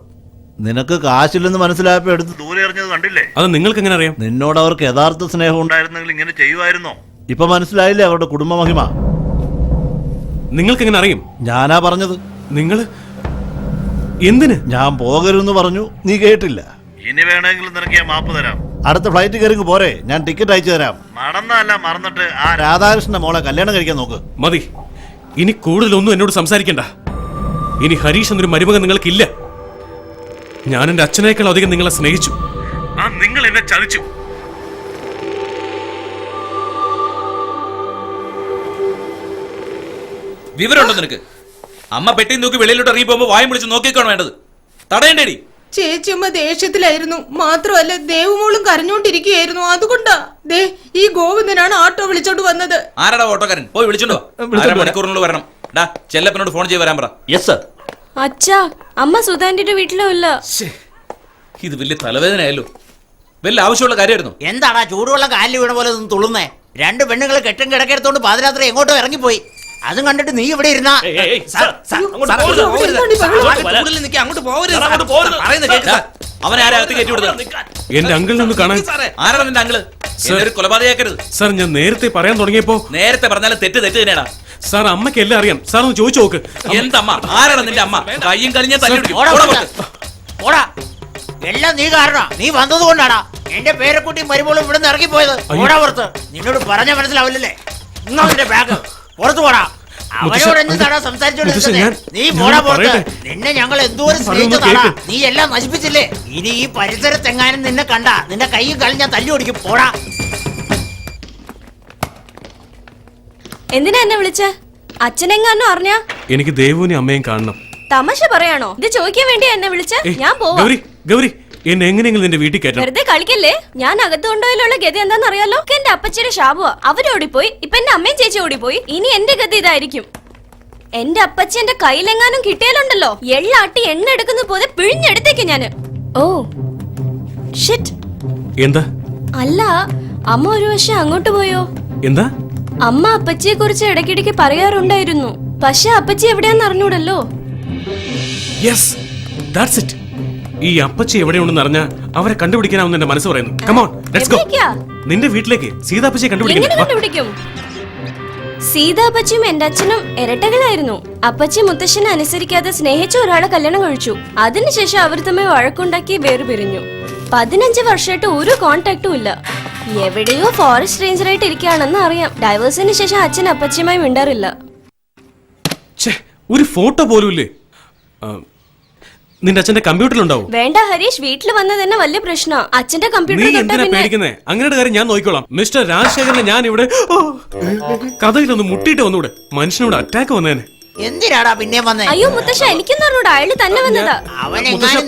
നിനക്ക് കാശില്ലെന്ന് മനസ്സിലായപ്പോ എടുത്ത് ദൂരെ എറിഞ്ഞത് കണ്ടില്ലേ? അത് നിങ്ങൾക്ക് എങ്ങനെ അറിയാം? നിന്നോട് അവർക്ക് യഥാർത്ഥ സ്നേഹം ഉണ്ടായിരുന്നെങ്കിൽ ഇങ്ങനെ ചെയ്യുമായിരുന്നോ? ഇപ്പൊ മനസ്സിലായില്ലേ അവരുടെ കുടുംബ മഹിമ? നിങ്ങൾക്ക് എങ്ങനെ അറിയും? ഞാനാ പറഞ്ഞത്. നിങ്ങൾ എന്തിന്? ഞാൻ പോകരുതെന്ന് പറഞ്ഞു, നീ കേട്ടില്ല. ഇനി വേണമെങ്കിൽ നിനക്ക് ഞാൻ മാപ്പ് തരാം. അടുത്ത ഫ്ലൈറ്റ് കയറി പോരെ, ഞാൻ ടിക്കറ്റ് അയച്ചു തരാം. നടന്നല്ല മറന്നിട്ട് ആ രാധാകൃഷ്ണന്റെ മോളെ കല്യാണം കഴിക്കാൻ നോക്ക്. മതി, ഇനി കൂടുതലൊന്നും എന്നോട് സംസാരിക്കണ്ട. ഇനി ഹരീഷ് എന്നൊരു മരുമകൻ നിങ്ങൾക്കില്ല. ഞാൻ എന്റെ അച്ഛനേക്കാൾ അധികം നിങ്ങളെ സ്നേഹിച്ചു. ആ നിങ്ങൾ എന്നെ ചതിച്ചു. വിവരമുണ്ടോ നിനക്ക്? അമ്മ പെട്ടി നോക്കി വെളിയിലോട്ട് ഇറങ്ങി പോകുമ്പോ വായും വിളിച്ച് നോക്കിക്കാണോ വേണ്ടത്? തടയണ്ടേടി. ചേച്ചിയമ്മ ദേഷ്യത്തിലായിരുന്നു. മാത്രമല്ല ദേവുമോളും കരഞ്ഞോണ്ടിരിക്കുകയായിരുന്നു. അതുകൊണ്ടാ ദേ ഈ ഗോവിന്ദനാണ് ഓട്ടോ വിളിച്ചോണ്ട് വന്നത്. ആരാടാ ഓട്ടോക്കാരൻ? പോയി വിളിച്ചോണ്ടോ. മണിക്കൂറിനുള്ളിൽ വരണം. ഡാ ചെല്ലപ്പനോട് ഫോൺ ചെയ്ത് വരാൻ പറ. Yes sir. അച്ഛാ, അമ്മ സുധാന്റെ വീട്ടിലും ഇല്ല. ഇത് വലിയ തലവേദനയായല്ലോ. വല്ല ആവശ്യമുള്ള കാര്യമായിരുന്നു. എന്താടാ ചൂടുവെള്ളം കാലിൽ വീണ പോലെ നിന്ന് തുള്ളുന്നേ? രണ്ട് പെണ്ണുങ്ങൾ കെട്ടും കിടക്കെടുത്തോണ്ട് പാതിരാത്രി എങ്ങോട്ടോ ഇറങ്ങിപ്പോയി. അതും കണ്ടിട്ട് നീ ഇവിടെ ഇരുന്നാ? അവനെ ആരകത്ത് കയറ്റി വിടുന്നത്? എന്റെ അങ്കിളിനൊന്ന് കാണാൻ. ആരാണ് നിന്റെ അങ്കിള്? ഒരു കൊലപാതകയാക്കരുത് സാർ. ഞാൻ നേരത്തെ പറയാൻ തുടങ്ങിയപ്പോ. നേരത്തെ പറഞ്ഞാലും തെറ്റ് തന്നെയാടാ. സാർ അമ്മയ്ക്ക് എല്ലാം അറിയാം. സാർ ഒന്ന് ചോദിച്ചു നോക്ക്. എന്തമ്മ? ആരാണ് നിന്റെ അമ്മ? കയ്യും കരിഞ്ഞ ഓടാ, എല്ലാം നീ കാരണ. നീ വന്നത് കൊണ്ടാടാ എന്റെ പേരക്കുട്ടിയും മരുമോളും ഇവിടെ നിന്ന് ഇറങ്ങിപ്പോയത്. ഓടാ പുറത്ത്. നിന്നോട് പറഞ്ഞ മനസ്സിലാവില്ലല്ലേ? നിങ്ങളുടെ ബാഗ് പുറത്തു പോടാ. അവനോട് എന്താടാ സംസാരിച്ചോണ്ടിരുന്നത്? നീ പോടാ പുറത്ത്. നിന്നെ ഞങ്ങൾ എന്തോരം സ്നേഹിച്ചതാടാ. നീ എല്ലാം നശിപ്പിച്ചില്ലേ? ഇനി ഈ പരിസരത്തെങ്ങാനും നിന്നെ കണ്ട നിന്റെ കൈയും കളഞ്ഞാൽ തല്ലി ഓടിക്കും. പോടാ. എന്തിനാ എന്നെ വിളിച്ച? അച്ഛനെങ്ങാനോ അറിഞ്ഞാ? എനിക്ക് ദേവുവിനെ അമ്മയും കാണണം. തമാശ പറയാണോ? ഇത് ചോദിക്കാൻ വേണ്ടിയാ എന്നെ വിളിച്ച? ഞാൻ പോവാ. ഗൗരി, ഗൗരി, എന്നെ എങ്ങനെയെങ്കിലും നിന്റെ വീട്ടിൽ കയറ്റണം. വെറുതെ കളിക്കല്ലേ. ഞാൻ അകത്ത് കൊണ്ടുപോയാലുള്ള ഗതി എന്താണെന്നറിയാലോ? എന്റെ അപ്പച്ചിയുടെ ശാപുവാ. അവരോടിപ്പോയി. ഇപ്പൊ എന്റെ അമ്മയും ചേച്ചി ഓടിപ്പോയി. ഇനി എന്റെ ഗതി ഇതായിരിക്കും. എന്റെ അപ്പച്ചി എന്റെ കയ്യിലെങ്ങാനും കിട്ടിയാലുണ്ടല്ലോ, എള്ളാട്ടി എണ്ണ എടുക്കുന്ന പോലെ പിഴിഞ്ഞെടുത്തേക്ക് ഞാന്. Oh shit. എന്താ? അല്ല, അമ്മ ഒരു വശം അങ്ങോട്ട് പോയോ? എന്താ? അമ്മ അപ്പച്ചിയെ കുറിച്ച് ഇടയ്ക്കിടയ്ക്ക് പറയാറുണ്ടായിരുന്നു. പക്ഷെ അപ്പച്ചി എവിടെയാന്ന് അറിഞ്ഞൂടല്ലോ. Yes, that's it. ഈ അപ്പച്ചി എവിടെയുണ്ടെന്ന് അറിഞ്ഞാ അവരെ കണ്ടുപിടിക്കാനാവുന്ന എന്റെ മനസ്സ് പറയുന്നു. Come on, let's go. നിന്റെ വീട്ടിലേക്ക് സീതാപ്പച്ചിയെ കണ്ടുപിടിക്കും. സീതാപ്പച്ചിയും എന്റെ അച്ഛനും ഇരട്ടകളായിരുന്നു. അപ്പച്ചി മുത്തശ്ശനെ അനുസരിക്കാതെ സ്നേഹിച്ച ഒരാളെ കല്യാണം കഴിച്ചു. അതിനുശേഷം അവർ തമ്മിൽ വഴക്കുണ്ടാക്കി വേർപിരിഞ്ഞു. 15 വർഷമായിട്ട് ഒരു കോണ്ടാക്ടും ഇല്ല. എവിടെയോ ഫോറസ്റ്റ് റേഞ്ചറായിട്ട് ഇരിക്കുകയാണെന്ന് അറിയാം. ഡൈവേഴ്സിന് ശേഷം അച്ഛൻ അപ്പച്ചിയുമായി മിണ്ടാറില്ല. ഒരു ഫോട്ടോ പോലും ഇല്ലേ? നിന്റെ അച്ഛന്റെ കമ്പ്യൂട്ടറിലുണ്ടാവും. വേണ്ട ഹരീഷ്, വീട്ടിൽ വന്നത് തന്നെ വലിയ പ്രശ്ന. അച്ഛന്റെ കമ്പ്യൂട്ടർ പേടിക്കുന്നേ? അങ്ങനെയുടെ കാര്യം ഞാൻ നോക്കിക്കോളാം. മിസ്റ്റർ രാജശേഖരനെ ഞാൻ ഇവിടെ കഥയിലൊന്ന് മുട്ടിയിട്ട് വന്നൂടെ? മനുഷ്യനോട് അറ്റാക്ക് വന്നേനെ. എന്തിനാടാ പിന്നെ വന്നേ? അയ്യോ മുത്തശ്ശ, എനിക്കൊന്നും അറിഞ്ഞൂടാ. അയാള് തന്നെ വന്നതാ.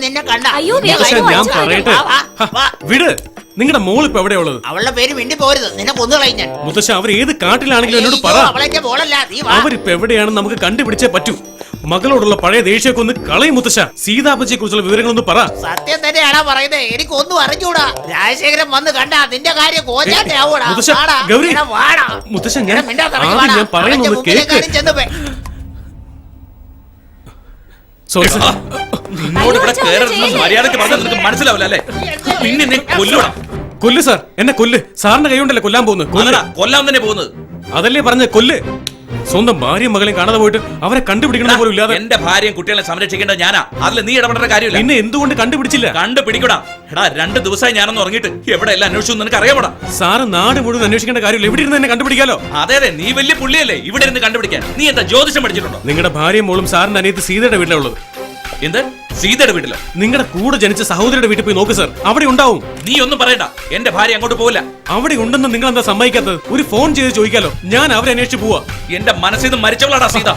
നിന്നെ കണ്ട? അയ്യോ ഞാൻ പറയട്ടെ. വിട്. നിങ്ങളുടെ മോൾ ഇപ്പൊ എവിടെയാ ഉള്ളത്? അവളുടെ പേര് മിണ്ടി പോരുത്. നിന്നെ കൊന്നുകളയും ഞാൻ. മുത്തശ്ശ, അവർ ഏത് കാട്ടിലാണെങ്കിലും എന്നോട് പറ. അവരിപ്പോ എവിടെയാണെന്ന് നമുക്ക് കണ്ടുപിടിച്ചേ പറ്റൂ. മകളോടുള്ള പഴയ ദേഷ്യമൊക്കെ ഒന്ന് കളയും മുത്തശ്ശ. സീതാപ്പച്ചിയെ കുറിച്ചുള്ള വിവരങ്ങളൊന്ന് പറ. സത്യം തന്നെയാണോ പറയുന്നത്? എനിക്കൊന്നും അറിഞ്ഞൂടാ. രാജശേഖരൻ വന്ന് കണ്ട അതിന്റെ കാര്യം മുത്തശ്ശ, ഞാൻ പറയുന്നത് കേക്ക്. നിന്നോട് ഇവിടെ കേറരുതെന്ന് മര്യാദയ്ക്ക് പറഞ്ഞാൽ നിനക്ക് മനസ്സിലാവില്ല അല്ലേ? പിന്നെ നീ കൊല്ലൂടാ. കൊല്ല് സാർ, എന്നെ കൊല്ല്. സാറിന്റെ കൈ കൊണ്ടല്ലേ കൊല്ലാൻ പോകുന്നത്? കൊല്ലാൻ തന്നെ പോകുന്നത്. അതല്ലേ പറഞ്ഞ കൊല്ല്. സ്വന്തം ഭാര്യയും മകളെയും കാണാതെ പോയിട്ട് അവരെ കണ്ടുപിടിക്കണം പോലും ഇല്ലാതെ. എന്റെ ഭാര്യയും കുട്ടികളെ സംരക്ഷിക്കേണ്ടത് ഞാനാ. അതിൽ നീ ഇടപെടേണ്ട കാര്യമില്ല. പിന്നെ എന്തുകൊണ്ട് കണ്ടുപിടിച്ചില്ല? കണ്ടുപിടിക്കൂടാ. എടാ 2 ദിവസമായി ഞാനൊന്ന് ഉറങ്ങിയിട്ട് എവിടെ എല്ലാം അന്വേഷിച്ചു നിനക്ക് അറിയാമോടാ? സാറ് നാട് മുഴുവൻ അന്വേഷിക്കേണ്ട കാര്യമില്ല. ഇവിടെ ഇരുന്ന് തന്നെ കണ്ടുപിടിക്കാലോ. അതെ അതെ, നീ വലിയ പുള്ളിയല്ലേ ഇവിടെ ഇരുന്ന് കണ്ടുപിടിക്കാൻ. നീ എന്താ ജ്യോതിഷം പഠിച്ചിട്ടുണ്ടോ? നിങ്ങളുടെ ഭാര്യയും മോളും സാറിന്റെ അനിയത്ത് സീതയുടെ വീട്ടിലാണ് ഉള്ളത്. എന്ത്? സീതയുടെ വീട്ടിലോ? നിങ്ങളുടെ കൂടെ ജനിച്ച സഹോദരിയുടെ വീട്ടിൽ പോയി നോക്ക് സാർ, അവിടെ ഉണ്ടാവും. നീ ഒന്നും പറയണ്ട, എന്റെ ഭാര്യ അങ്ങോട്ട് പോവില്ല. അവിടെ ഉണ്ടെന്ന് നിങ്ങൾ എന്താ സമ്മതിക്കാത്തത്? ഒരു ഫോൺ ചെയ്ത് ചോദിക്കാലോ. ഞാൻ അവരെ അന്വേഷിച്ച് പോവാ. എന്റെ മനസ്സിൽ നിന്ന് മരിച്ചവളാടാ സീത.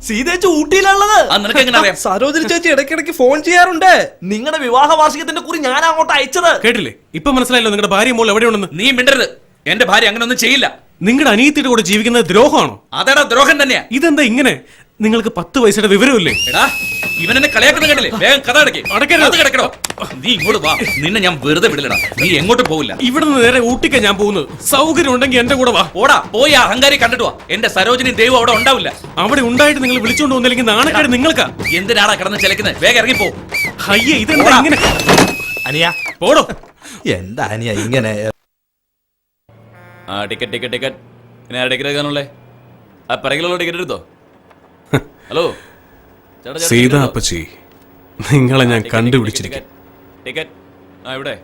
സീതേച്ചി ഊട്ടിയിലുള്ളത് നിനക്ക് എങ്ങനെ അറിയാം? സരോജിനി ചേച്ചി ഇടയ്ക്കിടയ്ക്ക് ഫോൺ ചെയ്യാറുണ്ട്. നിങ്ങളുടെ വിവാഹ വാർഷികത്തിന്റെ കുറി ഞാൻ അങ്ങോട്ട് അയച്ചത് കേട്ടില്ലേ? ഇപ്പൊ മനസ്സിലായല്ലോ നിങ്ങളുടെ ഭാര്യ മോൾ എവിടെയുണ്ടെന്ന്. നീ മിണ്ടരുത്. എന്റെ ഭാര്യ അങ്ങനെ ഒന്നും ചെയ്യില്ല. നിങ്ങളുടെ അനിയത്തിയുടെ കൂടെ ജീവിക്കുന്നത് ദ്രോഹമാണോ? അതെടാ ദ്രോഹം തന്നെയാ. ഇതെന്താ ഇങ്ങനെ? നിങ്ങൾക്ക് 10 വയസ്സുടെ വിവരമില്ലേ? എടാ ഇവൻ എന്നെ കളിയാക്കുന്ന കണ്ടില്ലേ? വേഗം കഥ അടയ്ക്കണോ? നീ ഇങ്ങോട്ട് വാ, നിന്നെ ഞാൻ വെറുതെ വിടില്ലടാ. നീ എങ്ങോട്ടും പോവില്ല. ഇവിടെ നിന്ന് നേരെ ഊട്ടിക്കാ ഞാൻ പോകുന്നത്. സൗകര്യം ഉണ്ടെങ്കിൽ എന്റെ കൂടെ വാ. ഓടാ, പോയി ആ അഹങ്കാരി കണ്ടിട്ട് വാ. എന്റെ സരോജിനി ദൈവം അവിടെ ഉണ്ടാവില്ല. അവിടെ ഉണ്ടായിട്ട് നിങ്ങൾ വിളിച്ചോണ്ട് വന്നില്ലെങ്കിൽ നാണക്കേട് നിങ്ങൾക്കാ. എന്തിനാടാ കിടന്ന് ചിലക്കുന്നത്? വേഗം ഇറങ്ങി പോ. അയ്യേ, ഇതെന്താ ഇങ്ങനെ? അനിയ പോടോ. എന്താ അനിയ ഇങ്ങനെ? ആ ടിക്കറ്റ് ടിക്കറ്റ് ടിക്കറ്റ്. പിന്നെ ആ ടിക്കറ്റ് എടുക്കാനുള്ളേ? ആ പിറകിലുള്ള ടിക്കറ്റ് എടുത്തോ? ഹലോ ചേട്ടാ, ചേട്ടാ, സീതാ ടിക്കറ്റ് അപ്പച്ചി, നിങ്ങളെ ഞാൻ ടിക്കറ്റ്, കണ്ടുപിടിച്ചിരിക്കും. ടിക്കറ്റ് ആ ഇവിടെ.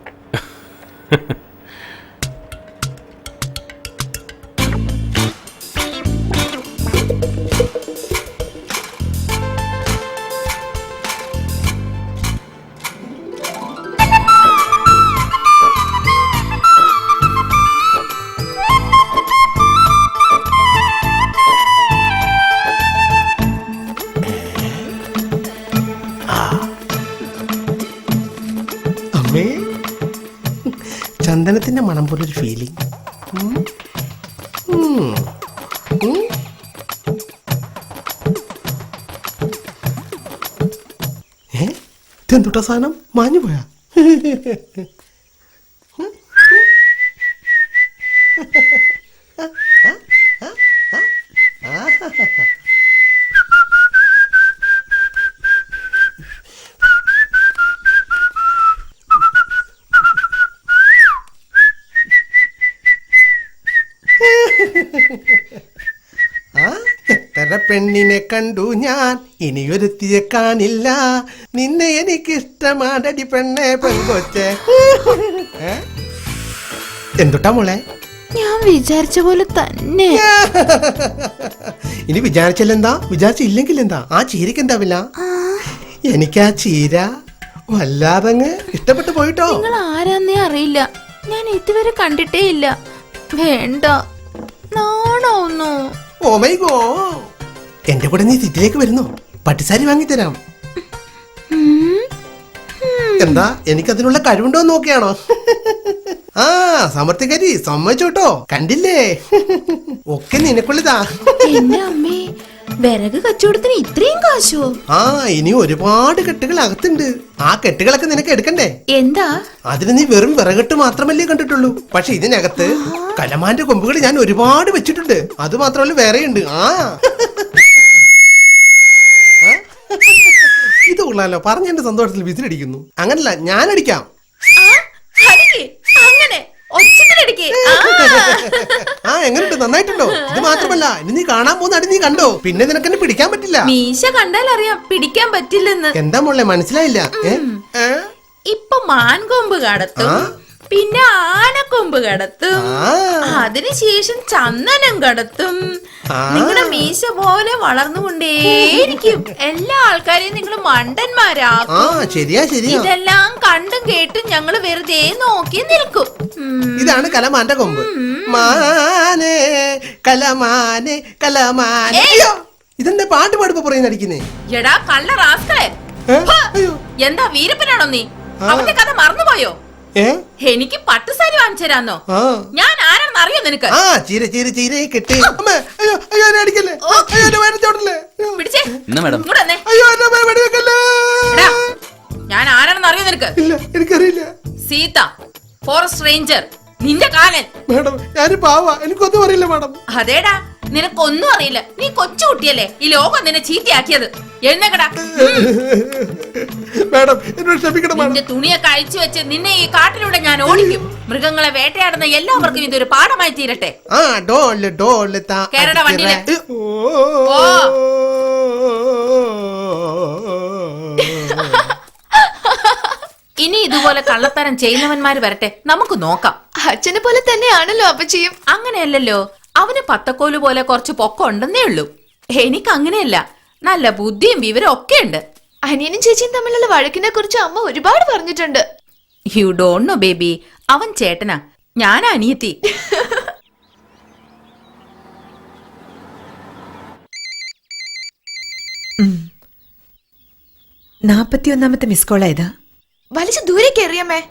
അമ്മേ, ചന്ദനത്തിന്റെ മണം പോലൊരു ഫീലിംഗ്. ഇതെന്തുട്ടാ സാധനം? മാഞ്ഞു പോയാ? എത്ര പെണ്ണിനെ കണ്ടു ഞാൻ, ഇനിയൊരുത്തിയെ കാണില്ല. നിന്നെ എനിക്കിഷ്ടമാടടി പെണ്ണെ പെൺകൊച്ചെ. എന്തുട്ടാ മോളെ? ഞാൻ വിചാരിച്ച പോലെ തന്നെ. ഇനി വിചാരിച്ചില്ലെന്താ, വിചാരിച്ചില്ലെങ്കിൽ എന്താ? ആ ചീരക്ക് എന്താവില്ല? എനിക്ക് ആ ചീര വല്ലാതങ്ങ് ഇഷ്ടപ്പെട്ടു പോയിട്ടോ. നിങ്ങൾ ആരാന്നേ അറിയില്ല, ഞാൻ ഇതുവരെ കണ്ടിട്ടേ ഇല്ല. വേണ്ട, നാണോന്നു. ഓ മൈ ഗോ, എന്റെ കൂടെ നീ സിറ്റിയിലേക്ക് വരുന്നോ? പട്ടുസാരി വാങ്ങിത്തരാം. എന്താ, എനിക്കതിനുള്ള കഴിവുണ്ടോ എന്ന് നോക്കിയാണോ? ആ സമർത്ഥിക്കാരി സമ്മതിച്ചോട്ടോ. കണ്ടില്ലേ, ഒക്കെ നിനക്കുള്ളതാ. എന്റെ അമ്മേ, വിറക് കച്ചവടത്തിന് ഇത്രയും കാശോ? ആ ഇനി ഒരുപാട് കെട്ടുകൾ അകത്തുണ്ട്. ആ കെട്ടുകളൊക്കെ നിനക്ക് എടുക്കണ്ടേ? എന്താ? അതിന് നീ വെറും വിറകെട്ട് മാത്രമല്ലേ കണ്ടിട്ടുള്ളൂ. പക്ഷെ ഇതിനകത്ത് കലമാന്റെ കൊമ്പുകൾ ഞാൻ ഒരുപാട് വെച്ചിട്ടുണ്ട്. അത് മാത്രമല്ല വേറെയുണ്ട്. ആ ഇത് കൊള്ളാലോ, പറഞ്ഞ എന്റെ സന്തോഷത്തിൽ വിസിലടിക്കുന്നു. അങ്ങനല്ല, ഞാൻ അടിക്കാം. അങ്ങനെ ആ എങ്ങനെയുണ്ട്? നന്നായിട്ടുണ്ടോ? ഇത് മാത്രമല്ല, ഇനി നീ കാണാൻ പോകുന്ന അടി നീ കണ്ടോ? പിന്നെ നിനക്കെന്നെ പിടിക്കാൻ പറ്റില്ല. മീശ കണ്ടാൽ അറിയാം പിടിക്കാൻ പറ്റില്ലെന്ന്. എന്താ മോളെ മനസ്സിലായില്ല? ഇപ്പൊ മാൻകൊമ്പ് കടത്തും, പിന്നെ ആനക്കൊമ്പ് കടത്തും, അതിനുശേഷം ചന്ദനം കടത്തും. നിങ്ങളുടെ മീശ പോലെ വളർന്നുകൊണ്ടേയിരിക്കും. എല്ലാ ആൾക്കാരെയും നിങ്ങൾ മണ്ടന്മാരാക്കും. ശരിയാ ശരിയാ. ഇതെല്ലാം കണ്ടും കേട്ടും ഞങ്ങള് വെറുതെ നോക്കി നിൽക്കും. ഇതാണ് കലമാന്റെ കൊമ്പ്. മാനേ കലമാനെ കലമാനെ. അയ്യോ, ഇതെന്താ പാട്ട് പാടുമ്പോ പറയുന്ന അടിക്കുന്നേ? എടാ കള്ള റാസ്കളെ, എന്താ വീരപ്പനാണോ നീ? അവന്റെ കഥ മറന്നുപോയോ? എനിക്ക് പട്ടുസാരി വാങ്ങിച്ചു തരാന്നോ? ഞാൻ ആരാണെന്ന് അറിയോ നിനക്ക്? ഞാൻ ആരാണെന്ന് അറിയോ നിനക്ക്? എനിക്കറിയില്ല. സീത, ഫോറസ്റ്റ് റേഞ്ചർ, നിന്റെ കാലൻ. മാഡം ഞാൻ പാവാ, എനിക്കൊന്നും അറിയില്ല മാഡം. അതേടാ, നിനക്കൊന്നും അറിയില്ല. നീ കൊച്ചുകുട്ടിയല്ലേ ഈ ലോകം നിന്നെ ചീത്തയാക്കിയത്. എഴുന്നേക്കടാ. മാഡം എന്നോട് ക്ഷമിക്കണം. നിന്റെ തുണിയൊക്കെ അഴിച്ചു വെച്ച് നിന്നെ ഈ കാട്ടിലൂടെ ഞാൻ ഓടിക്കും. മൃഗങ്ങളെ വേട്ടയാടുന്ന എല്ലാവർക്കും ഇതൊരു പാഠമായി തീരട്ടെ. കേരള വണ്ടിയിലെ ഇനി ഇതുപോലെ കള്ളത്തരം ചെയ്യുന്നവന്മാര് വരട്ടെ, നമുക്ക് നോക്കാം. അച്ഛനെ പോലെ തന്നെയാണല്ലോ അപ്പച്ചിയും. അങ്ങനെയല്ലല്ലോ, അവന് പത്തക്കോല് പോലെ കുറച്ച് പൊക്കം ഉണ്ടെന്നേ ഉള്ളൂ. എനിക്ക് അങ്ങനെയല്ല, നല്ല ബുദ്ധിയും വിവരം ഒക്കെ ഉണ്ട്. അനിയനും ചേച്ചിയും തമ്മിലുള്ള വഴക്കിനെ കുറിച്ച് അമ്മ ഒരുപാട് പറഞ്ഞിട്ടുണ്ട്. യു ഡോണ്ട് നോ ബേബി, അവൻ ചേട്ടനാ, ഞാൻ അനിയത്തി. നാപ്പത്തിയൊന്നാമത്തെ മിസ് കോൾ ആയതാ. വലിച്ചു ദൂരേക്ക് എറിയമ്മേ.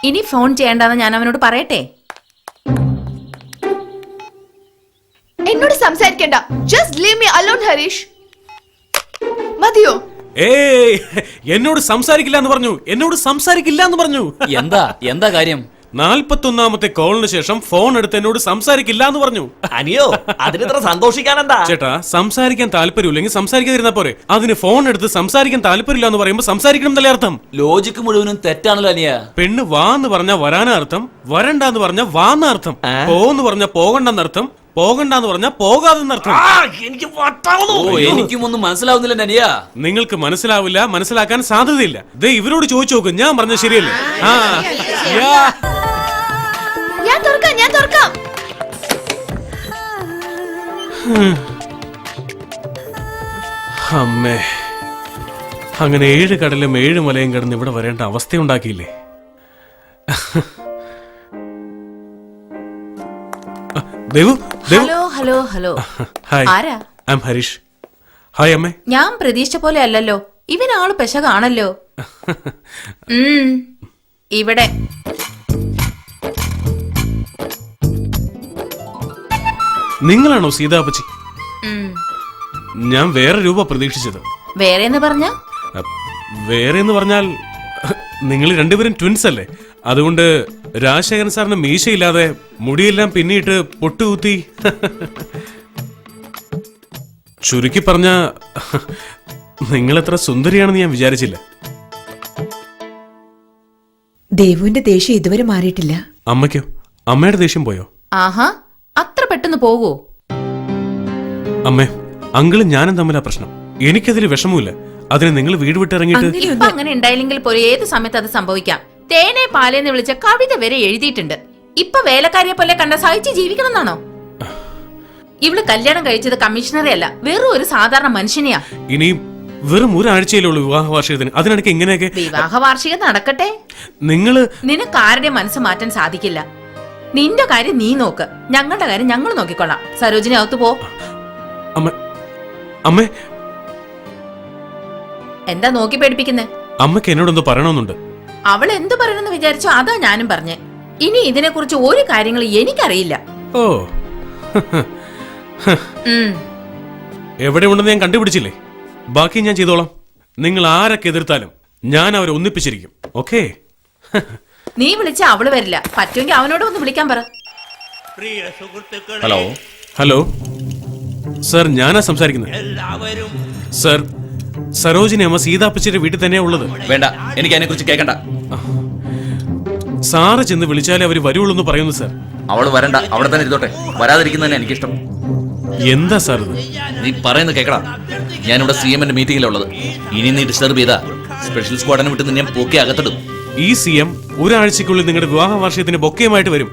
ഇനി ഫോൺ ചെയ്യണ്ടെന്ന് ഞാൻ അവനോട് പറയട്ടെ. എന്നോട് സംസാരിക്കണ്ട. Just leave me alone Harish. മതിയോ? ഏയ്, എന്നോട് സംസാരിക്കില്ല എന്ന് പറഞ്ഞു. എന്നോട് സംസാരിക്കില്ല എന്ന് പറഞ്ഞു. എന്താ കാര്യം? 41ാമത്തെ കോളിന് ശേഷം ഫോൺ എടുത്ത് എന്നോട് സംസാരിക്കില്ല എന്ന് പറഞ്ഞു. അനിയോ അതിനിത്ര സന്തോഷിക്കാനെന്താ? ചേട്ടാ, സംസാരിക്കാൻ താല്പര്യമില്ലെങ്കിൽ സംസാരിക്കാതിരുന്നാ പോരെ. അതിന് ഫോൺ എടുത്ത് സംസാരിക്കാൻ താല്പര്യമില്ല എന്ന് പറയുമ്പോ സംസാരിക്കണം എന്നല്ലേ അർത്ഥം? ലോജിക്ക് മുഴുവനും തെറ്റാണല്ലോ അനിയ. പെണ്ണ് വാ എന്ന് പറഞ്ഞാൽ വരാനർത്ഥം, വരണ്ടെന്ന് പറഞ്ഞാൽ വാന്നർത്ഥം, പോന്ന് പറഞ്ഞാൽ പോകണ്ടെന്നർത്ഥം, പോകണ്ടെന്ന് പറഞ്ഞാൽ പോകാതെന്നർത്ഥം. എനിക്കും ഒന്നും മനസ്സിലാവുന്നില്ല അനിയ. നിങ്ങൾക്ക് മനസ്സിലാവില്ല, മനസ്സിലാക്കാൻ സാധ്യതയില്ല. ദേ ഇവരോട് ചോദിച്ചു നോക്കും, ഞാൻ പറഞ്ഞ ശരിയല്ലേ? ഞാൻ തുറക്കാം. അമ്മേ, അങ്ങനെ 7 കടലും 7 മലയും കിടന്ന് ഇവിടെ വരേണ്ട അവസ്ഥയുണ്ടാക്കിയില്ലേ? Devu, hello hello hello. Hi, ആരാ? I am Harish. ഹായ് അമ്മേ. ഞാൻ പ്രതീക്ഷിച്ച പോലെ അല്ലല്ലോ. ഇവനാള് പെശകാണല്ലോ. ഇവിടെ നിങ്ങളാണോ സീതാപ്പച്ചി? ഞാൻ വേറെ രൂപ പ്രതീക്ഷിച്ചത്. വേറെ എന്ന് പറഞ്ഞ? വേറെ എന്ന് പറഞ്ഞാൽ നിങ്ങൾ രണ്ടുപേരും ട്വിൻസ് അല്ലേ? അതുകൊണ്ട് രാജശേഖരൻ സാറിന് മീശയില്ലാതെ മുടിയെല്ലാം പിന്നിട്ട് പൊട്ടുകുത്തി, ചുരുക്കി പറഞ്ഞ നിങ്ങളെത്ര സുന്ദരിയാണെന്ന് ഞാൻ വിചാരിച്ചില്ല. ദേവുവിന്റെ ദേഷ്യം ഇതുവരെ മാറിയിട്ടില്ല. അമ്മയ്ക്കോ? അമ്മയുടെ ദേഷ്യം പോയോ? ആഹാ, അത്ര പെട്ടെന്ന് പോവോ? അമ്മേ, അങ്കിളും ഞാനും തമ്മിലാ പ്രശ്നം. എനിക്കതിൽ വിഷമമില്ല. അതിന് നിങ്ങൾ വീട് വിട്ടിറങ്ങിയിട്ട് ഇപ്പൊ അങ്ങനെ ഉണ്ടായില്ലെങ്കിൽ പോലും ഏത് സമയത്ത് അത് സംഭവിക്കാം. തേനെ പാലേന്ന് വിളിച്ച കവിത വരെ എഴുതിയിട്ടുണ്ട്. ഇപ്പൊ വേലക്കാരിയെ പോലെ കണ്ട സഹിച്ച് ജീവിക്കണം എന്നാണോ? ഇവള് കല്യാണം കഴിച്ചത് കമ്മീഷണറെ അല്ല, വെറും ഒരു സാധാരണ മനുഷ്യനെയാ. ഇനി വെറും ഒരാഴ്ചയിലേ ഉള്ളൂ വിവാഹ വാർഷികത്തിന്. അതിനിടയ്ക്ക് ഇങ്ങനെയൊക്കെ? വിവാഹ വാർഷികം നടക്കട്ടെ. നിനക്ക് ആരുടെ മനസ്സ് മാറ്റാൻ സാധിക്കില്ല. നിന്റെ കാര്യം നീ നോക്ക്, ഞങ്ങളുടെ കാര്യം ഞങ്ങൾ നോക്കിക്കൊള്ളാം. സരോജിനി അകത്ത് പോ. അമ്മേ, എന്താ നോക്കി പേടിപ്പിക്കുന്നേ? അമ്മയ്ക്ക് എന്നോടൊന്ന് പറയണമെന്നുണ്ട്. അവൾ എന്ത് പറയണമെന്ന് വിചാരിച്ചോ അതാ ഞാനും പറഞ്ഞേ. ഇനി ഇതിനെ കുറിച്ച് ഒരു കാര്യങ്ങൾ എനിക്കറിയില്ല. ഓ, എവിടെ ഉണ്ടെന്ന് ഞാൻ കണ്ടുപിടിച്ചില്ലേ? ബാക്കി ഞാൻ ചെയ്തോളാം. നിങ്ങൾ ആരൊക്കെ എതിർത്താലും ഞാൻ അവരെ ഒന്നിപ്പിച്ചിരിക്കും. ഓക്കേ? നീ വിളിച്ച അവള് വരില്ല. പറ്റുമെങ്കിൽ അവനോട് ഒന്ന് വിളിക്കാൻ പറ. ഹലോ ഹലോ സർ, ഞാനാ സംസാരിക്കുന്നത്. സർ, സരോജിനി അമ്മ സീതാപ്പച്ചിയുടെ വീട്ടിൽ തന്നെയാ ഉള്ളത്. വേണ്ട, എനിക്ക് അതിനെ കുറിച്ച് കേൾക്കണ്ട. സാറ് ചെന്ന് വിളിച്ചാലേ അവര് വരുള്ളൂ എന്ന് പറയുന്നു സർ. അവള് വരണ്ട, അവിടെ തന്നെ ഇരുന്നോട്ടെ. വരാതിരിക്കുന്നതന്നെ എനിക്കിഷ്ടം. എന്താ സാർ ഇത്? നീ പറയുന്നത് കേൾക്കടാ. ഞാനിവിടെ CM മീറ്റിംഗിലുള്ളത്. ഇനി നീ ഡിസ്റ്റർബ് ചെയ്താ സ്പെഷ്യൽ സ്ക്വാഡിനെ വിട്ട് നിന്നെ പൊക്കി അകത്തിടും. ഈ CM ഒരാഴ്ചക്കുള്ളിൽ നിങ്ങളുടെ വിവാഹ വാർഷികത്തിന് ബൊക്കയുമായിട്ട് വരും.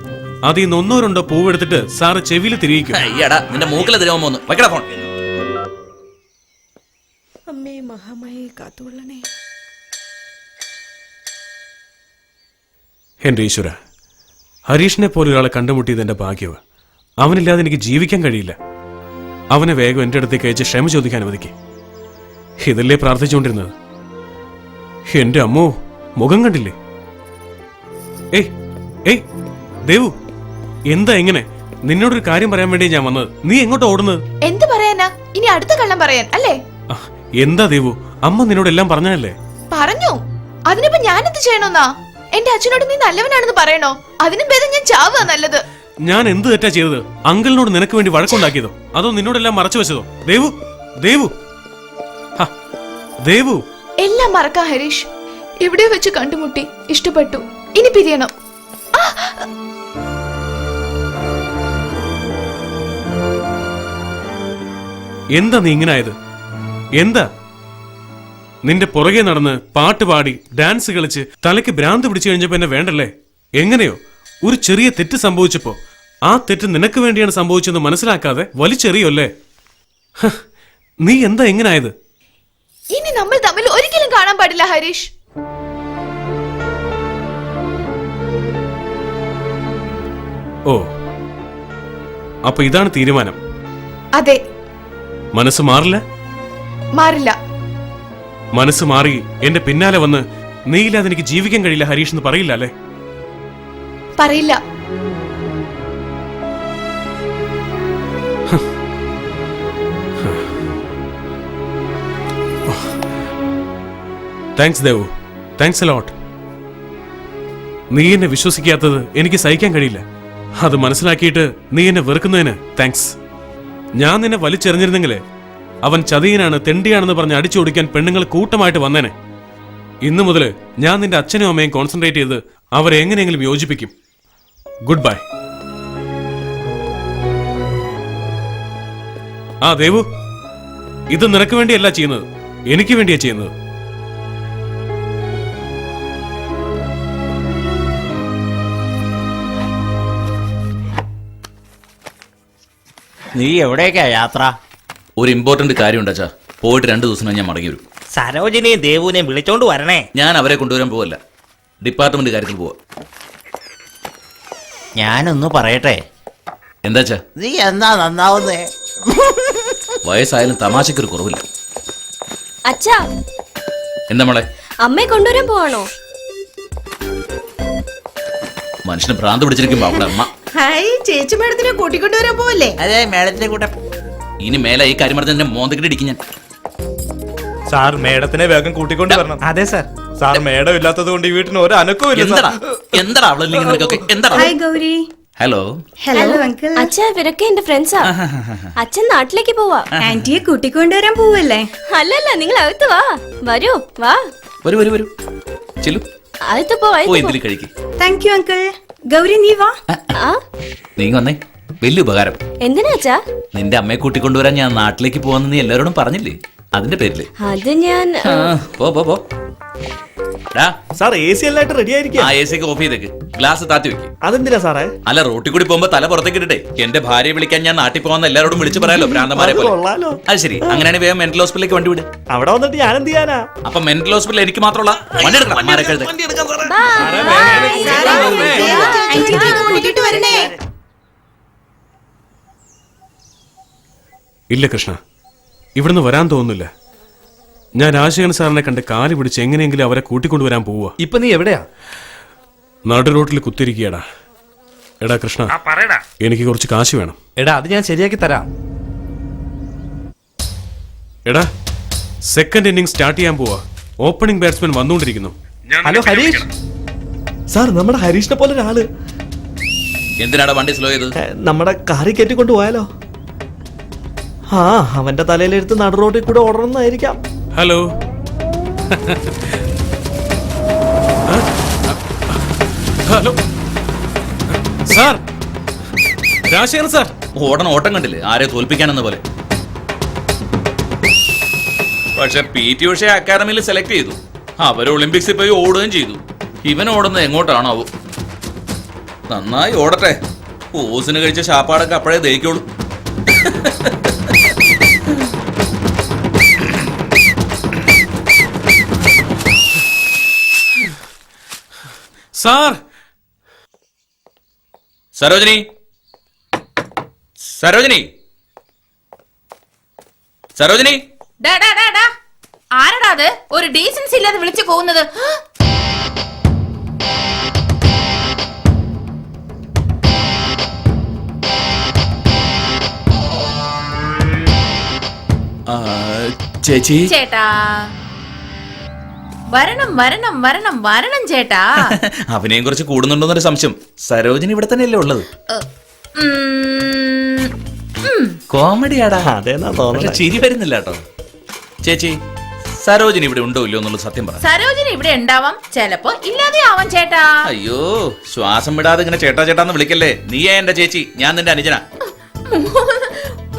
അതിൽ നിന്ന് 1-2 പൂവെടുത്തിട്ട് സാറ് ചെവിയിൽ തിരിയിക്കും. അയ്യടാ, നിന്റെ മൂക്കിലെ തിരുവാൻ പോന്നു. വയ്ക്കടാ ഫോൺ. അമ്മേ മഹാമായി കാത്തുകൊള്ളണേ. എന്റെ ഈശ്വര, ഹരീഷിനെ പോലെ ഒരാളെ കണ്ടുമുട്ടിയത് എന്റെ ഭാഗ്യവ. അവനില്ലാതെ എനിക്ക് ജീവിക്കാൻ കഴിയില്ല. അവനെ വേഗം എന്റെ അടുത്തേക്ക് അയച്ച് ക്ഷമ ചോദിക്കാൻ അനുവദിക്കേ. ഇതല്ലേ പ്രാർത്ഥിച്ചുകൊണ്ടിരുന്നത്? എന്റെ അമ്മോ, മുഖം കണ്ടില്ലേ? ഏയ് ഏയ് ദേവു, എന്താ എങ്ങനെ? നിന്നോടൊരു കാര്യം പറയാൻ വേണ്ടി ഞാൻ വന്നത്. നീ എങ്ങോട്ടാ ഓടുന്നത്? എന്ത് പറയാനാ? ഇനി അടുത്ത കള്ളം പറയാൻ അല്ലേ? എന്താ ദേവു, അമ്മ നിന്നോട് എല്ലാം പറഞ്ഞല്ലേ? പറഞ്ഞു. അതിനിപ്പോ ഞാൻ എന്ത് ചെയ്യണമെന്നാ? എന്റെ അച്ഛനോട് നീ നല്ലവനാണെന്ന് പറയണോ? അതിനും ഭേദം ഞാൻ ചാവുക നല്ലത്. ഞാൻ എന്ത് തെറ്റാ ചെയ്തത്? അങ്കിളിനോട് നിനക്ക് വേണ്ടി വഴക്കുണ്ടാക്കിയതോ അതോ നിന്നോടെല്ലാം മറച്ചു വെച്ചതോ? ദേവു, ദേവു, ദേവു. എല്ലാം മറക്കാം ഹരീഷ്. ഇവിടെ വെച്ച് കണ്ടുമുട്ടി, ഇഷ്ടപ്പെട്ടു. ഇനി പിരിയണം. എന്താ നീ ഇങ്ങനെ ആയത്? എന്താ? നിന്റെ പുറകെ നടന്ന് പാട്ട് പാടി ഡാൻസ് കളിച്ച് തലയ്ക്ക് ഭ്രാന്ത് പിടിച്ചു കഴിഞ്ഞപ്പോ എന്നെ വേണ്ടല്ലേ? എങ്ങനെയോ ഒരു ചെറിയ തെറ്റ് സംഭവിച്ചപ്പോ ആ തെറ്റ് നിനക്ക് വേണ്ടിയാണ് സംഭവിച്ചെന്ന് മനസ്സിലാക്കാതെ വലിച്ചെറിയല്ലേ? നീ എന്താ എങ്ങനായത്? ഇനി നമ്മൾ തമ്മിൽ ഒരിക്കലും കാണാൻ പാടില്ല ഹരീഷ്. ഓ, അപ്പൊ ഇതാണ് തീരുമാനം? അതെ. മനസ്സ് മാറില്ല? മാറില്ല. മനസ്സ് മാറി എന്റെ പിന്നാലെ വന്ന് നീയില്ലാതെ എനിക്ക് ജീവിക്കാൻ കഴിയില്ല ഹരീഷ് എന്ന് പറയില്ല അല്ലേ? പറയില്ല. Thanks Devu, thanks a lot. നീ എന്നെ വിശ്വസിക്കാത്തത് എനിക്ക് സഹിക്കാൻ കഴിയില്ല. അത് മനസ്സിലാക്കിയിട്ട് നീ എന്നെ വെറുക്കുന്നതിന് താങ്ക്സ്. ഞാൻ നിന്നെ വലിച്ചെറിഞ്ഞിരുന്നെങ്കിലേ അവൻ ചതിയനാണ്, തെണ്ടിയാണെന്ന് പറഞ്ഞ് അടിച്ചോടിക്കാൻ പെണ്ണുങ്ങൾ കൂട്ടമായിട്ട് വന്നേനെ. ഇന്നു മുതൽ ഞാൻ നിന്റെ അച്ഛനും അമ്മയും കോൺസെൻട്രേറ്റ് ചെയ്ത് അവരെ എങ്ങനെയെങ്കിലും യോജിപ്പിക്കും. Good bye. ആ ദേവു, ഇത് നിനക്ക് വേണ്ടിയല്ല ചെയ്യുന്നത്, എനിക്ക് വേണ്ടിയാ ചെയ്യുന്നത്. നീ എവിടേക്കാ യാത്ര? ഒരു ഇമ്പോർട്ടന്റ് കാര്യമുണ്ട് അച്ഛാ. പോയിട്ട് 2 ദിവസം ഞാൻ മടങ്ങി വരും. സരോജിനെയും ദേവുവിനെയും വിളിച്ചോണ്ട് വരണേ. ഞാൻ അവരെ കൊണ്ടുവരാൻ പോവല്ല, ഡിപ്പാർട്ട്മെന്റ് കാര്യത്തിൽ പോവാ. ഞാനൊന്ന് പറയട്ടെ. എന്താച്ചാ? നീ എന്നാ നന്നാവുന്നേ? വയസ്സായാലും തമാശക്കൊരു കുറവില്ല. അച്ഛാ, എന്താ മോളെ? അമ്മയെ കൊണ്ടുവരാൻ പോവാണോ? മനുഷ്യന് ഭ്രാന്ത് പിടിച്ചിരിക്കുമ്പോ അവിടെ അമ്മ. ഹായ്, ചേച്ചി മേഡത്തിനെ കൂട്ടിക്കൊണ്ടുവരാൻ പോവല്ലേ? അതെ, മേഡത്തിന്റെ കൂടെ. ഇനി മേലെ ഈ കാര്യം പറഞ്ഞ മോന്തക്കിട്ട് ഇടിക്കും ഞാൻ. സാർ മേഡത്തിനെ വേഗം കൂട്ടിക്കൊണ്ട് വരണം. അതെ സാർ. സാർ മേഡം ഇല്ലാത്തത് കൊണ്ട് ഈ വീട്ടിന് ഒരു അനക്കവും ഇല്ല. എന്താ അവളില്ലെങ്കിൽ നിനക്കൊക്കെ എന്താ? Hi Gauri. Hello. Hello uncle. അച്ഛാ, ഇവരൊക്കെ എന്റെ ഫ്രണ്ട്സാ. അച്ഛൻ നാട്ടിലേക്ക് പോവാ. ആന്റിയെ കൂട്ടിക്കൊണ്ടുവരാൻ പോവല്ലേ? അല്ലല്ല, നിങ്ങൾ അകത്ത് വാ. വരൂ, വാ. വരൂ വരൂ വരൂ, ചെല്ലു. അകത്ത് പോ. ഇതിൽ കഴിക്ക്. Thank you uncle. ഗൗരി, നീ വാ. നീ വന്നേ, വലിയ ഉപകാരം. എന്തിനാ അച്ഛാ? നിന്റെ അമ്മയെ കൂട്ടിക്കൊണ്ടുവരാൻ ഞാൻ നാട്ടിലേക്ക് പോവാന്ന് നീ എല്ലാവരോടും പറഞ്ഞില്ലേ? അതിന്റെ പേരില്. അത് ഞാൻ പോ. സാർ എ സി എല്ലായിട്ട് റെഡി ആയിരിക്കും. ആ എ സി ഒക്കെ ഓഫ് ചെയ്തേക്ക്, ഗ്ലാസ് താത്തി വെക്ക്. അതെന്തിനാ സാറേ? അല്ല, റോട്ടിൽ കൂടി പോകുമ്പോ തല പുറത്തേക്ക് ഇട്ടിട്ടെ എന്റെ ഭാര്യയെ വിളിക്കാൻ ഞാൻ നാട്ടിൽ പോകാൻ എല്ലാവരോടും വിളിച്ചു പറയാലോ, ഭ്രാന്തമാരെ പോലെ. അത് ശരി, അങ്ങനെയാണെങ്കിൽ വേഗം മെന്റൽ ഹോസ്പിറ്റലിലേക്ക് വണ്ടി വിട്. അവിടെ വന്നിട്ട് ഞാൻ എന്ത് ചെയ്യാനാ? അപ്പൊ മെന്റൽ ഹോസ്പിറ്റലിൽ എനിക്ക് മാത്രമുള്ള വണ്ടി എടുക്കണം. ഇല്ല കൃഷ്ണ, ഇവിടുന്ന് വരാൻ തോന്നുന്നില്ല. ഞാൻ രാജശേഖരൻ സാറിനെ കണ്ട് കാല് പിടിച്ച് എങ്ങനെയെങ്കിലും അവരെ കൂട്ടിക്കൊണ്ടുവരാൻ പോവുക. ഇപ്പൊ നീ എവിടെയാ? നടു റോട്ടിൽ കുത്തിരിക്കുകയാടാ. എടാ കൃഷ്ണ, എനിക്ക് കുറച്ച് കാശ് വേണം. എടാ, അത് ഞാൻ ശരിയാക്കി തരാം. എടാ, സെക്കൻഡ് ഇന്നിംഗ് സ്റ്റാർട്ട് ചെയ്യാൻ പോവാ. ഓപ്പണിംഗ് ബാറ്റ്സ്മാൻ വന്നുകൊണ്ടിരിക്കുന്നു. ഹലോ ഹരീഷ്. സാർ, നമ്മുടെ ഹരീഷിനെ പോലെ ഒരാള്. എന്തിനാടാ വണ്ടി സ്ലോ ചെയ്ത്? നമ്മുടെ കാറിൽ കയറ്റിക്കൊണ്ട് പോയാലോ? ആ, അവന്റെ തലയിലെടുത്ത് നടു റോഡിൽ കൂടെ ഓടണമെന്നായിരിക്കാം. Hello. Hello sir, Rajasekharan sir. ഓട്ടം കണ്ടില്ലേ, ആരെ തോൽപ്പിക്കാനെന്ന പോലെ. പക്ഷെ PT ഉഷ അക്കാദമിയിൽ സെലക്ട് ചെയ്തു. അവർ ഒളിമ്പിക്സിൽ പോയി ഓടുകയും ചെയ്തു. ഇവൻ ഓടുന്നത് എങ്ങോട്ടാണോ? നന്നായി ഓടട്ടെ. ഓസിന് കഴിച്ച ശാപ്പാടൊക്കെ അപ്പോഴേ ദഹിക്കുള്ളൂ. സാർ. സരോജിനി, സരോജിനി, സരോജിനി. ആരടാ അത്? ഒരു ഡീസൻസി ഇല്ലാതെ വിളിച്ചു പോകുന്നത്. ചേച്ചി. ചേട്ടാ, വരണം വരണം വരണം വരണം ചേട്ടാ. അവനെയും കുറിച്ച് കൂടുന്നുണ്ടോന്നൊരു സംശയം. സരോജിനി ഇവിടെ തന്നെയല്ലേ ഉള്ളത്? കോമഡിയാടാ. പക്ഷെ ചിരി വരുന്നില്ല കേട്ടോ. ചേച്ചി, സരോജിനി ഇവിടെ ഉണ്ടോ ഇല്ലയോ എന്നുള്ളത് സത്യം പറ. സരോജിനി ഇവിടെ ഉണ്ടാവാം, ചിലപ്പോ ഇല്ലാതെ ആവാം ചേട്ടാ. അയ്യോ, ശ്വാസം വിടാതെ ഇങ്ങനെ ചേട്ടാ ചേട്ടാന്ന് വിളിക്കല്ലേ. നീയേ എന്റെ ചേച്ചി, ഞാൻ നിന്റെ അനുജന.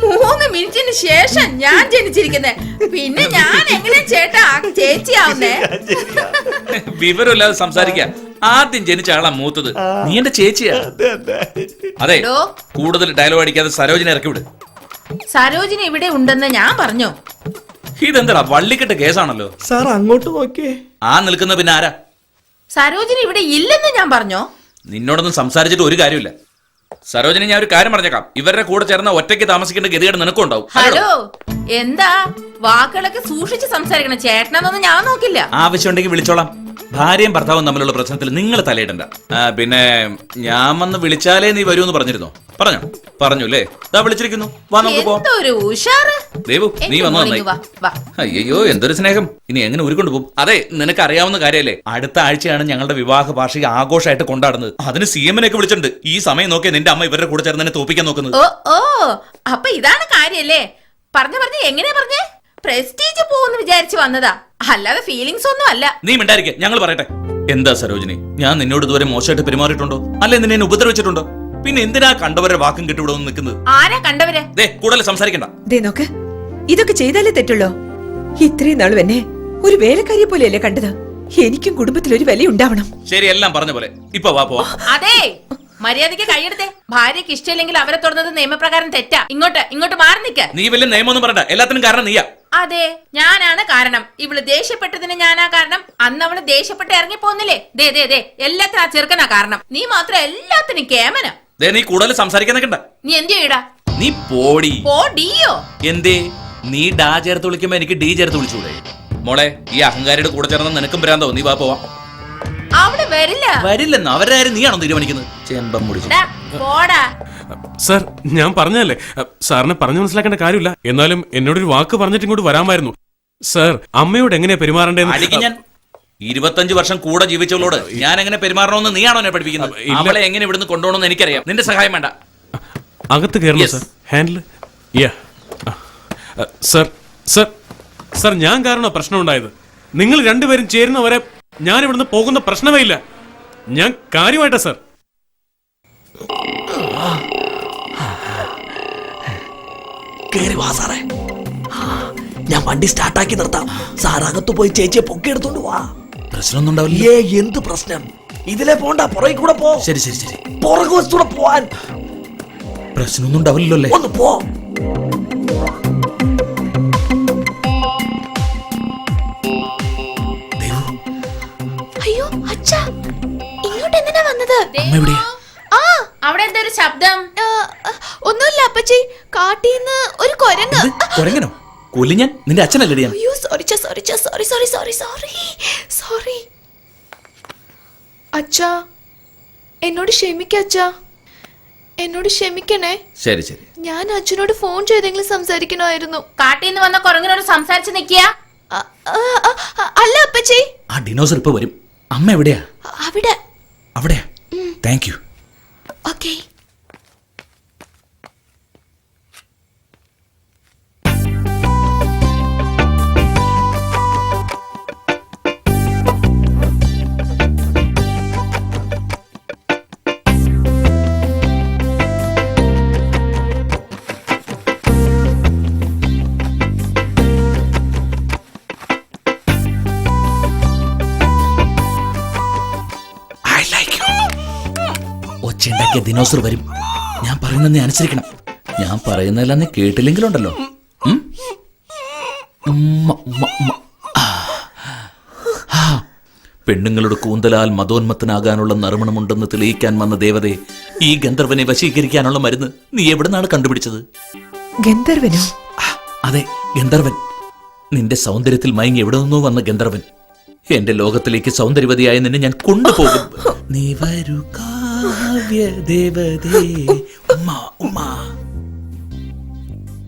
3 മിനിറ്റിന് ശേഷം ഞാൻ ജനിച്ചിരിക്കുന്നത്. പിന്നെ ഞാൻ എങ്ങനെ ചേട്ടാ ചേച്ചി ആവുന്നേ? വിവരമില്ലാതെ സംസാരിക്ക. ആദ്യം ജനിച്ച ആളാ മൂത്തത്. നീ എന്റെ ചേച്ചിയാ. അതെ, കൂടുതൽ ഡയലോഗ് അടിക്കാതെ സരോജിനി ഇറക്കി വിട്. സരോജിനി ഇവിടെ ഉണ്ടെന്ന് ഞാൻ പറഞ്ഞു. ഇതെന്താ വള്ളിക്കെട്ട് കേസാണല്ലോ. സാർ, അങ്ങോട്ട് നോക്കിയേ. ആ നിൽക്കുന്ന പിന്നെ ആരാ? സരോജിനി ഇവിടെ ഇല്ലെന്ന് ഞാൻ പറഞ്ഞോ? നിന്നോടൊന്നും സംസാരിച്ചിട്ട് ഒരു കാര്യമില്ല. സരോജിനി, ഞാൻ ഒരു കാര്യം പറഞ്ഞേക്കാം. ഇവരുടെ കൂടെ ചേർന്ന ഒറ്റയ്ക്ക് താമസിക്കേണ്ട ഗതികേട് നിനക്കും ഉണ്ടാവും. ഹലോ, എന്താ വാക്കുകളൊക്കെ സൂക്ഷിച്ച് സംസാരിക്കണം. ചേട്ടനൊന്നും ഞാൻ നോക്കില്ല. ആവശ്യമുണ്ടെങ്കിൽ വിളിച്ചോളാം. ഭാര്യയും ഭർത്താവും തമ്മിലുള്ള പ്രശ്നത്തിൽ നിങ്ങൾ തലയിടണ്ട. പിന്നെ ഞാൻ വന്ന് വിളിച്ചാലേ നീ വരുമെന്ന് പറഞ്ഞിരുന്നോ? പറഞ്ഞു അല്ലേ? ഇതാ വിളിച്ചിരിക്കുന്നു. വാ നമുക്ക് പോവാം. എന്തൊരു ഉഷാറ്. ദേവു നീ വന്നു നന്നായി. അയ്യോ എന്തൊരു സ്നേഹം. ഇനി എങ്ങനെ ഉരുക്കൊണ്ട് പോകും? അതെ, നിനക്ക് അറിയാവുന്ന കാര്യമല്ലേ, അടുത്ത ആഴ്ചയാണ് ഞങ്ങളുടെ വിവാഹ വാർഷിക ആഘോഷമായിട്ട് കൊണ്ടാടുന്നത്. അതിന് CM-നെ ഒക്കെ വിളിച്ചിട്ടുണ്ട്. ഈ സമയം നോക്കിയ നിന്റെ അമ്മ ഇവരുടെ കൂടെ ചേർന്ന് എന്നെ തോപ്പിക്കാൻ നോക്കുന്നത്. ഓ അപ്പൊ ഇതാണ് കാര്യല്ലേ? പറഞ്ഞ എങ്ങനെയാ പറഞ്ഞേ? പ്രസ്റ്റീജ് പോകുന്നു വിചാരിച്ചു വന്നതാ, അല്ലാതെ ഫീലിങ്സ് ഒന്നും അല്ല. നീ മിണ്ടായിരിക്കെ, ഞങ്ങൾ പറയട്ടെ. എന്താ സരോജിനി, ഞാൻ നിന്നോട് ഇതുവരെ മോശമായിട്ട് പെരുമാറിയിട്ടുണ്ടോ? അല്ലെ നിന്നെ എന്നെ ഉപദ്രവിച്ചിട്ടുണ്ടോ? പിന്നെ എന്തിനാ കണ്ടവരെ വാക്കും കെട്ടിവിടെ വന്ന് നിൽക്കുന്നത്? ആരാ കണ്ടവരെ? കൂടുതൽ സംസാരിക്കണ്ട. നോക്ക്, ഇതൊക്കെ ചെയ്താലേ തെറ്റുള്ളോ? ഇത്രയും നാളും എന്നെ ഒരു വേലക്കാരിയെ പോലെയല്ലേ കണ്ടത്? എനിക്കും കുടുംബത്തിൽ ഒരു വില ഉണ്ടാവണം. ശരി, എല്ലാം പറഞ്ഞ പോലെ. ഇപ്പൊ വാ പോവാ. അതെ, മര്യാദയ്ക്ക് കൈയെടുത്തേ. ഭാര്യക്ക് ഇഷ്ടമില്ലെങ്കിൽ അവരെ തുറന്നത് നിയമപ്രകാരം തെറ്റാ. ഇങ്ങോട്ട് മാറി നിൽക്ക. നീ വലിയ നിയമമൊന്നും പറയണ്ട, എല്ലാത്തിനും കാരണം നീയാ. അതെ, ഞാനാണ് കാരണം. ഇവള് ദേഷ്യപ്പെട്ടതിന് ഞാനാ കാരണം. അന്ന് അവള് ദേഷ്യപ്പെട്ട് ഇറങ്ങി പോന്നില്ലേ? ദേ എല്ലാത്തിനും ആ ചെറുക്കനാ കാരണം. നീ മാത്രം എല്ലാത്തിനും കേമന. നീ കൂടുതൽ സംസാരിക്കാൻ നിൽക്കണ്ട. നീ എന്ത് ചെയ്യടാ? നീ പോടി. പോടിയോ? എന്തേ നീ ഡാ ചേർത്ത് വിളിക്കുമ്പോ എനിക്ക് ഡി ചേർത്ത് വിളിച്ചൂടെ? മോളെ, ഈ അഹങ്കാരിയുടെ കൂടെ ചേർന്ന് നിനക്കും ഭ്രാന്തോ? നീ വാ പോവാം. അവിടെ വരില്ലെന്ന് അവരുടെ കാര്യം നീയാണോ തീരുമാനിക്കുന്നത്? ചെമ്പം മുടിച്ചു. സർ, ഞാൻ പറഞ്ഞല്ലേ, സാറിനെ പറഞ്ഞു മനസ്സിലാക്കേണ്ട കാര്യമില്ല. എന്നാലും എന്നോടൊരു വാക്ക് പറഞ്ഞിട്ട് ഇങ്ങോട്ട് വരാമായിരുന്നു. സർ, അമ്മയോട് എങ്ങനെയാ പെരുമാറേണ്ടതെന്ന്. അടിക്ക് ഞാൻ. 25 വർഷം കൂടെ ജീവിച്ചവളോട് ഞാൻ എങ്ങനെ പെരുമാറണമെന്ന് നീയാണോ എന്നെ പഠിപ്പിക്കുന്നത്? അവളെ എങ്ങനെ ഇവിടുന്ന് കൊണ്ടുപോകണമെന്ന് എനിക്കറിയാം. നിന്റെ സഹായം വേണ്ട. അകത്ത് കയറണം സർ. ഹാൻഡിൽ സർ, ഞാൻ കാരണോ പ്രശ്നം ഉണ്ടായത്. നിങ്ങൾ രണ്ടുപേരും ചേരുന്നവരെ ഞാൻ ഇവിടുന്ന് പോകുന്ന പ്രശ്നമേ ഇല്ല. ഞാൻ കാര്യമായിട്ടാ സർ. കേറി വാ സാറേ. ഞാൻ വണ്ടി സ്റ്റാർട്ടാക്കി നിർത്താം. സാർ അകത്ത് പോയി ചേച്ചിയെ പൊക്കി എടുത്തോണ്ട് വാ. പ്രശ്നമൊന്നും ഉണ്ടാവില്ല. എന്ത് പ്രശ്നം? ഇതിലെ പോണ്ട, പുറകെ കൂടെ പോ. ശരി, പുറകു വശത്തൂടെ പോവാൻ. പ്രശ്നമൊന്നും ഉണ്ടാവില്ലല്ലോ അല്ലേ? ഒന്ന് പോ. അയ്യോ അച്ഛാ, ഇങ്ങോട്ട് എന്തിനാ വന്നത്? അവിടെ എന്തൊരു ശബ്ദം? ഒന്നുമില്ല അപ്പച്ചി, കാട്ടീന്ന് ഒരു കൊരങ്ങ്. കൊരങ്ങനോ? കൊല്ലി ഞാൻ. നിന്റെ അച്ഛനല്ലേ? അയ്യോ സോറി അച്ഛാ, എന്നോട് ക്ഷമിക്കച്ചാ, എന്നോട് ക്ഷമിക്കണേ. ശരി. ഞാൻ അച്ഛനോട് ഫോൺ ചെയ്തെങ്കിലും സംസാരിക്കണമായിരുന്നു. കാട്ടീന്ന് വന്ന കുരങ്ങനോട് സംസാരിച്ച് നിൽക്കുക. അല്ല അപ്പച്ചി, ആ ഡിനോസർ ഇപ്പൊ വരും. അമ്മ എവിടെയാ? അവിടെയാ. Thank you. ഓക്കേ. ഒച്ചയുണ്ടാക്കിയ ദിനോസർ വരും. ഞാൻ പറയുന്നത് നീ അനുസരിക്കണം. ഞാൻ പറയുന്നതെല്ലാം നീ കേട്ടില്ലെങ്കിലുണ്ടല്ലോ. പെണ്ണുങ്ങളുടെ കൂന്തലാൽ മതോന്മത്തനാകാനുള്ള നറുമണമുണ്ടെന്ന് തെളിയിക്കാൻ വന്ന ദേവതയെ, ഈ ഗന്ധർവനെ വശീകരിക്കാനുള്ള മരുന്ന് നീ എവിടുന്നാണ് കണ്ടുപിടിച്ചത്? ഗന്ധർവനോ? അതെ, ഗന്ധർവൻ. നിന്റെ സൗന്ദര്യത്തിൽ മയങ്ങി എവിടെ നിന്നോ വന്ന ഗന്ധർവൻ. എന്റെ ലോകത്തിലേക്ക് സൗന്ദര്യവതിയായ നിന്നെ ഞാൻ കൊണ്ടുപോകും. നീ വരൂ കാവ്യദേവതേ.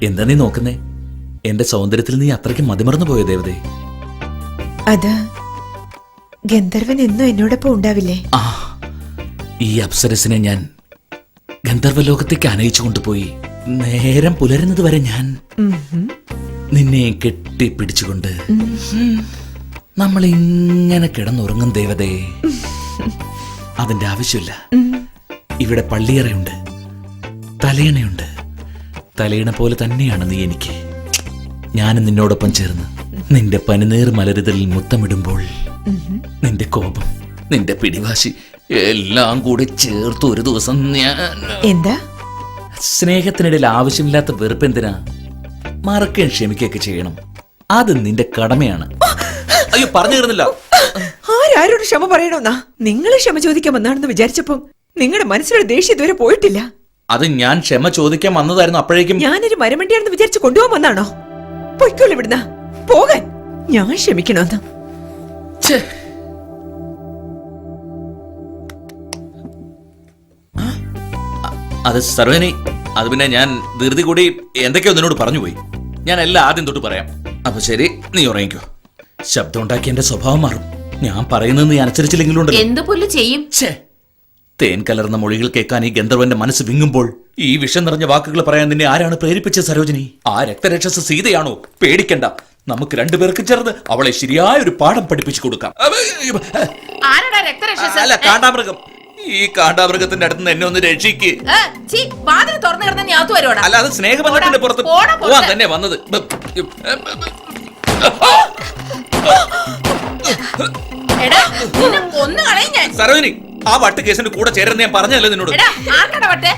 എന്താ നീ നോക്കുന്നേ? എന്റെ സൗന്ദര്യത്തിൽ നീ അത്രയ്ക്ക് മതിമറന്നു പോയോ ദേവതേ? അത് ഗന്ധർവൻ എന്നും എന്നോടൊപ്പം ഉണ്ടാവില്ലേ? ഈ അപ്സരസിനെ ഞാൻ ഗന്ധർവലോകത്തേക്ക് അനയിച്ചു കൊണ്ടുപോയി. നേരം പുലരുന്നത് വരെ ഞാൻ നിന്നെ കെട്ടിപ്പിടിച്ചുകൊണ്ട് നമ്മൾ ഇങ്ങനെ കിടന്നുറങ്ങും ദേവതേ. അതിന്റെ ആവശ്യമില്ല. ഇവിടെ പള്ളിയറയുണ്ട്, തലയണയുണ്ട്. തലയണ പോലെ തന്നെയാണ് നീ എനിക്ക്. ഞാനും നിന്നോടൊപ്പം ചേർന്ന് നിന്റെ പനിനീർ മലരുതലിൽ മുത്തമിടുമ്പോൾ നിന്റെ കോപം, നിന്റെ പിടിവാശി എല്ലാം കൂടി ചേർത്ത് ഒരു ദിവസം ഞാൻ... എന്താ? സ്നേഹത്തിനിടയിൽ ആവശ്യമില്ലാത്ത വെറുപ്പ് എന്തിനാ? മറക്കുകയും ക്ഷമിക്കുകയൊക്കെ ചെയ്യണം. അത് നിന്റെ കടമയാണ്. അയ്യോ, പറഞ്ഞു തരുന്നില്ല. ആരോട് ക്ഷമ പറയണമെന്നാ? നിങ്ങളെ ക്ഷമ ചോദിക്കാൻ വന്നാണെന്ന് വിചാരിച്ചപ്പോ നിങ്ങളുടെ മനസ്സിലൊരു ദേഷ്യം ഇതുവരെ പോയിട്ടില്ല. അത് ഞാൻ ക്ഷമ ചോദിക്കാൻ വന്നതായിരുന്നു. അപ്പോഴേക്കും ഞാനൊരു മരമണ്ടിയാണെന്ന് വിചാരിച്ച് കൊണ്ടുപോകാൻ വന്നാണോ? പൊയ്ക്കോളൂ ഇവിടുന്ന്, പോകാൻ. ഞാൻ ക്ഷമിക്കണമെന്ന്. അത് സർവേനി, അത് പിന്നെ ഞാൻ ധൃതി കൂടി എന്തൊക്കെയോ നിന്നോട് പറഞ്ഞു പോയി. ഞാൻ എല്ലാം ആദ്യം തൊട്ട് പറയാം. അപ്പൊ ശരി, നീ ഉറങ്ങിക്കോ. ശബ്ദം ഉണ്ടാക്കി എന്റെ സ്വഭാവം മാറും. ഞാൻ പറയുന്നത് നീ അനുസരിച്ചില്ലെങ്കിലും ഉണ്ടല്ലോ. എന്ത് പുല്ല് ചെയ്യും? തേൻ കലർന്ന മൊഴികൾ കേൾക്കാൻ ഈ ഗന്ധർവന്റെ മനസ്സ് വിങ്ങുമ്പോൾ ഈ വിഷം നിറഞ്ഞ വാക്കുകൾ പറയാൻ നിന്നെ ആരാണ് പ്രേരിപ്പിച്ചത് സരോജിനി? ആ രക്തരക്ഷസ് സീതയാണോ? പേടിക്കണ്ട, നമുക്ക് രണ്ടുപേർക്ക് ചേർന്ന് അവളെ ശരിയായ ഒരു പാഠം പഠിപ്പിച്ചു കൊടുക്കാം. ആരടാ രക്തരക്ഷസ്? അല്ല, കാണ്ടാമൃഗം. ഈ കാണ്ടാമൃഗത്തിന്റെ അടുത്ത് എന്നെ ഒന്ന് രക്ഷിക്ക്. വാതിൽ തുറന്നു കിടന്ന ഞാത്തു വരുവാടാ. അല്ല, അത് സ്നേഹബന്ധത്തിന്റെ പുറത്ത് പോവാൻ തന്നെ വന്നത്. എടാ, നിന്നെ കൊന്നുകളയും ഞാൻ. സരോജിനി, ആ വട്ട് കേസിന്റെ കൂടെ ചേരുന്ന ഞാൻ പറഞ്ഞല്ലേ നിന്നോട്. എടാ, ആർക്കടാ വട്ട്?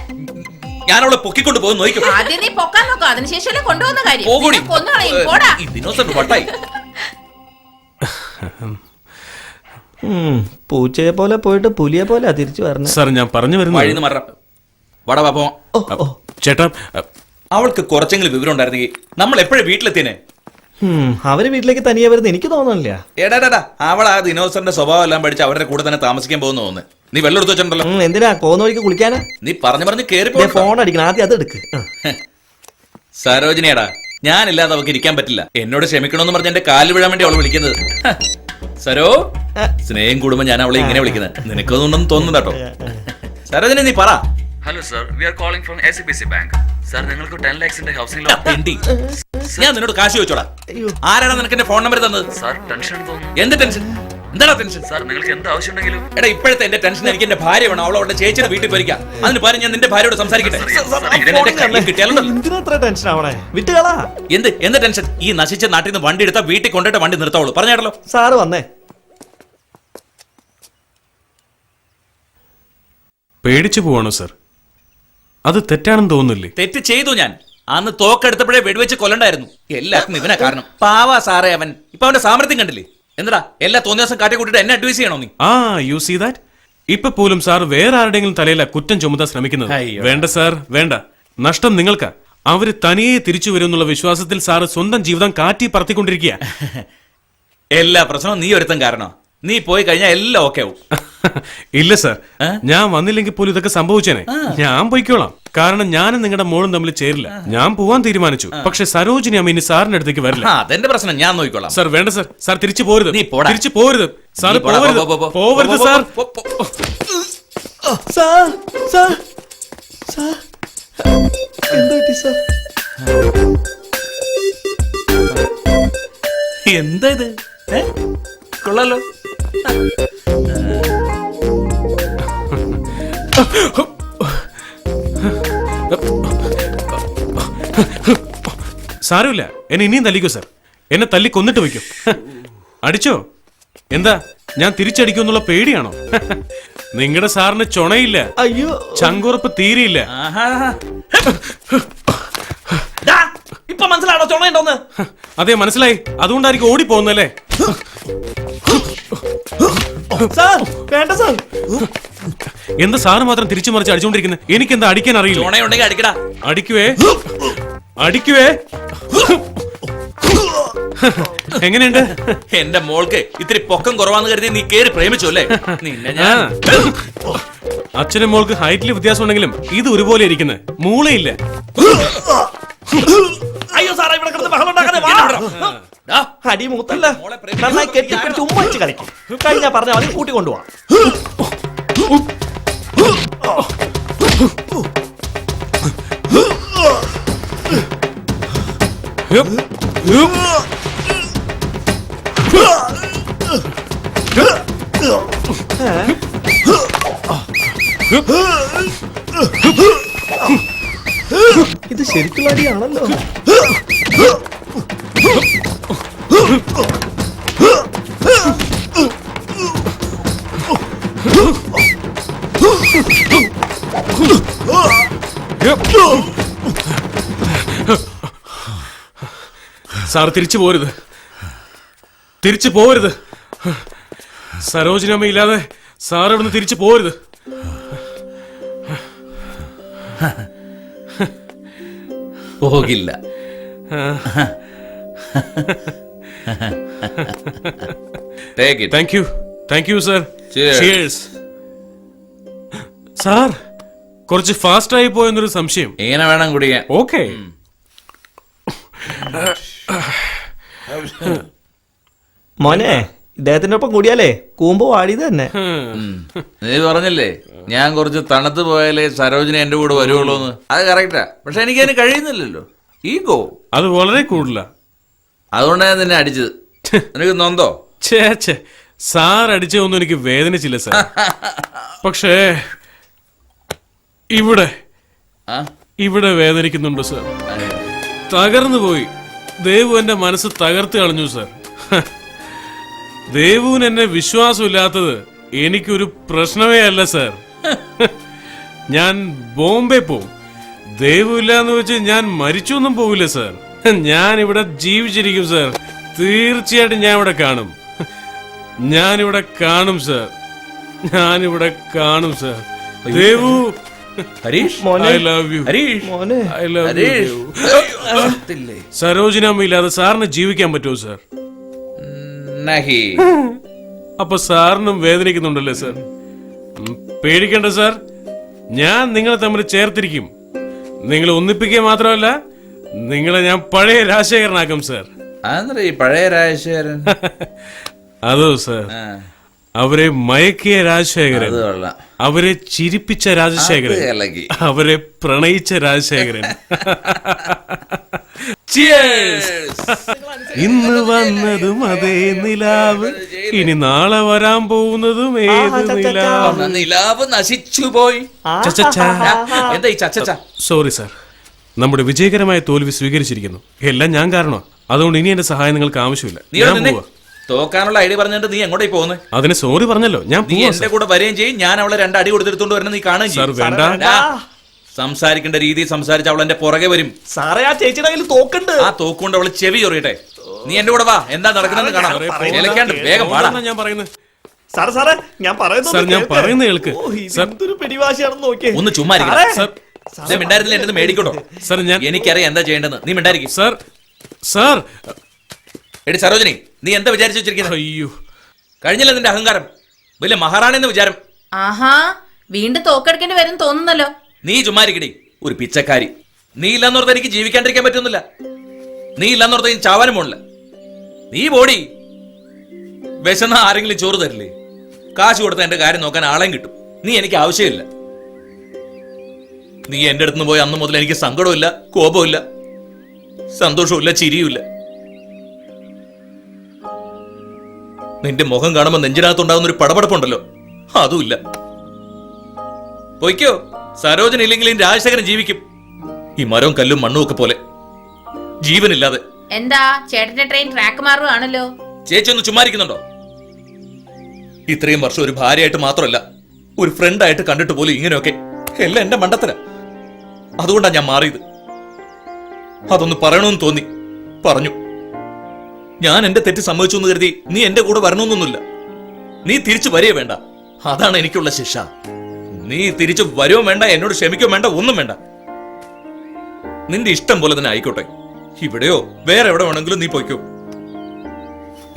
ഞാൻ അവളെ പൊക്കിക്കൊണ്ട് പോകും, നോക്കും. ആദ്യം നീ പൊക്കാൻ നോക്കാം, അതിനുശേഷം കൊണ്ടുവന്ന കാര്യം. പോകൂടി. നിന്നെ കൊന്നുകളയും. പോടാ. ഇതിനോസന്റ് വട്ടായി. പൂച്ചയെ പോലെ പോയിട്ട് പുലിയെ പോലെ തിരിച്ചു വരണം. സാർ, ഞാൻ പറഞ്ഞു വരുന്നു. വഴിന്ന് മാറാം. വട പാപ്പോ. ചേട്ടാ, അവൾക്ക് കുറച്ചെങ്കിലും വിവരം ഉണ്ടായിരുന്നെങ്കിൽ നമ്മൾ എപ്പോഴും വീട്ടിലെത്തിയനെ. അവര് വീട്ടിലേക്ക് തനിയെ വരുന്ന എനിക്ക് തോന്നുന്നില്ല. എടാ, അവൾ ആ ദിനോസറിന്റെ സ്വഭാവം എല്ലാം പഠിച്ച് അവരുടെ കൂടെ തന്നെ താമസിക്കാൻ പോകുന്നു തോന്നുന്നു. നീ വെള്ളം എടുത്ത് വെച്ചിട്ടുണ്ടല്ലോ. എന്തിനാ കോന്നോയ്ക്ക് കുളിക്കാനാ? നീ പറഞ്ഞു കേറി ഫോൺ അടിക്കണം, ആദ്യം അത് എടുക്ക്. സരോജിനിയാടാ, ഞാനില്ലാതെ അവൾക്ക് ഇരിക്കാൻ പറ്റില്ല. എന്നോട് ക്ഷമിക്കണമെന്ന് പറഞ്ഞ എന്റെ കാല് വീഴാൻ വേണ്ടി അവള് വിളിക്കുന്നത്. സരോ, സ്നേഹം കൂടുമ്പോ ഞാൻ അവളെ ഇങ്ങനെ വിളിക്കുന്നത്. നിനക്കൊന്നുണ്ടെന്ന് തോന്നുന്നു കേട്ടോ. സരോജിനി, നീ പറ. Hello sir, we are calling from SBC bank. Sir, നിങ്ങൾക്ക് 10 lakhs ഹൗസിംഗ് ലോൺ. ഞാൻ നിന്നോട് കാശ് ചോദിച്ചോടാ. ആരാണ് നിനക്ക് എന്റെ ഫോൺ നമ്പർ തന്നത്? സർ, ടെൻഷൻ തോന്നുന്നു. എന്ത് ടെൻഷൻ? എന്താടാ ടെൻഷൻ? സർ, നിങ്ങൾക്ക് എന്ത് ആവശ്യമുണ്ടെങ്കിലും. എടാ, ഇപ്പോഴത്തെ എന്റെ ടെൻഷൻ എനിക്ക് എന്റെ ഭാര്യ വേണം. അവളോടെ ചേച്ചിയുടെ വീട്ടിൽ പോയിരിക്കാം. അതിന് പകരം ഞാൻ നിന്റെ ഭാര്യയോട് സംസാരിക്കട്ടെ. എന്ത് ടെൻഷൻ? ഈ നശിച്ച നാട്ടിൽ നിന്ന് വണ്ടി എടുത്താൽ വീട്ടിൽ കൊണ്ടിട്ട് വണ്ടി നിർത്താവുള്ളൂ. പറഞ്ഞാടല്ലോ. സാറ് വന്നേ. പേടിച്ചു പോവാണോ സർ? അത് തെറ്റാണെന്ന് തോന്നുന്നില്ലേ? തെറ്റ് ചെയ്തു ഞാൻ. അന്ന് തോക്കെടുത്തപ്പോഴേ വെടിവെച്ച് കൊല്ലണ്ടായിരുന്നു. എല്ലാത്തിനും ഇവനാ കാരണം. പാവാ സാറേ അവൻ. ഇപ്പൊ അവന്റെ സാമർത്ഥ്യം കണ്ടില്ലേ? എന്താ എല്ലാ തോന്നിയ ദിവസം കാട്ടി കൂട്ടിട്ട് എന്നെ അഡ്വൈസ് ചെയ്യണോ നീ? You see that? ഇപ്പൊ പോലും സാർ വേറെ ആരുടെങ്കിലും തലയില കുറ്റം ചുമത്താൻ ശ്രമിക്കുന്നത്. വേണ്ട സാർ, വേണ്ട. നഷ്ടം നിങ്ങൾക്കാ. അവര് തനിയെ തിരിച്ചു വരുമെന്നുള്ള വിശ്വാസത്തിൽ സാറ് സ്വന്തം ജീവിതം കാറ്റി പറത്തിക്കൊണ്ടിരിക്കുക. എല്ലാ പ്രശ്നവും നീ ഒരുത്തൻ കാരണോ? നീ പോയി കഴിഞ്ഞാൽ എല്ലാം ഓക്കെ ആവും. ഇല്ല സാർ, ഞാൻ വന്നില്ലെങ്കിൽ പോലും ഇതൊക്കെ സംഭവിച്ചേനെ. ഞാൻ പോയിക്കോളാം. കാരണം ഞാനും നിങ്ങളുടെ മോളും തമ്മിൽ ചേരില്ല. ഞാൻ പോവാൻ തീരുമാനിച്ചു. പക്ഷെ സരോജിനി അമ്മ ഇനി സാറിന്റെ അടുത്തേക്ക് വരില്ല. അതെന്റെ പ്രശ്നം, ഞാൻ നോക്കിക്കോളാം. സാർ, വേണ്ട സാർ. സാർ തിരിച്ചു പോരുത്. നീ പോടാ. തിരിച്ചു പോരുത് സാർ. പോവരുത് സാർ. എന്താ ഇത്? കൊള്ളാലോ. സാരമില്ല, എന്നെ ഇനിയും തല്ലിക്കോ സാർ. എന്നെ തല്ലി കൊന്നിട്ട് വയ്ക്കും. അടിച്ചോ? എന്താ, ഞാൻ തിരിച്ചടിക്കുമെന്നുള്ള പേടിയാണോ? നിങ്ങളുടെ സാറിന് ചുണയില്ല. അയ്യോ, ചങ്കുറപ്പ് തീരെയില്ല. ഇപ്പൊ മനസ്സിലാണോ ചുണയുണ്ടോന്ന്? അതെ, മനസ്സിലായി. അതുകൊണ്ടായിരിക്കും ഓടി പോകുന്നല്ലേ? എന്താ സാറ് മാത്രം തിരിച്ചു മറിച്ച് അടിച്ചുകൊണ്ടിരിക്കുന്നത്? എനിക്കെന്താ അടിക്കാൻ അറിയില്ല. ചുണയുണ്ടെങ്കിൽ അടിക്കടാ. അടിക്കുവേ, അടിക്കുവേ. എങ്ങനെയുണ്ട്? എന്റെ മോൾക്ക് ഇത്തിരി പൊക്കം കുറവാന്ന് കരുതി നീ കേറി പ്രേമിച്ചു അല്ലേ? നിന്നെ ഞാൻ. അച്ഛനും മോൾക്ക് ഹൈറ്റിൽ വ്യത്യാസം ഉണ്ടെങ്കിലും ഇത് ഒരുപോലെ ഇരിക്കുന്നത്. മൂളയില്ല. അയ്യോ സാറേ, ഇവിടെ കിടന്ന് ബഹളം ഉണ്ടാക്കാതെ വാ. അടി മൂത്തല്ല, നന്നായി കെട്ടിപ്പിടിച്ച് ഉമ്മ വെച്ച് കളിക്കും. കഴിഞ്ഞാ പറഞ്ഞ മതി, കൂട്ടി കൊണ്ടുപോവാ. ഇത് ശരിക്കുള്ള അടിയാണല്ലോ. സാർ, തിരിച്ചു പോരുത്. തിരിച്ചു പോരുത്. സരോജിനമ്മ ഇല്ലാതെ സാർ ഇവിടുന്ന് തിരിച്ചു പോരുത്. പോകില്ല. Thank you sir. സാർ, കുറച്ച് ഫാസ്റ്റ് ആയി പോയെന്നൊരു സംശയം. ഇങ്ങനെ വേണം കുടിക്കാൻ. ഓക്കെ. മോനെ ഇദ്ദേഹത്തിന്റെ ഒപ്പം കൂടിയാലേ കൂമ്പോ വാടിയത് തന്നെ. നീ പറഞ്ഞില്ലേ ഞാൻ കുറച്ച് തണുത്ത് പോയാലേ സരോജിനി എന്റെ കൂടെ വരുവുള്ളൂ എന്ന്. അത് കറക്റ്റാ. പക്ഷെ എനിക്ക് അതിന് കഴിയുന്നില്ലല്ലോ. ഈഗോ അത് വളരെ കൂടുതലാ. അതുകൊണ്ടാണ് ഞാൻ നിന്നെ അടിച്ചത്. നിനക്ക് നൊന്തോ? ഛേ, സാർ അടിച്ചതൊന്നും എനിക്ക് വേദനിച്ചില്ല സാർ. പക്ഷേ ഇവിടെ വേദനിക്കുന്നുണ്ട് സാർ. തകർന്നു പോയി. ദേവു എന്റെ മനസ്സ് തകർത്ത് കളഞ്ഞു സാർ. ദേവുവിന് എന്നെ വിശ്വാസമില്ലാത്തത് എനിക്കൊരു പ്രശ്നമേ അല്ല സാർ. ഞാൻ ബോംബെ പോവും. ദേവു ഇല്ലാന്ന് വെച്ച് ഞാൻ മരിച്ചൊന്നും പോവില്ല സാർ. ഞാൻ ഇവിടെ ജീവിച്ചിരിക്കും സാർ. തീർച്ചയായിട്ടും ഞാൻ ഇവിടെ കാണും. ഞാനിവിടെ കാണും സാർ. ഞാനിവിടെ കാണും sir. Devu, Harish, I love you. I love you. Sarojini അമ്മ ഇല്ലാതെ സാറിന് ജീവിക്കാൻ പറ്റുമോ സാർ? അപ്പൊ സാറിനും വേദനിക്കുന്നുണ്ടല്ലേ സാർ? പേടിക്കണ്ട സാർ, ഞാൻ നിങ്ങളെ തമ്മിൽ ചേർത്തിരിക്കും. നിങ്ങളെ ഒന്നിപ്പിക്കുക മാത്രമല്ല, നിങ്ങളെ ഞാൻ പഴയ രാജശേഖരനാക്കും സാർ. പഴയ രാജശേഖരൻ? അതോ സാർ, അവരെ മയക്കിയ രാജശേഖരൻ, അവരെ ചിരിപ്പിച്ച രാജശേഖരൻ, അവരെ പ്രണയിച്ച രാജശേഖരൻ. ഇന്ന് വന്നതും അതേ നിലാവ്, ഇനി നാളെ വരാൻ പോകുന്നതും ഏത് നിലാവ്. നിലാവ് നശിച്ചു പോയി. സോറി സാർ, നമ്മുടെ വിജയകരമായ തോൽവി സ്വീകരിച്ചിരിക്കുന്നു. എല്ലാം ഞാൻ കാരണം. അതുകൊണ്ട് ഇനി എന്റെ സഹായം നിങ്ങൾക്ക് ആവശ്യമില്ല. ഞാൻ പോവാ. തോക്കാനുള്ള ഐഡിയ പറഞ്ഞിട്ട് നീ എങ്ങോട്ടേ പോകുന്നത്? അതിന് സോറി പറഞ്ഞല്ലോ. ഞാൻ നീ എന്റെ കൂടെ വരികയും ചെയ്യും. ഞാൻ അവളെ 2 അടി കൊടുത്തെടുത്തോണ്ട് വരണം. നീ കാണുകയും ചെയ്യും. സംസാരിക്കേണ്ട രീതി സംസാരിച്ച് അവൾ എന്റെ പുറകെ വരും. സാറേ, ആ ചേച്ചിയുടെ കയ്യിൽ തോക്കുണ്ട്. ആ തോക്കുകൊണ്ട് അവള് ചെവി ചൊറിയട്ടെ. നീ എന്റെ കൂടെ വാ, എന്താ നടക്കുന്നത് കാണാം. വേഗം വാടാ. ഞാൻ പറയുന്നത് സാറേ ഞാൻ പറയുന്നത് കേൾക്ക്. പിടിവാശിയാണെന്ന് നോക്കിയേ. ഒന്ന് ചുമ്മാ മിണ്ടായിരുന്നില്ല. എന്റെ മേടിക്കട്ടോ സാർ? എനിക്കറിയാം എന്താ ചെയ്യേണ്ടത്. നീ മിണ്ടായിരിക്കും. സാർ എടി സരോജിനി, നീ എന്താ വിചാരിച്ചു വെച്ചിരിക്കുന്നത്? അയ്യോ, കഴിഞ്ഞില്ല നിന്റെ അഹങ്കാരം. വലിയ മഹാറാണി എന്ന് വിചാരം. ആഹാ, വീണ്ടും തോക്കെടുക്കേണ്ടി വരും തോന്നുന്നല്ലോ. നീ ചുമ്മാരിക്കടി, ഒരു പിച്ചക്കാരി. നീ ഇല്ലാന്നോർത്ത് എനിക്ക് ജീവിക്കാണ്ടിരിക്കാൻ പറ്റുന്നില്ല. നീ ഇല്ലാന്നോർത്ത് ഞാൻ ചാവാനും പോണില്ല. നീ ബോഡി വിശന്ന ആരെങ്കിലും ചോറ് തരില്ലേ? കാശ് കൊടുത്ത എന്റെ കാര്യം നോക്കാൻ ആളെയും കിട്ടും. നീ എനിക്ക് ആവശ്യമില്ല. നീ എന്റെ അടുത്ത് പോയി അന്ന് മുതൽ എനിക്ക് സങ്കടമില്ല, കോപമില്ല, സന്തോഷമില്ല, ചിരിയുമില്ല. നിന്റെ മുഖം കാണുമ്പോൾ നെഞ്ചിനകത്തുണ്ടാകുന്ന ഒരു പടപടപ്പുണ്ടല്ലോ, അതുമില്ല. പൊയ്ക്കോ. സരോജന ഇല്ലെങ്കിലും രാജശേഖരൻ ജീവിക്കും. ഈ മരവും കല്ലും മണ്ണും ഒക്കെ പോലെ ജീവനില്ലാതെ. എന്താ ചേട്ടന്റെ ട്രെയിൻ ട്രാക്ക് മാറുകയാണല്ലോ. ചേച്ചി ഒന്ന് ചുമ്മാരിക്കുന്നുണ്ടോ? ഇത്രയും വർഷം ഒരു ഭാര്യയായിട്ട് മാത്രമല്ല, ഒരു ഫ്രണ്ടായിട്ട് കണ്ടിട്ട് പോലും ഇങ്ങനെയൊക്കെ. എല്ലാം എന്റെ മണ്ടത്തര. അതുകൊണ്ടാണ് ഞാൻ മാറിയത്. അതൊന്ന് പറയണമെന്ന് തോന്നി, പറഞ്ഞു. ഞാൻ എന്റെ തെറ്റ് സമ്മതിച്ചു എന്ന് കരുതി നീ എന്റെ കൂടെ വരണമെന്നൊന്നുമില്ല. നീ തിരിച്ചു വരിക വേണ്ട. അതാണ് എനിക്കുള്ള ശിക്ഷ. നീ തിരിച്ചു വരുവും വേണ്ട, എന്നോട് ക്ഷമിക്കുകയും വേണ്ട, ഒന്നും വേണ്ട. നിന്റെ ഇഷ്ടം പോലെ തന്നെ ആയിക്കോട്ടെ. ഇവിടെയോ വേറെ എവിടെ വേണമെങ്കിലും നീ പോയിക്കോ.